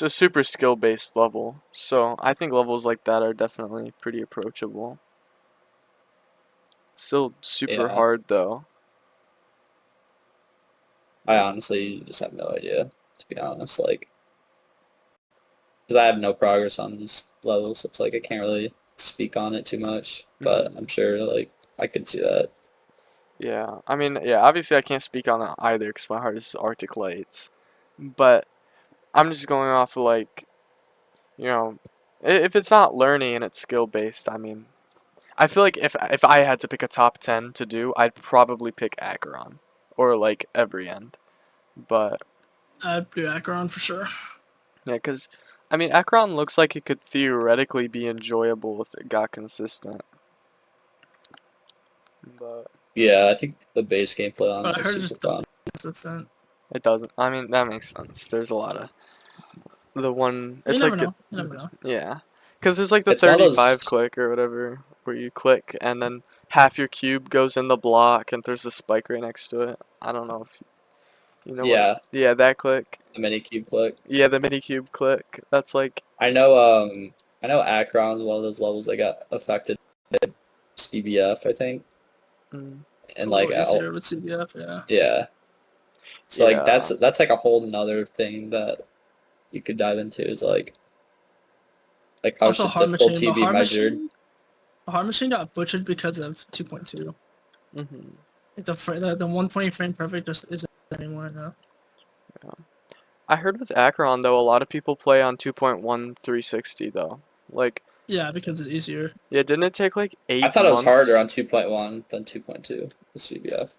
a super skill based level. So I think levels like that are definitely pretty approachable. Still super yeah. hard though. I honestly just have no idea, to be honest. Like, because I have no progress on these levels, so it's like I can't really speak on it too much. But Hmm. I'm sure, like, I could see that. Yeah, I mean, yeah, obviously I can't speak on it either because my heart is Arctic Lights. But I'm just going off of like, you know, if it's not learning and it's skill based, I mean, I feel like if I had to pick a top 10 to do, I'd probably pick Acheron or like every end. But I'd do Acheron for sure. yeah, cuz I mean, Acheron looks like it could theoretically be enjoyable if it got consistent. But Yeah, I think the base gameplay on But it I is heard it super just doesn't fun. consistent. it doesn't. I mean, that makes sense. There's a lot of the one You it's never like a, know. You never know. yeah. Cuz there's like the It's one of 35 those, click or whatever where you click and then half your cube goes in the block and there's a spike right next to it. I don't know if you know what. yeah, Yeah, that click. the mini cube click. Yeah, the mini cube click. That's like I know Akron's one of those levels that got affected by CBF, I think, mm, It's and a like, little easier with CBF, yeah. yeah. So like yeah. that's like a whole nother thing that you could dive into is like how Also should Hard Machine, difficulty but be measured? Hard Machine got butchered because of 2.2. Mhm. Like the 120 frame perfect just isn't anymore now. I heard with Acheron though, a lot of people play on 2.1 360 though. Like, Yeah, because it's easier. yeah, didn't it take like I 8 thought it was harder months? on 2.1 than 2.2 with CBF.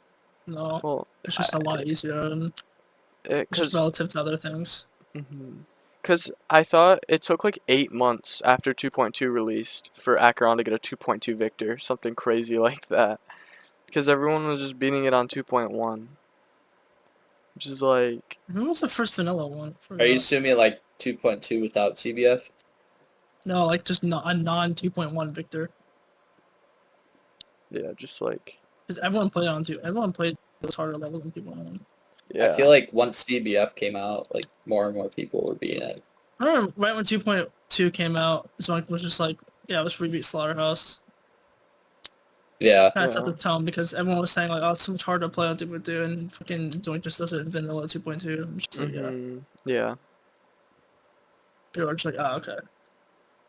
No, Well, it's just a lot easier, and it's just cause, relative to other things. mhm. Cause I thought it took like 8 months after 2.2 released for Acheron to get a 2.2 Victor, something crazy like that. Because everyone was just beating it on 2.1, which is like, When was the first vanilla one? Are you Forgot. assuming like 2.2 without CBF? No, like just not a non 2.1 Victor. yeah, just like, Because everyone played on two. Everyone played those harder levels than 2.1. I yeah. feel like once CBF came out, like more and more people were beating it. I remember right when 2.2 came out, Zonk was just like, yeah, let's rebeat Slaughterhouse. Yeah, That set Yeah. the tone because everyone was saying like, oh, it's so much harder to play on 2.2, and fucking Zoink just does it in vanilla 2.2. I'm just like, yeah. Yeah. People are just like, oh, okay.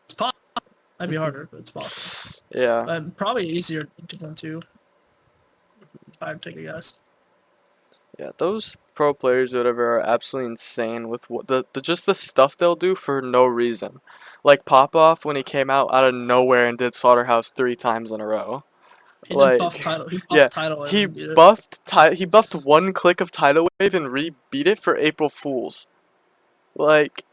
It's possible. Might be harder, but it's possible. Yeah. But probably easier than 2.2, if I would take a guess. Yeah, those pro players or whatever are absolutely insane with what the just the stuff they'll do for no reason. Like Popoff when he came out of nowhere and did Slaughterhouse 3 times in a row. He did buff Like, title. He yeah, buffed title wave he and beat it. he buffed one click of Tidal Wave and rebeat it for April Fools. Like,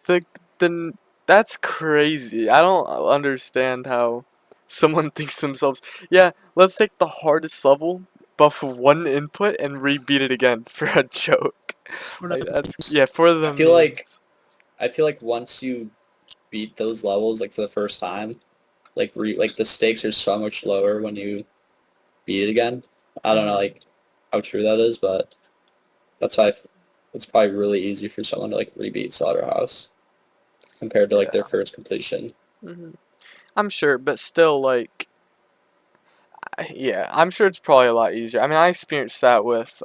the the that's crazy. I don't understand how someone thinks to themselves, yeah, let's take the hardest level, buff one input, and rebeat it again for a joke. For Like the that's memes. yeah for I the feel like memes. I feel like once you beat those levels like for the first time, like the stakes are so much lower when you beat it again. I don't know Hmm. like how true that is, but that's why it's probably really easy for someone to like rebeat Slaughterhouse compared to like their Yeah. first completion. Hmm. I'm sure, but still, like, yeah, I'm sure it's probably a lot easier. I mean, I experienced that with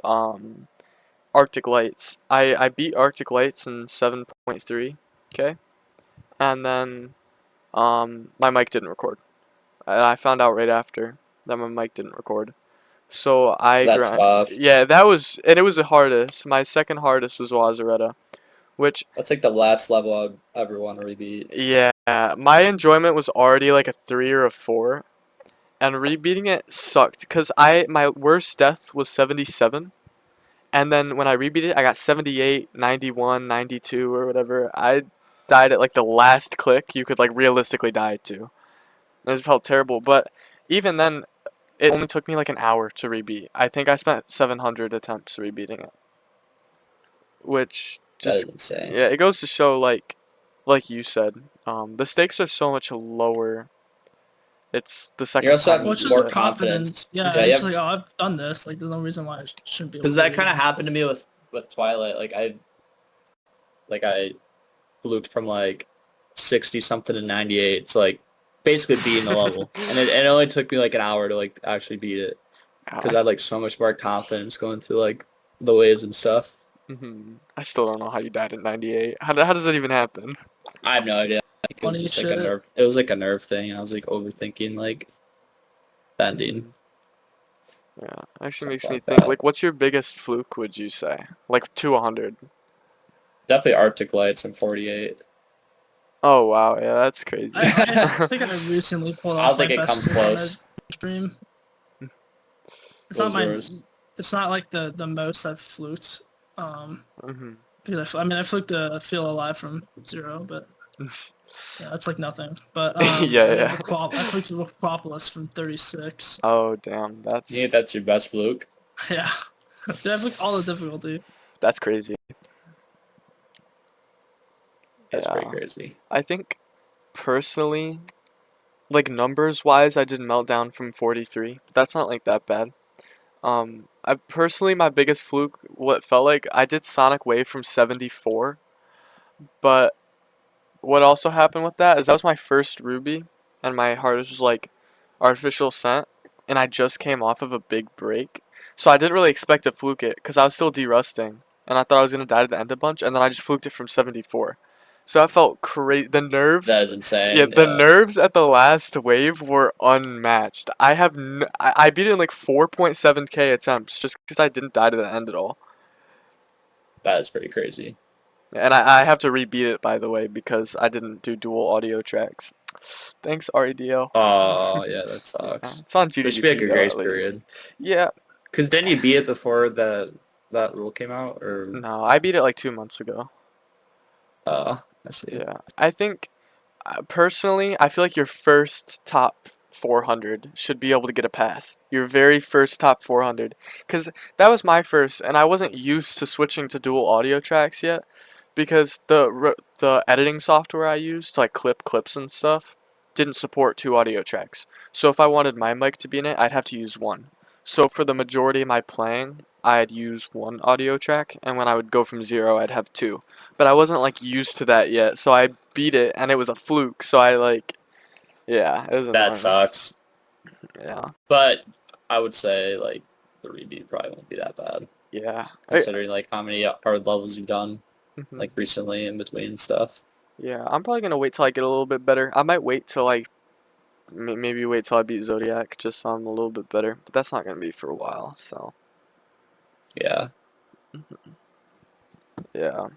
Arctic Lights. I beat Arctic Lights in 7.3. Okay, and then my mic didn't record. And I found out right after that my mic didn't record. So That's tough. yeah, that was, and it was the hardest. My second hardest was Wazareta, which, That's like the last level I'd ever want to rebeat. yeah, my enjoyment was already like a 3 or a 4, and rebeating it sucked because my worst death was 77, and then when I rebeat it, I got 78, 91, 92 or whatever. I died at like the last click you could like realistically die to. It felt terrible, but even then, it only took me like an hour to rebeat. I think I spent 700 attempts rebeating it, which That just, is insane. yeah, it goes to show like you said, the stakes are so much lower. It's the You second also time Well, you have it's use just more it. confidence. confidence. Yeah, Yeah, you it's just have like, oh, I've done this. Like, there's no reason why I shouldn't be able because to do that it kind of again. happened to me with Twilight. Like I fluked from like 60 something to 98. It's like basically beating the level, and it only took me like an hour to like actually beat it I, because I had like so much more confidence going through like the waves and stuff. I still don't know how you died at 98. How does that even happen? I have no idea. Like it was Funny just like a shit. nerve. It was like a nerve thing. I was like overthinking like bending, Hmm. Yeah, actually makes something me like think. that. Like, what's your biggest fluke? Would you say? Like to 100? Definitely Arctic Lights and 48. Oh wow, yeah, that's crazy. I think I recently pulled I off don't my think it best comes fluke on a close. stream. It's What not was my. yours? It's not like the most I've fluked. Hmm. Because I mean I fluked a Feel Alive from 0, but yeah, that's like nothing. But Yeah, and then yeah. I fluked Aquapolis from 36. Oh damn, You think that's that's your best fluke? Yeah, dude, I fluked all the difficulty. that's crazy. That's pretty Yeah, crazy. I think personally, like numbers wise, I did Meltdown from 43. But that's not like that bad. I personally my biggest fluke, what felt like I did Sonic Wave from 74, but what also happened with that is that was my first Ruby, and my hardest was like Artificial Scent, and I just came off of a big break, so I didn't really expect to fluke it because I was still derusting, and I thought I was gonna die to the end a bunch, and then I just fluked it from 74. So I felt crazy. The nerves. That is Yeah, insane. the Yeah. nerves at the last wave were unmatched. I beat it in like 4.7k attempts just because I didn't die to the end at all. That is pretty crazy. And I have to rebeat it, by the way, because I didn't do dual audio tracks. Thanks, REDL. Oh, yeah, that Yeah, sucks. it's on There should be like GDDP a though, grace at period. least. Yeah, Because didn't you beat it before that rule came out? Or, no, I beat it like 2 months ago. I see. Yeah, I think personally, I feel like your first top 400 should be able to get a pass. Your very first top 400, because that was my first, and I wasn't used to switching to dual audio tracks yet, because the editing software I used to like clip clips and stuff didn't support two audio tracks. So if I wanted my mic to be in it, I'd have to use one. So for the majority of my playing, I'd use one audio track, and when I would go from zero, I'd have two. But I wasn't like used to that yet, so I beat it, and it was a fluke. So I like, yeah, it was That annoying. sucks. Yeah, But I would say like the rebeat probably won't be that bad, yeah, considering like how many hard levels you've done mhm. like recently in between and stuff. Yeah. I'm probably gonna wait till I get a little bit better. I might wait till like maybe wait till I beat Zodiac just so I'm a little bit better. But that's not gonna be for a while. So Yeah. yeah.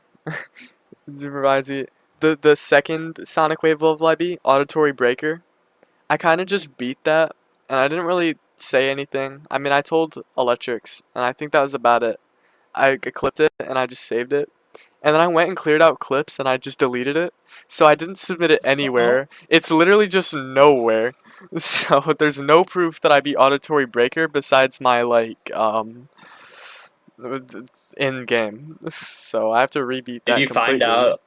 Reminds me, the second Sonic Wave level I beat, Auditory Breaker. I kind of just beat that, and I didn't really say anything. I mean, I told Electrics, and I think that was about it. I clipped it, and I just saved it. And then I went and cleared out clips, and I just deleted it. So I didn't submit it Oh, anywhere. It's literally just nowhere. So there's no proof that I beat Auditory Breaker besides my, like, in game. So I have to rebeat Did that you find completely. out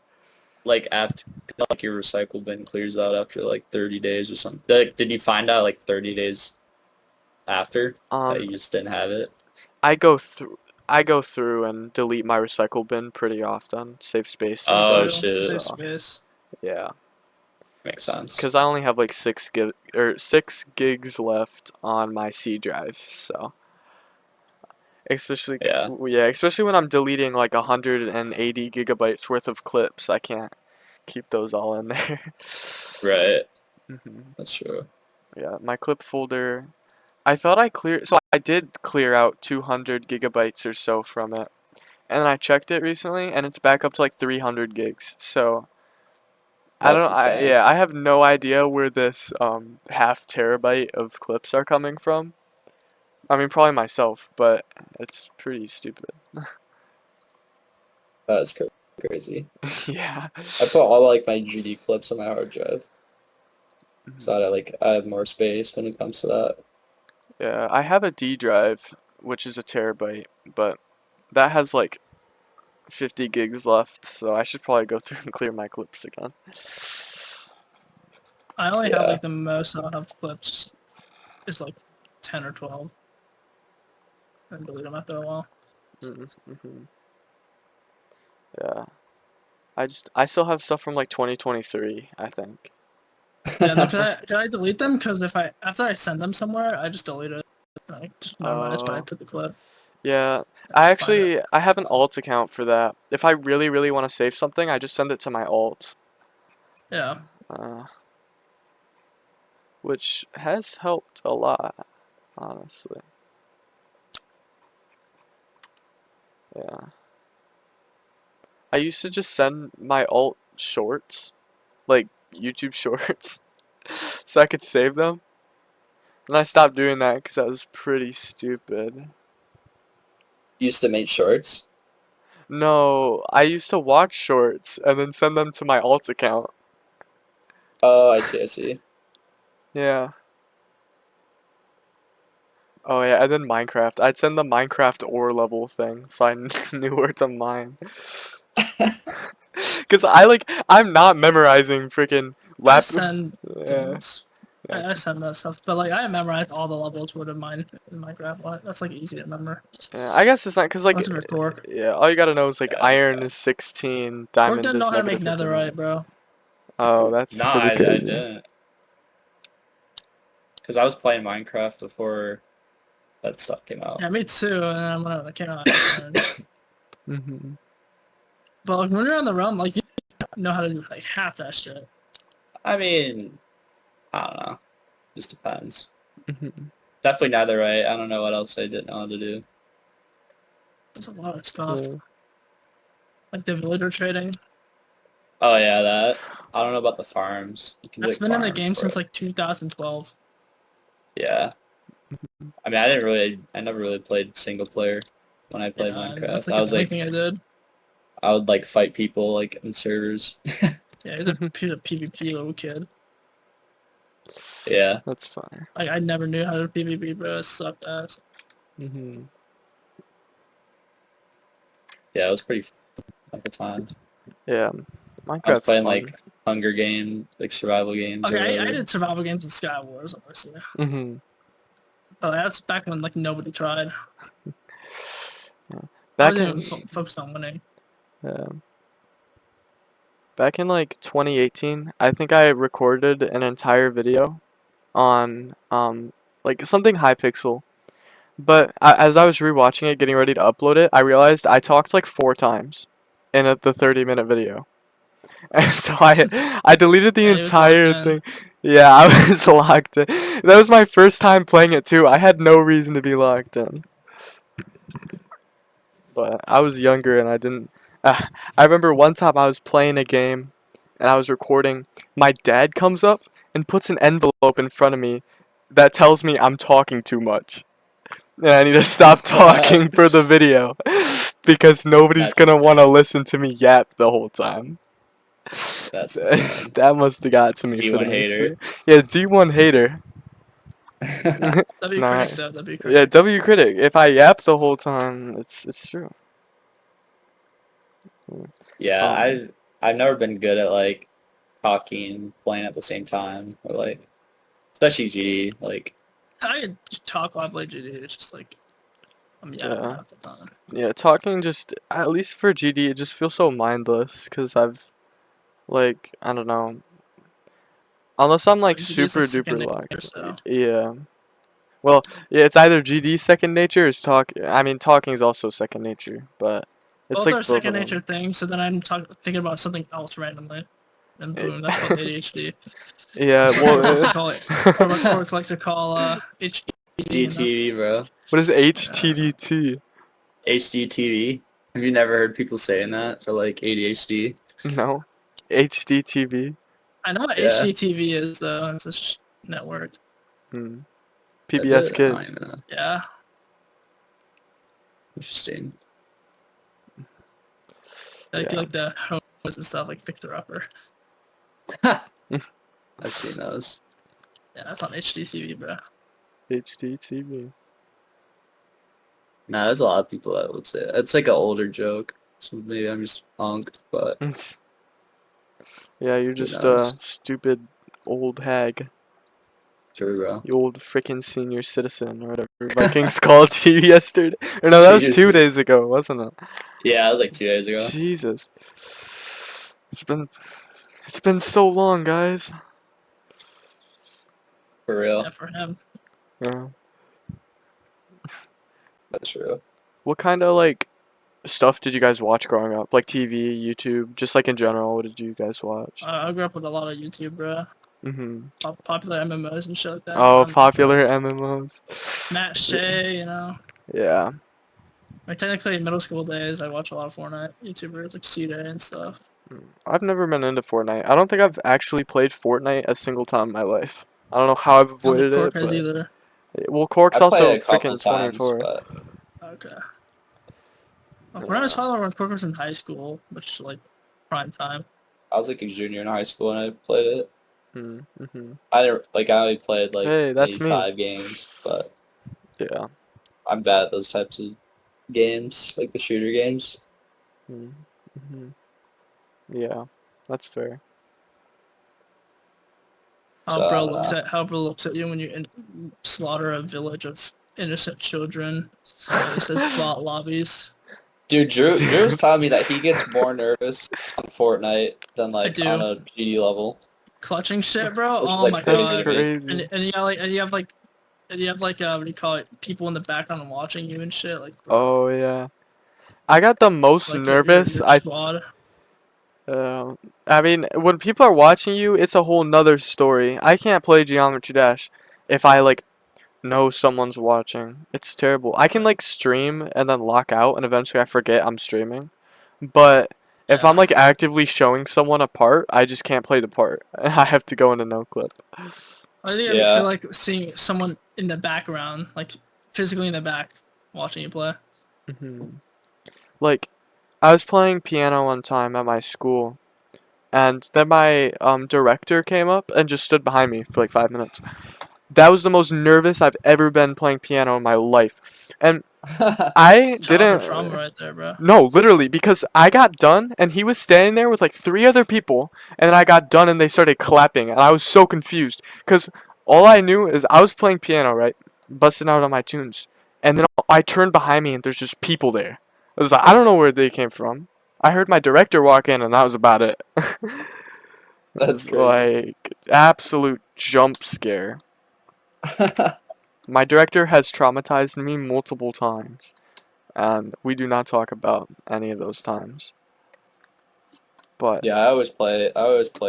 like after like your recycle bin clears out after like 30 days or something? Like, did you find out like 30 days after that Um, you just didn't have it? I go through. I go through and delete my recycle bin pretty often, save space and me Oh stuff. too. shit. Safe So space. yeah, Makes sense. because I only have like 6 gigs left on my C drive. So especially Yeah. yeah, especially when I'm deleting like 180 gigabytes worth of clips, I can't keep those all in there. Right. hmm That's true. Yeah, my clip folder. I thought I cleared. So I did clear out 200 gigabytes or so from it. And then I checked it recently, and it's back up to like 300 gigs. So I don't That's know. insane. Yeah, I have no idea where this half terabyte of clips are coming from. I mean, probably myself, but it's pretty stupid. That's crazy. Yeah. I put all like my GD clips on my hard drive, Mhm. so I have more space when it comes to that. Yeah, I have a D drive, which is a terabyte, but that has like 50 gigs left, so I should probably go through and clear my clips again. I only have Yeah. like the most I'll have clips is like 10 or 12 and delete them after a while. Mm-hmm. Yeah. I still have stuff from like 2023, I think. Yeah, no, can I delete them? Because if after I send them somewhere, I just delete it. I just memorize when I Oh. put the clip. Yeah. I just find it. I have an alt account for that. If I really, really want to save something, I just send it to my alt. Yeah. Uh, which has helped a lot, honestly. Yeah. I used to just send my alt shorts, like YouTube shorts, so I could save them. And I stopped doing that because that was pretty stupid. Used to make shorts. No, I used to watch shorts and then send them to my alt account. Oh, I see. I see. Yeah. Oh yeah, and then Minecraft. I'd send the Minecraft ore level thing so I knew where to mine. Cause I'm not memorizing freaking I lap. send Yeah, things. yeah, I send that stuff, but like I memorized all the levels would have mine in Minecraft. That's like easy to remember. yeah. I guess it's not cause like Unless you're Cork. yeah, all you gotta know is like Yeah, iron yeah. is 16, Cork diamond didn't know is how to make negative netherite, 59. bro. Oh, that's Nah, pretty I crazy. didn't. Because I was playing Minecraft before that stuff came out. Yeah, me too. And then when it came out, I just learned. hmm But like when you're on the realm, like know how to do like half that shit. I mean, I don't know. Just depends. Mhm. Definitely neither right. I don't know what else I didn't know how to do. There's a lot of stuff. Yeah. Like the villager trading. Oh yeah, that. I don't know about the farms. You can do That's like been in the farms game for since it. like 2012. Yeah. I mean, I never really played single player when I played Yeah, and that's Minecraft. like I the was only like, thing I did. I would like fight people like in servers. Yeah, he's a PvP little kid. Yeah. That's fine. Like I never knew how to PvP, bro. It sucked ass. Hmm. Yeah, it was pretty fun at the time. Yeah, I was Minecraft's playing fun. like Hunger Games, like survival games or Okay, I whatever. did survival games in Sky Wars, honestly. Hmm. But that's back when like nobody tried. Yeah. I Back wasn't even in focused on winning. yeah, back in like 2018, I think I recorded an entire video on like something high pixel. But as I was rewatching it, getting ready to upload it, I realized I talked like 4 times in the 30-minute video. And so I deleted the Yeah, he was locked entire in. thing. Yeah, I was locked in. That was my first time playing it too. I had no reason to be locked in. But I was younger and I didn't. I remember one time I was playing a game and I was recording. My dad comes up and puts an envelope in front of me that tells me I'm talking too much. And I need to stop talking for the video because nobody's That's gonna want to insane. listen to me yap the whole time. That's insane. That must have got to me for the D1 next hater. video. Yeah, D1 hater. W Nah, critic though, W yeah, critic. W critic. If I yap the whole time, it's true. Yeah, Um, I've never been good at like talking and playing at the same time, or like especially GD. Like, I could just talk while I play GD. It's just like I'm yapping yeah, half the time. yeah. Talking just at least for GD, it just feels so mindless. Cause I've like I don't know, unless I'm like GD is super like second duper nature, locked. so. Yeah. Well, yeah, it's either GD second nature or is talk. I mean, talking is also second nature, but it's Both like are both of second nature them. things, so then I'm thinking about something else randomly. And boom, that's called ADHD. Yeah. Cork likes Well. to call it. Cork likes to call HDD, you know? HDTV, bro. What is Yeah. HTDT? HDTV. Have you never heard people saying that for like ADHD? No. HDTV. I know what Yeah, HGTV is though. It's a network. Hmm. that's PBS it. I don't Kids. even know. Yeah. Interesting. They do Yeah. like the homes and stuff, like Fixer Upper. I've seen those. Yeah, that's on HDTV, bro. HDTV. Nah, there's a lot of people that would say that. It's like an older joke. So maybe I'm just punked, but Yeah, you're who just a knows? stupid old hag. True, bro. You old frickin' senior citizen or whatever Vikings called you yesterday. Or no, that was Cheers. 2 days ago, wasn't it? Yeah, that was like 2 days ago. Jesus. It's been it's been so long, guys. For Yeah, real. for him. Yeah. That's true. What kind of like stuff did you guys watch growing up? Like TV, YouTube, just like in general, what did you guys watch? I grew up with a lot of YouTube, bro. Mhm. Popular MMOs and shit like that. Oh, I'm into popular it. MMOs. Matt Yeah. Shea, you know. Yeah. Like technically in middle school days, I watch a lot of Fortnite YouTubers like C-Day and stuff. I've never been into Fortnite. I don't think I've actually played Fortnite a single time in my life. I don't know how I've I don't think avoided Cork it, has but either. well, Cork's I played also it a couple freaking of times, 24. but Okay. When I was Yeah. following when Cork was in high school, which like prime time. I was like a junior in high school and I played it. Mm-hmm. I only played like Hey, maybe that's me. 5 games, but Yeah. I'm bad at those types of games, like the shooter games. Mm-hmm. Yeah, that's fair. So I don't know. How bro looks at you when you slaughter a village of innocent children. He says bot lobbies. Dude, Drew was Dude. telling me that he gets more nervous on Fortnite than I like on do. a GD level, Clutching shit, bro. which is Oh like my crazy That's to god. me. crazy. And you have like what do you call it? People in the background watching you and shit. Like bro, Oh yeah. I got the most like nervous. your squad. I mean, when people are watching you, it's a whole nother story. I can't play Geometry Dash if I like know someone's watching. It's terrible. I can like stream and then lock out, and eventually I forget I'm streaming. But if I'm Yeah. like actively showing someone a part, I just can't play the part. I have to go into no clip. I think I feel Yeah. like seeing someone in the background, like physically in the back, watching you play. Like, I was playing piano one time at my school, and then my director came up and just stood behind me for like 5 minutes. That was the most nervous I've ever been playing piano in my life. And I Childhood trauma didn't. right there, bro. No, literally, because I got done and he was standing there with like three other people, and then I got done and they started clapping, and I was so confused because all I knew is I was playing piano, right, busting out on my tunes, and then I turned behind me and there's just people there. I was like, I don't know where they came from. I heard my director walk in and that was about it. It That's was crazy. like absolute jump scare. My director has traumatized me multiple times, and we do not talk about any of those times. But Yeah, I always play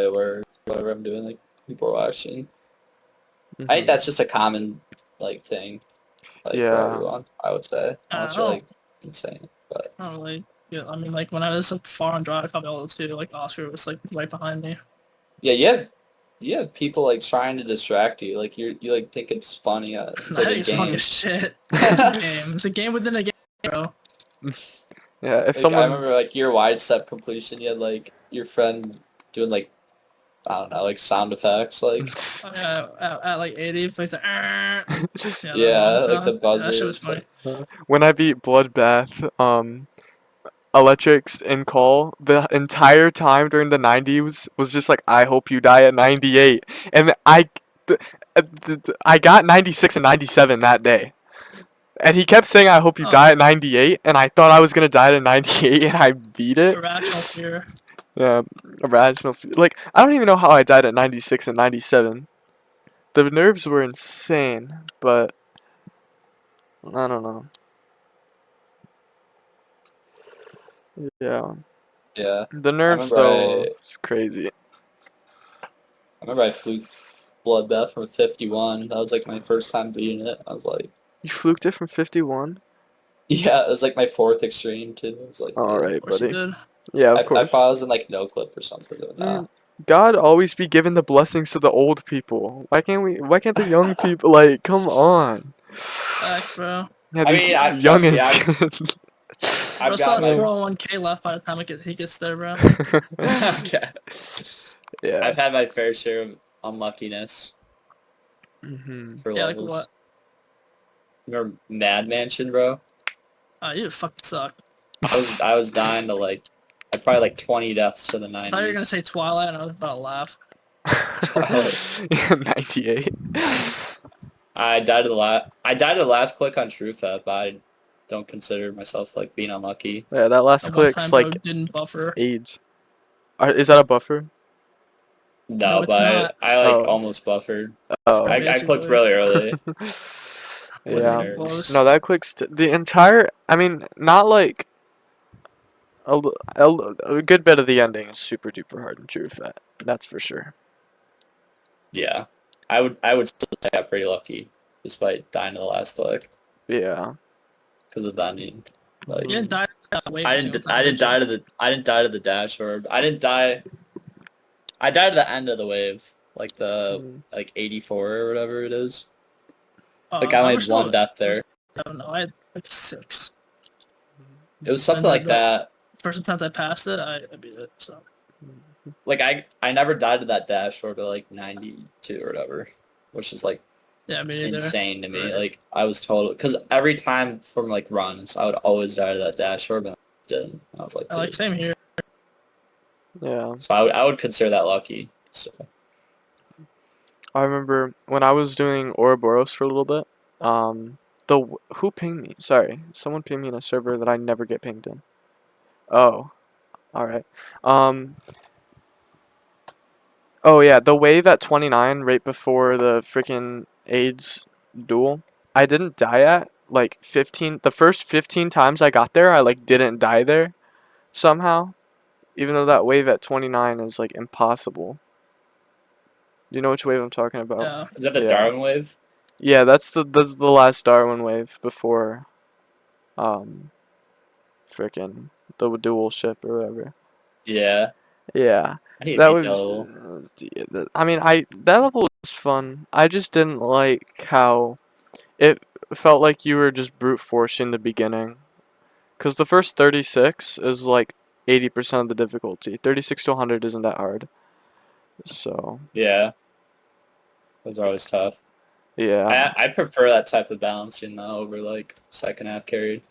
wherever I'm doing, like, people are watching. I think mhm. that's just a common, like, thing, like, for Yeah, everyone, I would say, I unless you're, don't, like, insane. But, I don't really. Yeah, I mean, like when I was like far on drive, probably all too. Like Oscar was like right behind me. yeah, you have people, like, trying to distract you. Like, you like, think it's funny. It's I like a think it's funny as game. shit. It's a game. It's a game within a game, bro. yeah. If Like, I remember, someone's like, your wide step completion, you had, like, your friend doing, like, I don't know, like, sound effects, like, At like 80, plays like, yeah, the alarm yeah, like the sound. Yeah, that shit buzzer. was It's funny. like, when I beat Bloodbath, Electrics in call the entire time during the 90s was just like, I hope you die at 98, and th- I got 96 and 97 that day. And he kept saying, I hope you Oh, die at 98, and I thought I was gonna die at 98, and I beat it. irrational fear. Yeah, irrational. Like, I don't even know how I died at 96 and 97. The nerves were insane, but I don't know. Yeah, yeah. the I nerves remember though, I it's crazy. I remember I fluked Bloodbath from 51. That was like my first time beating it. I was like, You fluked it from 51? yeah, it was like my fourth extreme too. I was like, All damn. Of right, course you buddy. did. Yeah, of I thought course. I was in like no clip or something, but nah. Man, God always be giving the blessings to the old people. Why can't the young people, like, come on. Facts, bro. Yeah, I these mean, trust me, youngins. I've Bro still gotten has like, 401k left by the time he gets there, bro. okay. Yeah. I've had my fair share of unluckiness Hmm. for Yeah, like what? levels. Remember Mad Mansion, bro? You fucking suck. I was dying to like, I probably like 20 deaths in the I thought you were gonna 90s. say Twilight, and I was about to laugh. Twilight. 98. I died to the last click on TrueFab, but I don't consider myself like being unlucky. Yeah, that last The one click's time bro like didn't buffer. AIDS. Is that a buffer? No, No, it's not. but I like Oh. almost buffered. Oh. I clicked Basically, really early. wasn't Wasn't Yeah. even nerves. close. No, that clicks the entire. I mean, not like a good bit of the ending is super duper hard and true fat. That's for sure. Yeah, I would still say I'm pretty lucky, despite dying to the last click Yeah. because of the ending. You Like didn't Hmm. die that wave I a didn't single time, I didn't did you? die to the I didn't die to the dash orb. I didn't die. I died at the end of the wave, like the Hmm. like 84 or whatever it is. Like I I only was had one still. death I was, there. I don't know. I had like 6. It was And something like the that. first attempt I passed it, I beat it. So Like I never died to that dash or to like 92 or whatever, which is like yeah, me neither. insane to me. Right. Like I was total because every time from like runs, I would always die to that dash or but I didn't. I was like, I like dude. same here. Yeah. So I would consider that lucky. So I remember when I was doing Ouroboros for a little bit. Who pinged me? Sorry, someone pinged me in a server that I never get pinged in. Oh, all right. Um. Oh yeah, the wave at 29 right before the freaking AIDS duel. I didn't die at like 15. The first 15 times I got there, I like didn't die there somehow. even though that wave at 29 is like impossible. You know which wave I'm talking about? Yeah. Is that the Yeah. Darwin wave? Yeah, that's the last Darwin wave before um frickin' the dual ship or whatever. Yeah. Yeah. I need That to beat that was level. I mean, I that level was fun. I just didn't like how it felt like you were just brute forcing the beginning. Cuz the first 36 is like 80% of the difficulty. 36 to 100 isn't that hard. So, Yeah. Those are always tough. yeah. I prefer that type of balancing though over like second half carried.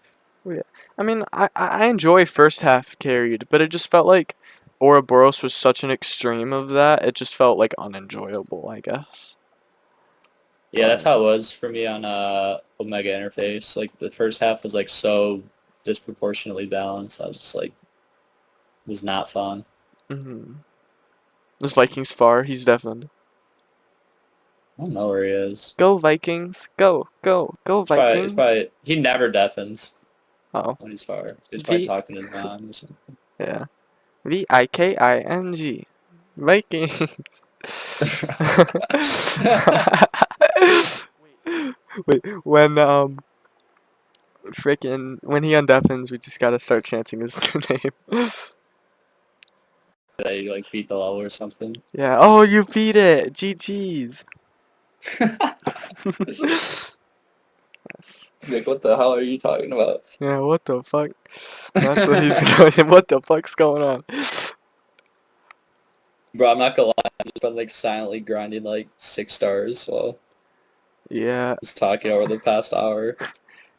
Yeah. I mean, I enjoy first half carried, but it just felt like Ouroboros was such an extreme of that. It just felt like unenjoyable, I guess. Yeah, that's But how it was for me on Omega Interface. Like the first half was like so disproportionately balanced. I was just like was not fun. mhm. This Vikings far, he's deafened. I don't know where he is. Go Vikings, go, go, go It's Vikings. probably he never deafens Oh, when he's far. He's probably V, talking to his mom or something. yeah, Vikings, Vikings. Wait, when he undeafens, we just gotta start chanting his name. That he like beat the level or something. Yeah. Oh, you beat it. GG's. Yes. Like what the hell are you talking about? Yeah. What the fuck? That's what he's going. What the fuck's going on? Bro, I'm not gonna lie, I've just been like silently grinding like 6 stars while Yeah. just talking over the past hour.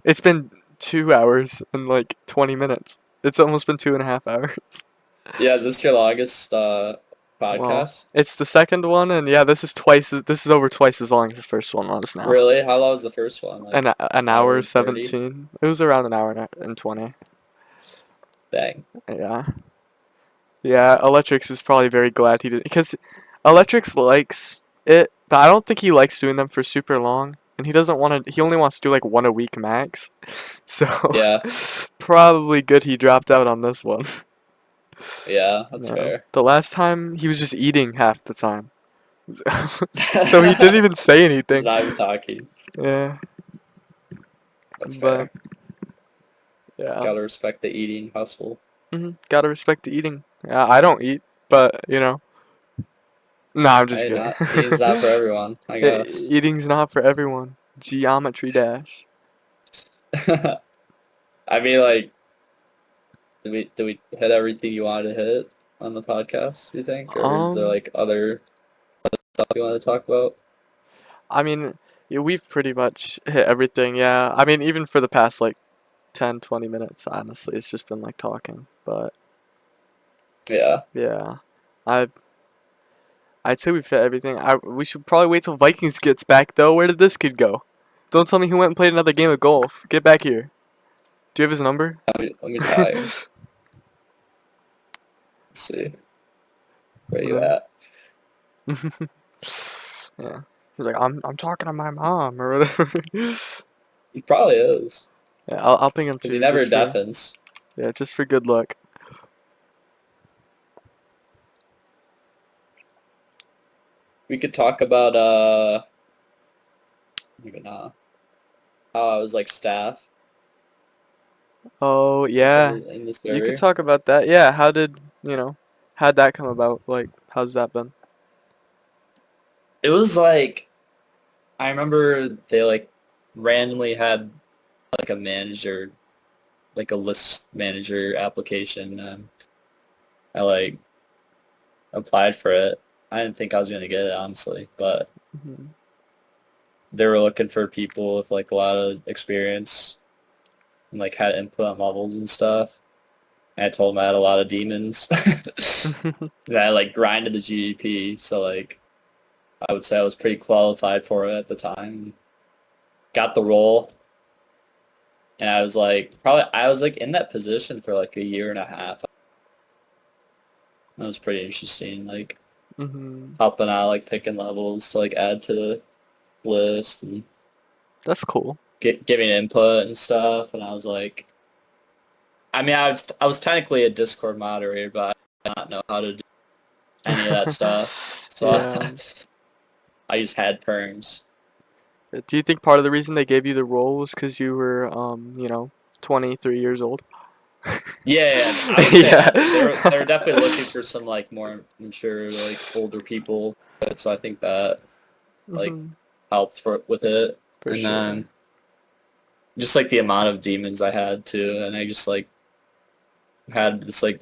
It's been 2 hours and like 20 minutes. It's almost been 2.5 hours. Yeah, is this your longest Well, podcast? it's the second one, and yeah, this is over twice as long as the first one was now. Really? How long was the first one? Like An hour hour 30? 17. It was around an hour and 20. Dang. Yeah. Yeah, Electrix is probably very glad he did because Electrix likes it, but I don't think he likes doing them for super long. And he doesn't want to. He only wants to do like one a week max. So Yeah. probably good he dropped out on this one. Yeah, that's No. fair. The last time he was just eating half the time, so he didn't even say He's anything. not even talking. Yeah, That's but fair. yeah, Gotta respect the eating hustle. gotta respect the eating. Yeah, I don't eat, but nah, I'm just Hey, kidding. not eating's not for everyone, I guess. Eating's not for everyone. Geometry dash. I mean, like, did we hit everything you wanted to hit on the podcast, you think? Or is there, Um, like, other stuff you want to talk about? I mean, yeah, we've pretty much hit everything. Yeah, I mean, even for the past like 10, 20 minutes, honestly, it's just been like talking. But Yeah. yeah, I I'd say we've hit everything. We should probably wait till Vikings gets back though. Where did this kid go? Don't tell me he went and played another game of golf. Get back here. Do you have his number? Let me tell you. Let's see. Where you Uh, at? yeah. He's like, I'm talking to my mom or whatever. He probably is. Yeah, I'll ping him Because he too, never deafens. just for good luck. We could talk about, even, how I was, like, staff Oh in yeah, in the you could server. talk about that. Yeah, how'd that come about? Like, how's that been? It was, like, I remember they, like, randomly had, like, a manager, like, a list manager application. I, like, applied for it. I didn't think I was going to get it, honestly, but Mhm. they were looking for people with, like, a lot of experience and, like, had input on levels and stuff. And I told them I had a lot of demons. And I, like, grinded the GDP, so, like, I would say I was pretty qualified for it at the time. Got the role, and I was, like, in that position for, like, a year and a half. That was pretty interesting, like, Mhm. helping out, like, picking levels to, like, add to the list and That's cool. giving input and stuff. And I was like, I mean, I was technically a Discord moderator, but not know how to do any of that stuff. So Yeah. I just had perms. Do you think part of the reason they gave you the role was because you were, 23 years old? Yeah, yeah, I would say Yeah. that they're definitely looking for some like more mature, like older people. So I think that like Hmm. helped with it. For And sure. then just like the amount of demons I had too, and I just like had this like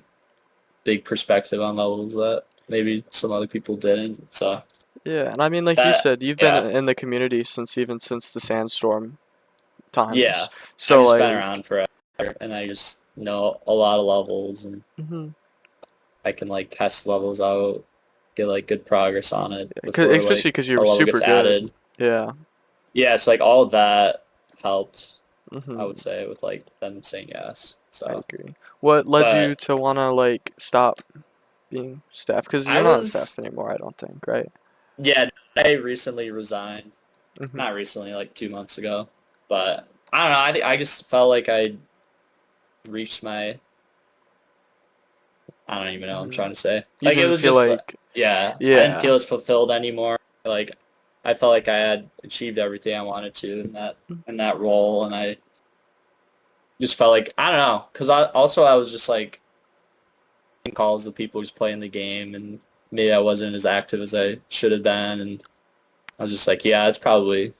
big perspective on levels that maybe some other people didn't. So Yeah, and I mean, like you that, said, you've been yeah, in the community since the Sandstorm times. yeah, I've So just been like, around forever, and I just know a lot of levels, and hmm, I can like test levels out, get like good progress on it before especially like because you a were level super gets good. added. Yeah. Yeah, it's like all of that helped, I Hmm. would say, with like them saying yes. I So, agree. What led you but to wanna like stop being staff? Because I you're not in was, staff anymore, I don't think, right? yeah, I recently resigned. Hmm. Not recently, like 2 months ago. But I don't know. I just felt like I reached my, I don't even know what I'm Hmm. trying to say. You Like it didn't was feel just, like, yeah, I didn't yeah. feel as fulfilled anymore. Like I felt like I had achieved everything I wanted to in that role, and I just felt like I don't know, because I was just like in calls with people who's playing the game, and maybe I wasn't as active as I should have been, and I was just like, yeah, it's probably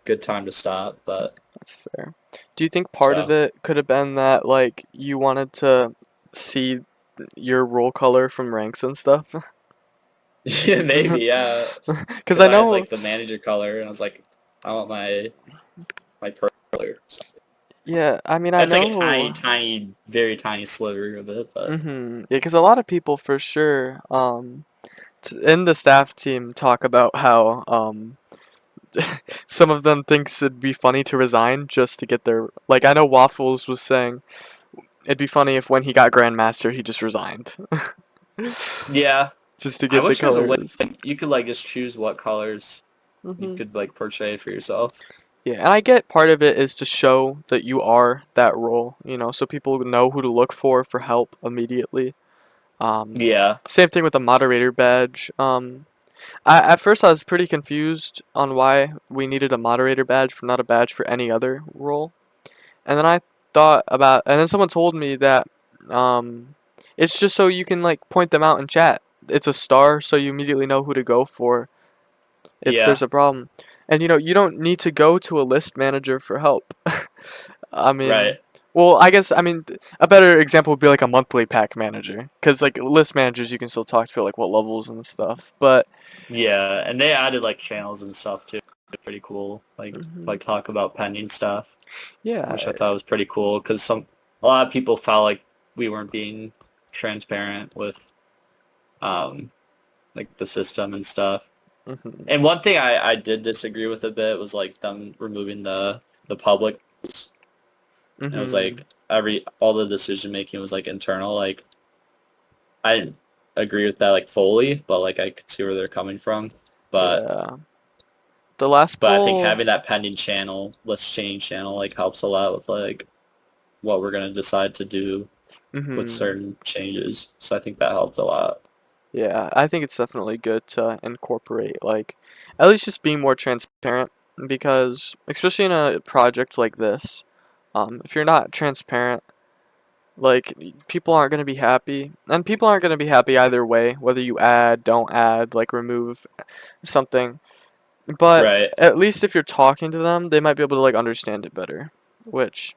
good time to stop. But That's fair. Do you think part of so it could have been that like you wanted to see your roll color from ranks and stuff? yeah, maybe yeah, Because because I I had know, like the manager color, and I was like, I want my pearl color. So yeah, I mean, I that's like a tiny, know, tiny, very tiny sliver of it, but yeah, because a lot of people for sure, in the staff team talk about how, some of them thinks it'd be funny to resign just to get their, like, I know Waffles was saying it'd be funny if when he got Grandmaster, he just resigned. yeah, Just to I get the wish there was a way colors. you could like just choose what colors you Hmm. could like portray for yourself. Yeah, and I get part of it is to show that you are that role, so people know who to look for help immediately. Um, Yeah, Same thing with the moderator badge. At first I was pretty confused on why we needed a moderator badge, not a badge for any other role. And then I and then someone told me that um, it's just so you can like point them out in chat. It's a star, so you immediately know who to go for if yeah, there's a problem. And you don't need to go to a list manager for help. I right. mean, well, I mean a better example would be like a monthly pack manager, because like list managers you can still talk to like what levels and stuff. But Yeah, and they added like channels and stuff too. Pretty cool. Like to mhm, like talk about pending stuff, yeah, which I thought was pretty cool because a lot of people felt like we weren't being transparent with um like the system and stuff. hmm, And one thing I did disagree with a bit was like them removing the public. And it was hmm, like all the decision making was like internal. Like I didn't agree with that like fully, but like I could see where they're coming from. But yeah. The last but I think poll, having that pending channel, let's change channel, like helps a lot with like what we're gonna decide to do with hmm, certain changes. So I think that helped a lot. yeah, I think it's definitely good to incorporate like at least just being more transparent, because especially in a project like this, if you're not transparent, like people aren't going to be happy, and people aren't going to be happy either way, whether you add, don't add, like remove something. But Right. at least if you're talking to them, they might be able to like understand it better, which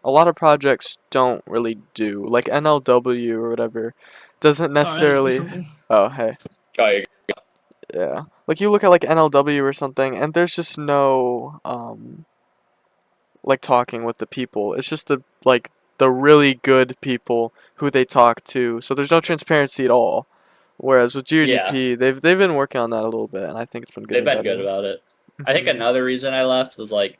a lot of projects don't really do. Like NLW or whatever doesn't Sorry, I had to do necessarily. something. Oh, hey. Oh, you Yeah. Like you look at like NLW or something and there's just no like talking with the people. It's just the really good people who they talk to. So there's no transparency at all. Whereas with yeah, GDDP, they've been working on that a little bit, and I think it's been they've getting been good better. about it. I think Mhm. another reason I left was like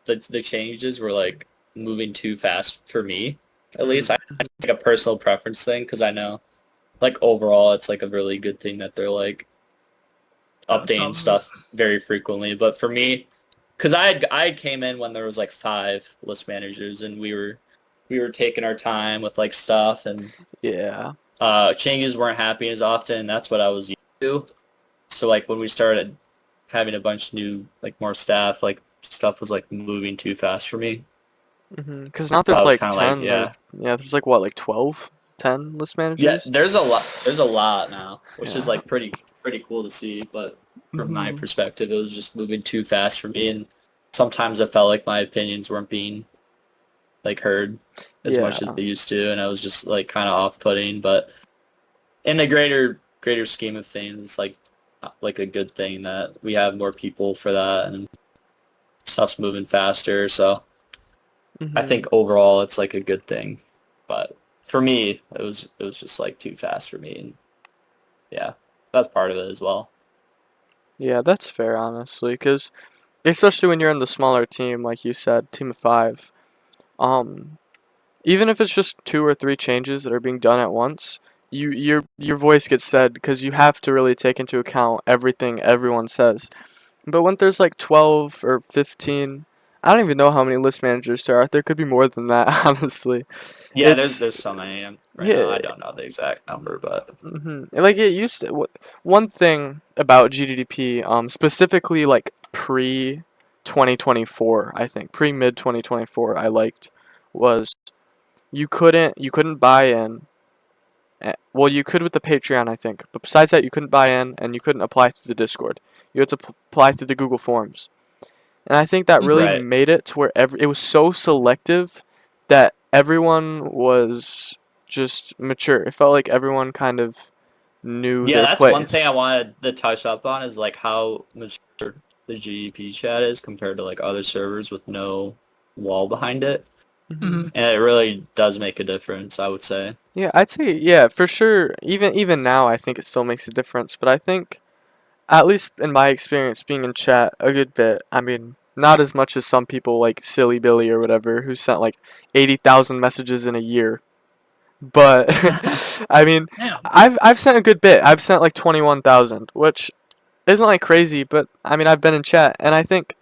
the changes were like moving too fast for me. At least I Mm. it's like a personal preference thing because I know like overall it's like a really good thing that they're like That's updating probably it. stuff very frequently. But for me, because I came in when there was like five list managers and we were taking our time with like stuff and Yeah. changes weren't happening as often. That's what I was used to. So like when we started having a bunch of new, like more staff, like stuff was like moving too fast for me. Because now So I there's was like kind of like, 10 or yeah, yeah, there's like what, like 12, 10 list yeah. managers. There's a lot. There's a lot now, which is Yeah. like pretty cool to see. But from my hmm perspective, it was just moving too fast for me, and sometimes I felt like my opinions weren't being like heard as Yeah. much as they used to, and I was just like kind of off-putting. But in the greater scheme of things, it's like a good thing that we have more people for that and stuff's moving faster. So I hmm think overall it's like a good thing. But for me, it was just like too fast for me, and yeah, that's part of it as well. Yeah, that's fair, honestly. Because especially when you're in the smaller team, like you said, team of five. Um, Even if it's just two or three changes that are being done at once, your voice gets said because you have to really take into account everything everyone says. But when there's like 12 or 15, I don't even know how many list managers there are. There could be more than that, honestly. Yeah, there's It's there's so many right now. yeah, I don't know the exact number, but like it used to. One thing about GDDP, specifically like pre 2024, I think pre mid 2024, I liked was you couldn't buy in. Well, you could with the Patreon, I think, but besides that, you couldn't buy in and you couldn't apply through the Discord. You had to apply through the Google Forms. And I think that really right. made it to where it was so selective that everyone was just mature. It felt like everyone kind of knew Yeah, their that's one thing I place. wanted to touch up on is like how mature the GDP chat is compared to like other servers with no wall behind it. hmm Hmm. And it really does make a difference, I would say. Yeah, I'd say yeah, for sure. Even now, I think it still makes a difference. But I think, at least in my experience being in chat a good bit, I mean, not as much as some people like Silly Billy or whatever who sent like 80,000 messages in a year. But I mean, Damn. I've sent a good bit. I've sent like 21,000, which isn't like crazy, but I mean, I've been in chat and I think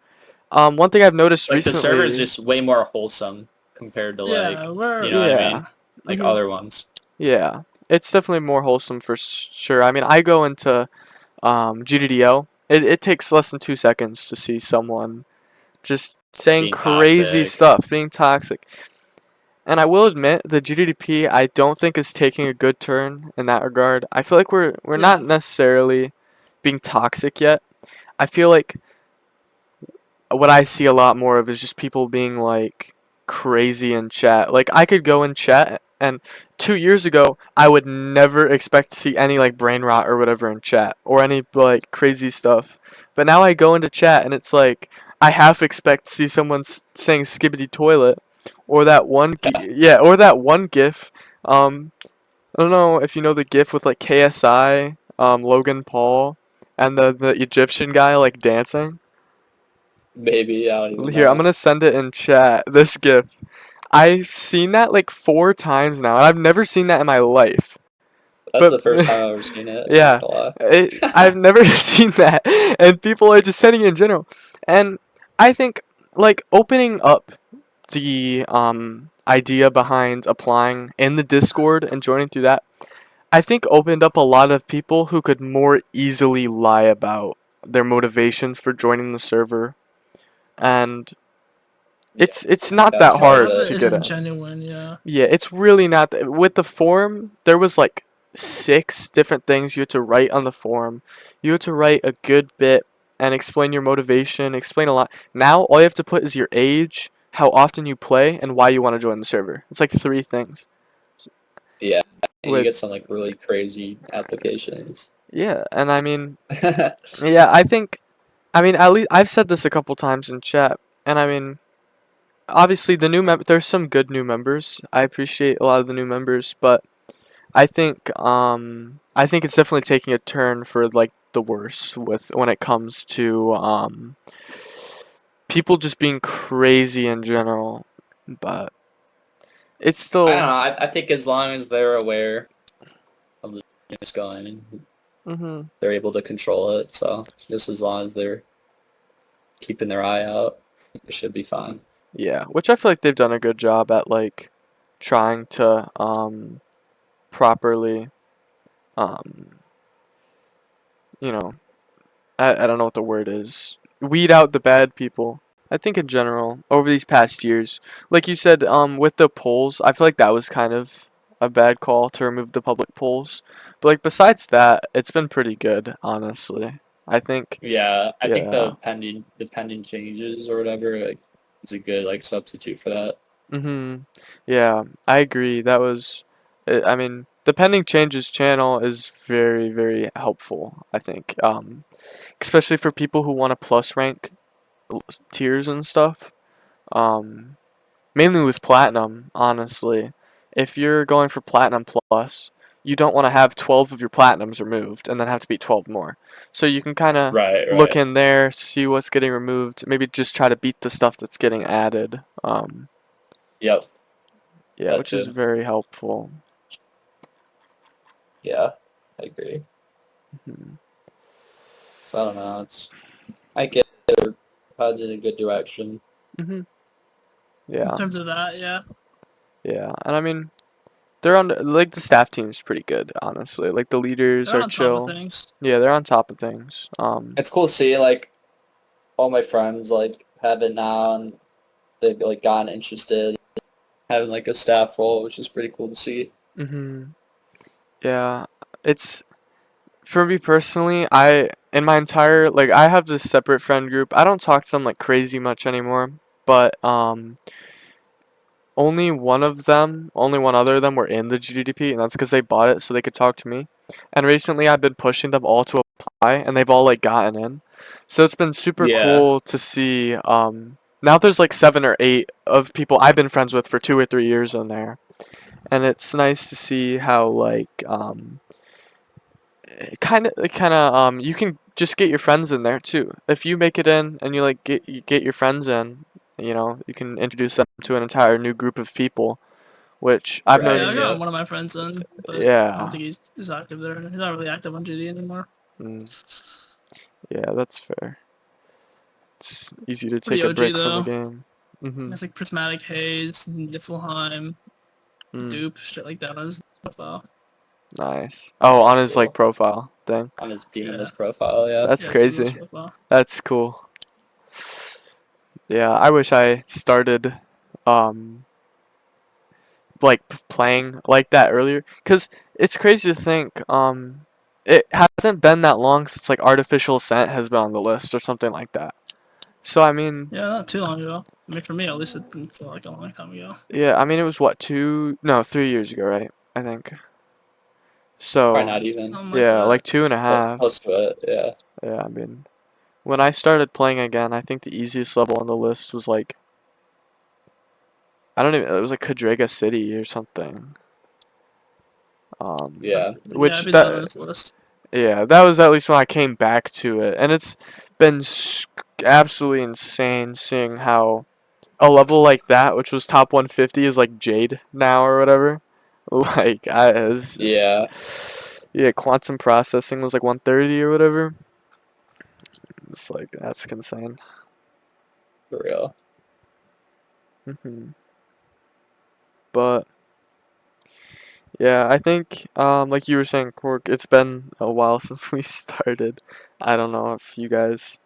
one thing I've noticed Like the server is recently, just way more wholesome compared to like, Yeah, you we're know what I mean? yeah. Like hmm other ones. Yeah. It's definitely more wholesome for sure. I mean, I go into GDDO. It takes less than 2 seconds to see someone just saying Being crazy toxic. stuff, being toxic. And I will admit, the GDDP I don't think is taking a good turn in that regard. I feel like we're not yeah. necessarily being toxic yet. I feel like what I see a lot more of is just people being like crazy in chat. Like I could go in chat and 2 years ago I would never expect to see any like brain rot or whatever in chat or any like crazy stuff. But now I go into chat and it's like I half expect to see someone saying skibbity toilet or that one yeah, or that one gif. I don't know if you know the gif with like KSI, Logan Paul and the Egyptian guy like dancing. Maybe, I don't even Here, I'm know. gonna send it in chat. This GIF. I've seen that like 4 times now, and I've never seen that in my life. That's But the first time I've ever seen it, I'm not yeah, gonna I've lie. never seen that, and people are just sending it in general. And I think like opening up the idea behind applying in the Discord and joining through that, I think opened up a lot of people who could more easily lie about their motivations for joining the server and Yeah, it's I think not that's that A part lot of hard of it. it to get isn't in. genuine. Yeah. Yeah, it's really not with the form, there was like 6 different things you had to write on the form. You had to write a good bit and explain your motivation, explain a lot. Now all you have to put is your age, how often you play, and why you want to join the server. It's like 3 things. Yeah, and you With get some like really crazy applications. yeah, and I mean, yeah, I mean at least I've said this a couple times in chat, and I mean obviously the there's some good new members. I appreciate a lot of the new members, but I think it's definitely taking a turn for like the worse with when it comes to people just being crazy in general. But it's I don't still know. I think as long as they're aware of the things going, hmm they're able to control it. So just as long as they're keeping their eye out, it should be fine. yeah, which I feel like they've done a good job at like trying to properly, um, you know, I don't know what the word is. Weed out the bad people. I think in general, over these past years, like you said, with the polls, I feel like that was kind of a bad call to remove the public polls. But like besides that, it's been pretty good, honestly. I think, Yeah, I think yeah. the pending changes or whatever like, is a good like substitute for that. Yeah, I agree. That was, I mean, the pending changes channel is very, very helpful, I think. Especially for people who want to plus rank tiers and stuff. Um, Mainly with platinum, honestly. If you're going for platinum plus, you don't want to have 12 of your platinums removed and then have to beat 12 more. So you can kind of Right, look right. in there, see what's getting removed, maybe just try to beat the stuff that's getting added. Yep, Yeah, that which is too. very helpful. Yeah, I agree. Mhm. So I don't know. I get they're headed in a good direction. Mhm. In Yeah. terms of that, yeah. Yeah. And I mean, they're on like the staff team's pretty good, honestly. Like the leaders They're are on top of chill. things. Yeah, they're on top of things. It's cool to see like all my friends like have it now and they've like gotten interested having like a staff role, which is pretty cool to see. Mhm. Yeah. It's For me personally, I in my entire like I have this separate friend group. I don't talk to them like crazy much anymore, but only one other of them were in the GDDP, and that's because they bought it so they could talk to me. And recently, I've been pushing them all to apply, and they've all like gotten in. So it's been super Yeah, cool to see. Now there's like 7 or 8 of people I've been friends with for 2 or 3 years in there, and it's nice to see how like you can just get your friends in there too. If you make it in and you get your friends in, you can introduce them to an entire new group of people, which I've Yeah, right. I known. got Yep. one of my friends in, but I don't Yeah. think he's active there. He's not really active on GD anymore. Mm, yeah, that's fair. It's easy to Pretty take a OG break from the though. game. Mhm. It's like Prismatic Haze, Niflheim, Mm, Dupe, shit like that on his profile. nice. Oh, on That's his like cool. profile thing. On his Yeah, Demon's profile, yeah. That's yeah, it's on his crazy. profile. That's cool. Yeah, I wish I started um playing like that earlier, because it's crazy to think it hasn't been that long since like artificial scent has been on the list or something like that. So I mean, Yeah, not too long ago. I mean, for me at least, it didn't feel like a long time ago. yeah, I mean it was what, 3 years ago, right? I think. Probably So not even, Something like yeah, like that. two and a but close half. to it, yeah. Yeah, I mean, when I started playing again, I think the easiest level on the list was like, I don't even, it was like Cadrega City or something. Yeah. Yeah, I'd Which be down on that this list. Yeah, that was at least when I came back to it, and it's been absolutely insane seeing how a level like that, which was top 150, is like Jade now or whatever. Like, it's Yeah, just, yeah, quantum processing was like 130 or whatever. It's like, that's insane. for real. hmm But yeah, I think like you were saying, Cork, it's been a while since we started. I don't know if you guys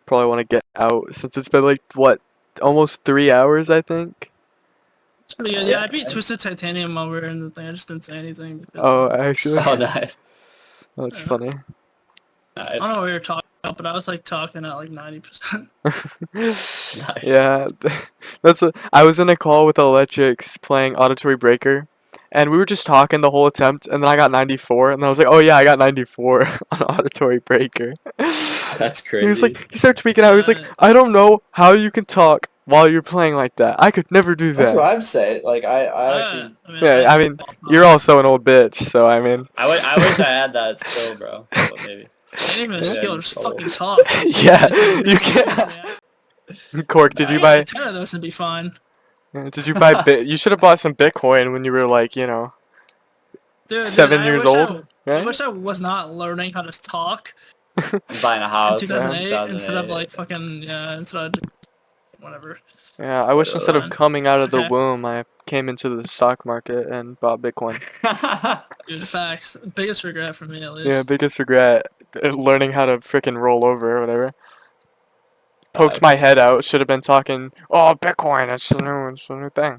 probably want to get out since it's been like what, almost 3 hours, I think. It's pretty good. Yeah, Yeah. I beat Twisted Titanium while we were in the thing. I just didn't say anything because Oh, actually, Oh, nice. that's yeah. funny. I don't know Nice. what we were talking about, but I was like talking at like 90%. Nice. Yeah, I was in a call with Electrics playing Auditory Breaker, and we were just talking the whole attempt, and then I got 94, and then I was like, oh yeah, I got 94 on Auditory Breaker. That's He was crazy. like, he started tweaking out. He was like, Yeah, I don't know how you can talk while you're playing like that. I could never do That's what that. I'm saying. Like I actually I mean, Yeah, I mean, you're also an old bitch, so I mean, I wish I had that skill, bro. But I ain't even a maybe I skill. just Just old. fucking talk. yeah, you React. can't. Cork, did I you get like buy? 10 of those and be fine. Did you buy bit? You should have bought some Bitcoin when you were like, Dude, 7 years old, I right? wish I was not learning how to talk I'm buying a in house in Yeah. 2008 instead of 2008. like fucking, yeah, instead of whatever. Yeah, I wish instead of Fine. coming out of the Okay. womb, I came into the stock market and bought Bitcoin. Dude, facts. Biggest regret for me, at Yeah, least. biggest regret, learning how to frickin' roll over or whatever. Poked my Facts. head out, should have been talking, oh, Bitcoin, it's the new thing.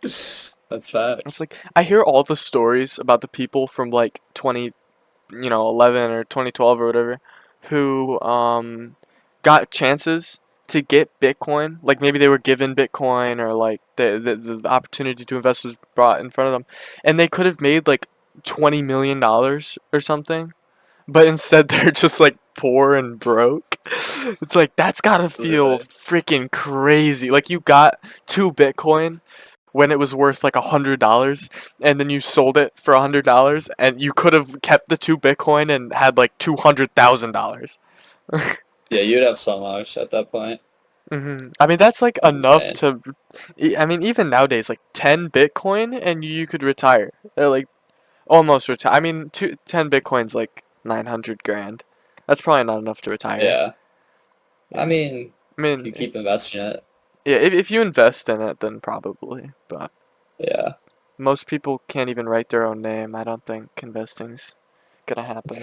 That's It's facts. like, I hear all the stories about the people from like 2011 or 2012 or whatever, who got chances to get Bitcoin. Like maybe they were given Bitcoin or like the opportunity to invest was brought in front of them, and they could have made like $20 million or something, but instead they're just like poor and broke. It's like that's gotta feel Literally. freaking crazy. Like you got 2 Bitcoin when it was worth like $100, and then you sold it for $100, and you could have kept the 2 Bitcoin and had like $200,000. Yeah, you'd have so much at that point. I mean, that's like That's enough insane. to. I mean, even nowadays, like 10 Bitcoin and you could retire. Like almost retire. I mean, 10 Bitcoin's like 900 grand. That's probably not enough to retire. Yeah. I Yeah. mean, I if you mean, keep investing in it. yeah, if you invest in it, then probably. But Yeah. most people can't even write their own name. I don't think investing's gonna happen.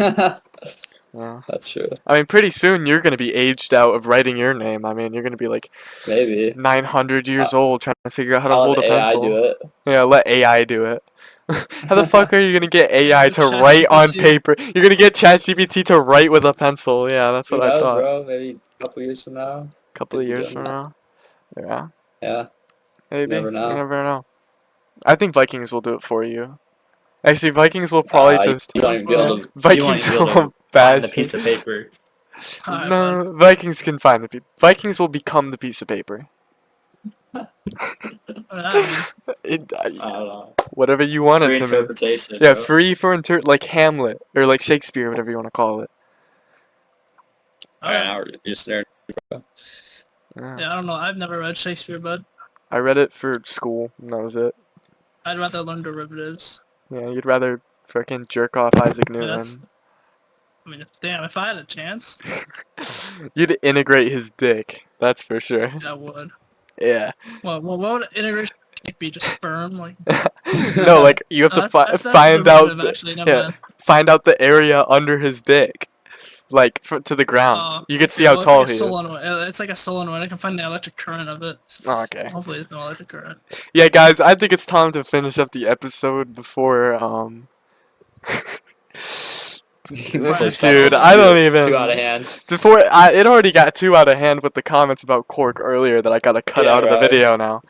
Yeah. That's true. I mean, pretty soon you're gonna be aged out of writing your name. I mean, you're gonna be like Maybe. 900 years I- old trying to figure out how to I'll let hold a AI do pencil. it. Yeah, let AI do it. How the fuck are you gonna get AI to write on ChatGPT. paper? You're gonna get ChatGPT to write with a pencil. Yeah, that's Who what I knows, thought. bro? Maybe a couple years from now, A couple could of be years doing from that. now. Yeah, Yeah. You maybe. never You know. never know. I think Vikings will do it for you. Actually, Vikings will probably Uh, just. you won't even be Yeah, able to. You won't Vikings even be able to will find the bash you. piece of paper. Alright, bud. No, Vikings can find the people. Vikings will become the piece of paper. What does that mean? It, I don't know. whatever you want it Free to mean. interpretation, Yeah, bro. free for like Hamlet or like Shakespeare, whatever you want to call it. Alright, Alright. now we're just nerd. Yeah. Yeah, I don't know. I've never read Shakespeare, bud. I read it for school, and that was it. I'd rather learn derivatives. Yeah, you'd rather freaking jerk off Isaac Yeah, that's. Newton. I mean, damn, if I had a chance, You'd integrate his dick, that's for sure. I would. Yeah. What would integration be? Just sperm? Like, No, like you have to that's a find out derivative, the actually. Never yeah, mind. find out the area under his dick, like to the ground. You could see Okay, how well, it's like tall a he is. solenoid. It's like a solenoid. I can find the electric current of it. Oh, okay. Hopefully, it's no electric current. Yeah, guys, I think it's time to finish up the episode before Before stuff dude, gets I don't too out of even. hand. Before it already got too out of hand with the comments about Cork earlier that I gotta cut Yeah, out of the right. video now.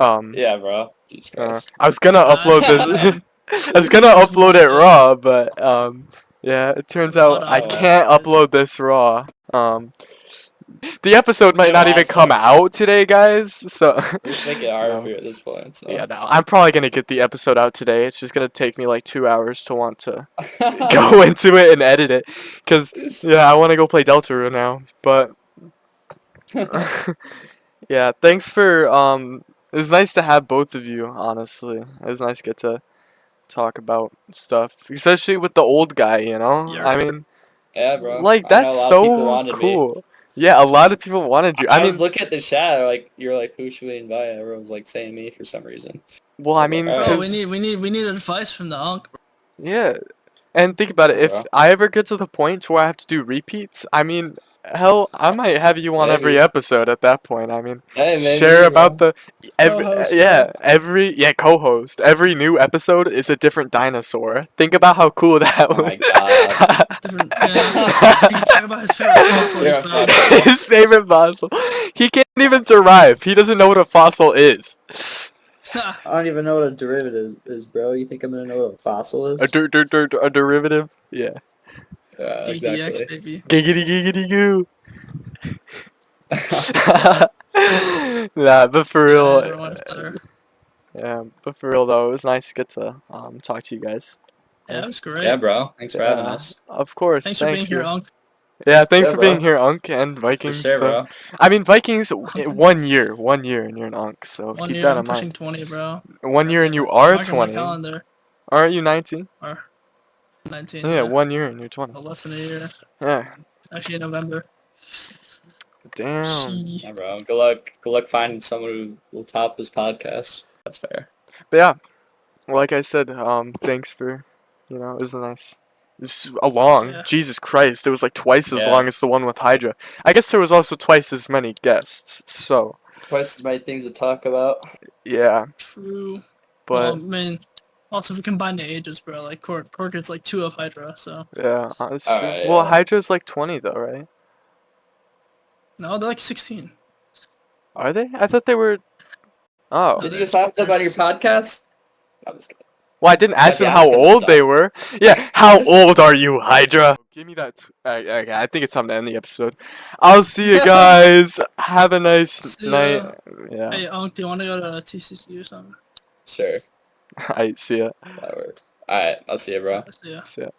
Yeah, bro. Jesus Christ. I was gonna upload Alright, this. I was gonna Just upload watch it it. raw, but yeah, it turns out But I Oh well. can't upload this raw. The episode might Yeah, not well, even that come sucks. out today, guys. So We just make it hard for no, you at this point, yeah, so. no, I'm probably gonna get the episode out today. It's just gonna take me like 2 hours to want to go into it and edit it, cause yeah, I want to go play Deltarune now. But yeah, thanks for It was nice to have both of you. Honestly, it was nice to get to talk about stuff, especially with the old guy. You know, You're I mean, Yeah, bro. like I know a that's lot of people so wanted me. cool. Yeah, a lot of people wanted you. I I was mean, looking at the chat, like you're like, who should we invite? Everyone was like saying me for some reason. well, So I I was like, mean, all bro. right, We need advice from the uncle. yeah. And think about it, yeah, if bro. I ever get to the point to where I have to do repeats, I mean, hell, I might have you on every Maybe. episode at that point. I mean, Hey, maybe share me, about bro. the Co-host, bro. co-host. Every new episode is a different dinosaur. Think about how cool that Oh was. my god. Different. Yeah. You can talk about his favorite fossil You're he's a found. fucking bro. His favorite fossil. He can't even survive. He doesn't know what a fossil is. I don't even know what a derivative is, bro. You think I'm gonna know what a fossil A is? a derivative. Yeah. Yeah, GDX, exactly. baby. Giggity giggity goo. Nah, but for real, Everyone better. yeah, but for real though, it was nice to get to talk to you guys. Yeah, it was Thanks. Yeah, great. bro. Thanks for having Yeah, us. of course. Thanks for being Thanks here, you. Unc. Yeah, thanks Yeah, for being bro. here, Unk and For Vikings. sure, bro. I mean, Vikings 1 year, and you're an Unk, so 1 year, keep that I'm in mind. pushing 20, bro. 1 year and Goddamn you it. are Mark it on my 20. calendar. Aren't you 19? Or 19, Yeah, yeah. 1 year and you're 20. Less than a year. Yeah. Actually, in November. Damn. Yeah, bro. Good luck. Good luck finding someone who will top this podcast. That's fair. But yeah, like I said, thanks for, it was nice. It was a long. Yeah. Jesus Christ, it was like twice as Yeah. long as the one with Hydra. I guess there was also twice as many guests. So Twice as many things to talk about. yeah, True. Well, I but mean, also if we combine the ages, bro, like Cork is like 2 of Hydra, so yeah, that's true. Alright, Well, yeah. Hydra's like 20 though, right? no, they're like 16. Are they? I thought they were. Oh. Did you just have them on your podcast? I'm just kidding. Well, I didn't ask Might be them how asking old they stuff. were. Yeah, how old are you, Hydra? Give me that. Okay, I think it's time to end the episode. I'll see you guys. Have a nice See night. ya. Yeah, Hey, do you want to go to TCC or something? Sure. I see ya. That works. Alright, I'll see you, bro. See ya. See ya.